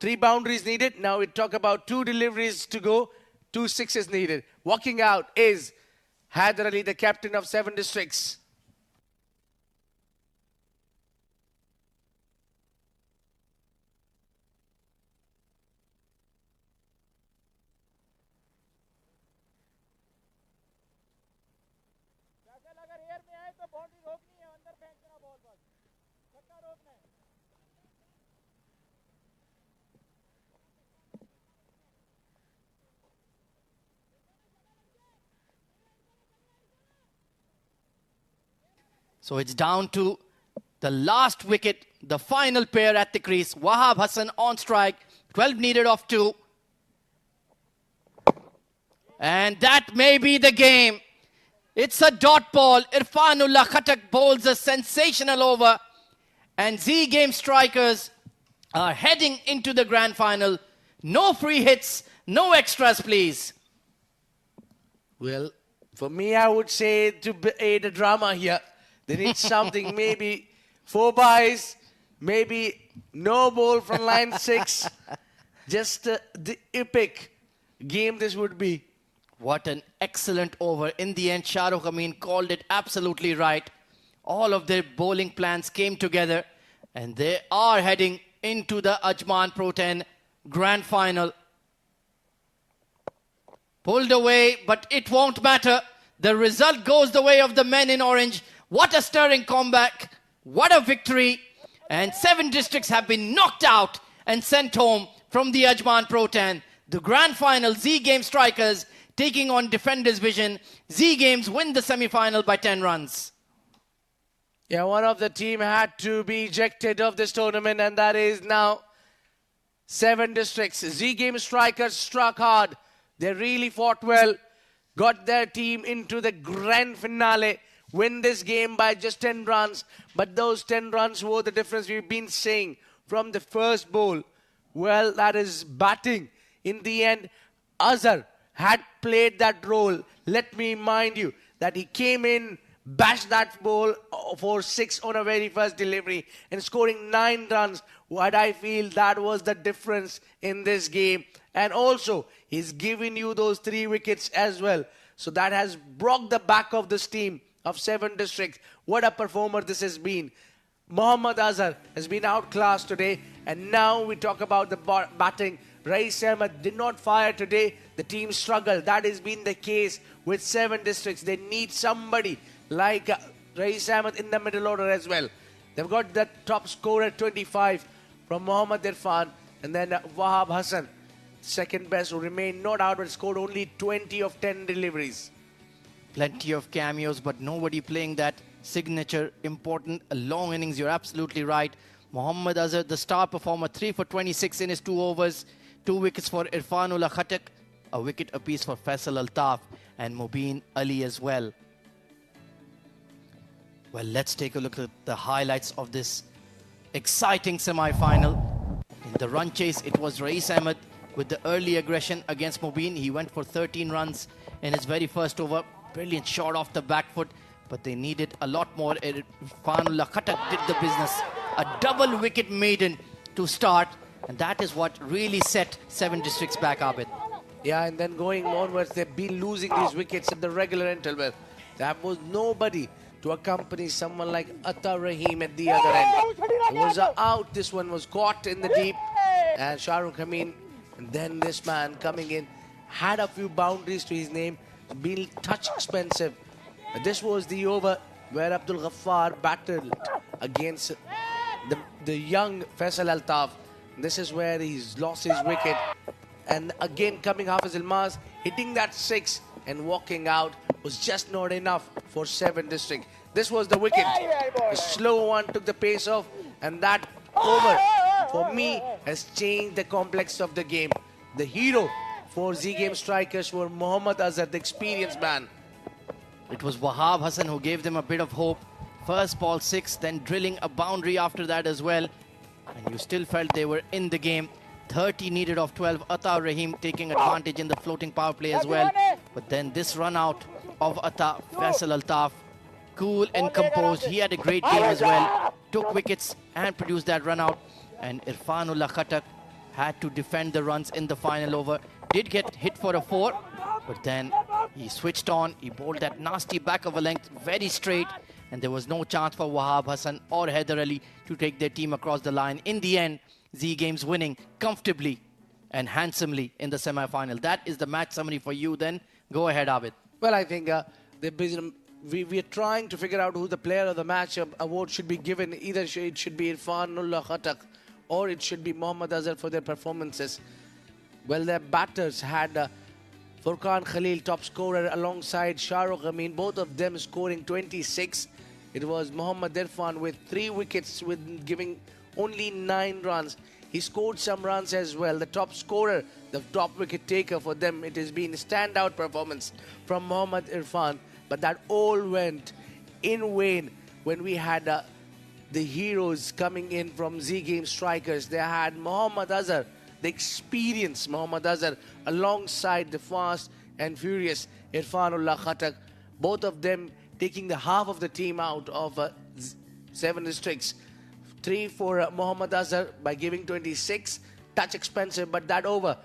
3 boundaries needed. Now we talk about 2 deliveries to go, 2 sixes needed. Walking out is Haider Ali, the captain of 7 districts. So it's down to the last wicket, the final pair at the crease. Wahab Hassan on strike, 12 needed of 2. And that may be the game. It's a dot ball. Irfanullah Khattak bowls a sensational over. And Z Game strikers are heading into the grand final. No free hits, no extras, please. Well, for me, I would say to aid the drama here, they need something, maybe 4 byes, maybe no ball from line 6. Just the epic game this would be. What an excellent over. In the end, Shahrukh Amin called it absolutely right. All of their bowling plans came together and they are heading into the Ajman Pro 10 grand final. Pulled away, but it won't matter. The result goes the way of the men in orange. What a stirring comeback. What a victory. And 7 districts have been knocked out and sent home from the Ajman Pro 10. The grand final, Z Game strikers taking on Defenders Vision. Z Games win the semi-final by 10 runs. Yeah, one of the team had to be ejected of this tournament, and that is now 7 districts. Z Game strikers struck hard. They really fought well, got their team into the grand finale, win this game by just 10 runs. But those 10 runs were the difference we've been saying from the first bowl. Well, that is batting. In the end, Azhar had played that role. Let me remind you that he came in, bashed that ball for 6 on a very first delivery and scoring 9 runs. What I feel that was the difference in this game. And also, he's given you those 3 wickets as well. So that has broke the back of this team of 7 districts. What a performer this has been. Mohammad Azhar has been outclassed today. And now we talk about the batting. Rais Ahmed did not fire today. The team struggled. That has been the case with 7 districts. They need somebody like Rais Ahmed in the middle order as well. They've got the top scorer at 25 from Mohammad Irfan. And then Wahab Hassan, second best, who remained not out but scored only 20 of 10 deliveries. Plenty of cameos, but nobody playing that signature, important, long innings. You're absolutely right. Mohammad Azhar, the star performer, 3 for 26 in his 2 overs. 2 wickets for Irfanullah Khattak. A wicket apiece for Faisal Altaf and Mubin Ali as well. Well, let's take a look at the highlights of this exciting semi-final. In the run chase, it was Rais Ahmed with the early aggression against Mubin. He went for 13 runs in his very first over. Brilliant shot off the back foot, but they needed a lot more. Irfanullah Khattak did the business. A double wicket maiden to start, and that is what really set 7 districts back, Abid. Yeah, and then going onwards, they've been losing these wickets at the regular interval. There was nobody to accompany someone like Atta Rahim at the other end. It was out. This one was caught in the deep. And Shahrukh Amin, and then this man coming in, had a few boundaries to his name, been touch expensive. This was the over where Abdul Ghaffar battled against the young Faisal Altaf. This is where he's lost his wicket. And again coming Hafiz Ilmaz, hitting that 6 and walking out was just not enough for 7 district. This was the wicket. The slow one took the pace off, and that over for me has changed the complex of the game. The hero for Z Game strikers were Mohammad Azhar, the experienced man. It was Wahab Hassan who gave them a bit of hope. First ball 6, then drilling a boundary after that as well. and you still felt they were in the game. 30 needed of 12. Atta Rahim taking advantage in the floating power play as well. But then this run out of Atta, Faisal Altaf, cool and composed. He had a great game as well. Took wickets and produced that run out. And Irfanullah Khattak had to defend the runs in the final over. Did get hit for a 4, but then he switched on. He bowled that nasty back of a length, very straight. And there was no chance for Wahab Hassan or Haider Ali to take their team across the line. In the end, Z Games winning comfortably and handsomely in the semi-final. That is the match summary for you then. Go ahead, Abid. Well, I think we are trying to figure out who the player of the match award should be given. Either it should be Irfanullah Khattak or it should be Mohammad Azhar for their performances. Well, their batters had Furqan Khalil, top scorer, alongside Shahrukh Amin, both of them scoring 26. It was Mohammad Irfan with 3 wickets, with giving only 9 runs. He scored some runs as well. The top scorer, the top wicket taker for them, it has been a standout performance from Mohammad Irfan. But that all went in vain when we had the heroes coming in from Z Game strikers. They had Mohammad Azhar, the experienced Mohammad Azhar, alongside the fast and furious Irfanullah Khattak. Both of them taking the half of the team out of 7 districts. 3 for Mohammad Azhar by giving 26. Touch expensive, but that over.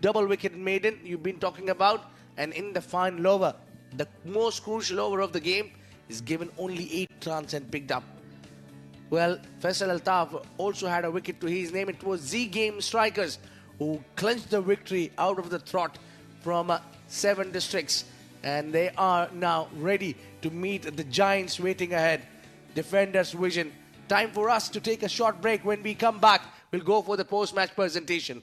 Double wicket maiden you've been talking about. And in the final over, the most crucial over of the game, is given only 8 runs and picked up. Well, Faisal Altaf also had a wicket to his name. It was Z Game strikers who clinched the victory out of the trot from 7 districts. And they are now ready to meet the giants waiting ahead. Defenders' vision. Time for us to take a short break. When we come back, we'll go for the post-match presentation.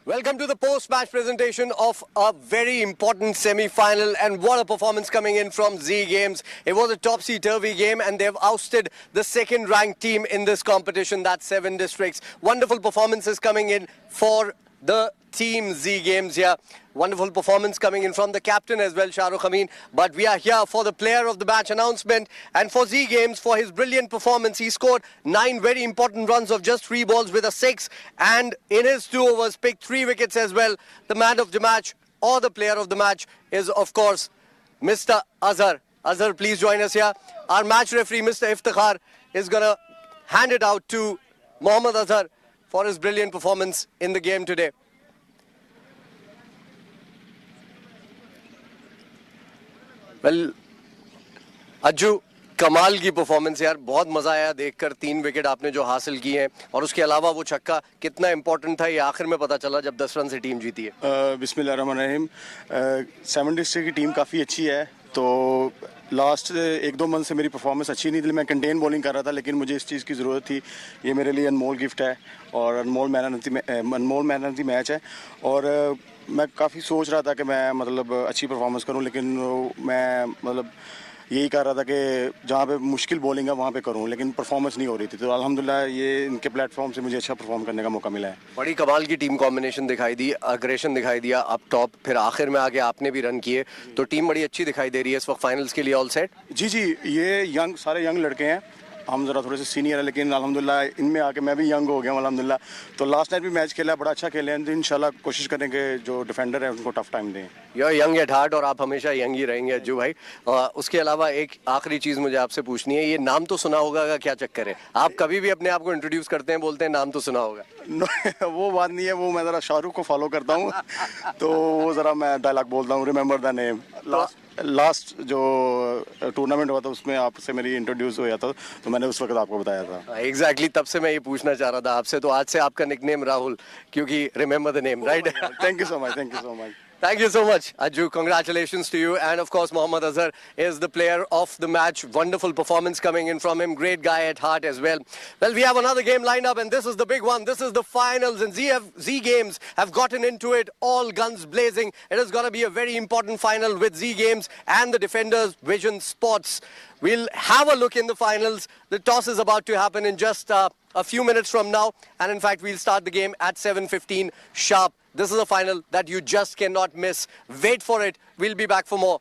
Welcome to the post-match presentation of a very important semi-final, and what a performance coming in from Z Games. It was a topsy-turvy game and they've ousted the second-ranked team in this competition, that's 7 districts. Wonderful performances coming in for the team Z Games here. Wonderful performance coming in from the captain as well, Shahrukh Amin. But we are here for the player of the match announcement, and for Z Games, for his brilliant performance. He scored 9 very important runs of just 3 balls with a 6, and in his 2 overs picked 3 wickets as well. The man of the match or the player of the match is, of course, Mr. Azhar. Azhar, please join us here. Our match referee, Mr. Iftikhar, is going to hand it out to Mohammad Azhar for his brilliant performance in the game today. Well, Ajju, कमाल की performance यार, बहुत मजा आया देखकर. 3 wicket आपने जो हासिल किए हैं, और उसके अलावा वो छक्का कितना इंपॉर्टेंट था ये आखिर में पता चला जब 10 रन से टीम जीती है. बिस्मिल्लाहिर्रहमानिर्रहीम. 7 डिस्ट्रिक्ट की टीम काफ़ी अच्छी है, तो लास्ट 1-2 मंथ से मेरी परफॉर्मेंस अच्छी नहीं थी. मैं कंटेन बॉलिंग कर रहा था, लेकिन मुझे इस चीज़ की ज़रूरत थी. ये मेरे लिए अनमोल गिफ्ट है और अनमोल मैन ऑफ द मैच है. और मैं काफ़ी सोच रहा था कि मैं मतलब अच्छी परफॉर्मेंस करूं, लेकिन मैं मतलब यही कर रहा था कि जहाँ पे मुश्किल बॉलिंग है वहाँ पे करूँ, लेकिन परफॉर्मेंस नहीं हो रही थी। तो अल्हम्दुलिल्लाह ये इनके प्लेटफॉर्म से मुझे अच्छा परफॉर्म करने का मौका मिला है। बड़ी कमाल की टीम कॉम्बिनेशन दिखाई दी, अग्रेशन दिखाई दिया अप टॉप, फिर आखिर में आके आपने भी रन किए, तो टीम बड़ी अच्छी दिखाई दे रही है इस वक्त फाइनल्स के लिए ऑल सेट। जी जी, ये सारे यंग लड़के हैं, हम ज़रा थोड़े से सीनियर है, लेकिन अल्हम्दुलिल्लाह इनमें आके मैं भी यंग हो गया हूँ अल्हम्दुलिल्लाह। तो लास्ट नाइट भी मैच खेला, बड़ा अच्छा खेले हैं, तो इंशाल्लाह कोशिश करेंगे जो डिफेंडर है उनको टफ टाइम दें। You are young at heart और आप हमेशा यंग ही रहेंगे अज्जू भाई। उसके अलावा एक आखिरी चीज मुझे आपसे पूछनी है, ये नाम तो सुना होगा का क्या चक्कर है? आप कभी भी अपने आप को इंट्रोड्यूस करते हैं, बोलते हैं नाम तो सुना होगा। वो बात नहीं है, वो मैं ज़रा शाहरुख को फॉलो करता हूँ तो वो ज़रा मैं डायलॉग बोलता हूँ, रिमेंबर द नेम। लास्ट जो टूर्नामेंट हुआ था उसमें आपसे मेरी इंट्रोड्यूस हुआ था, तो मैंने उस वक्त आपको बताया था। एग्जैक्टली, तब से मैं ये पूछना चाह रहा था आपसे, तो आज से आपका निकनेम राहुल, क्योंकि remember the name, right? Thank you so much, thank you so much. Thank you so much, Ajju. Congratulations to you. And of course, Mohammad Azhar is the player of the match. Wonderful performance coming in from him. Great guy at heart as well. Well, we have another game lined up, and this is the big one. This is the finals, and Z Games have gotten into it, all guns blazing. It is going to be a very important final with Z Games and the defenders, Vision Sports. We'll have a look in the finals. The toss is about to happen in just a few minutes from now. And in fact, we'll start the game at 7:15 sharp. This is a final that you just cannot miss. Wait for it. We'll be back for more.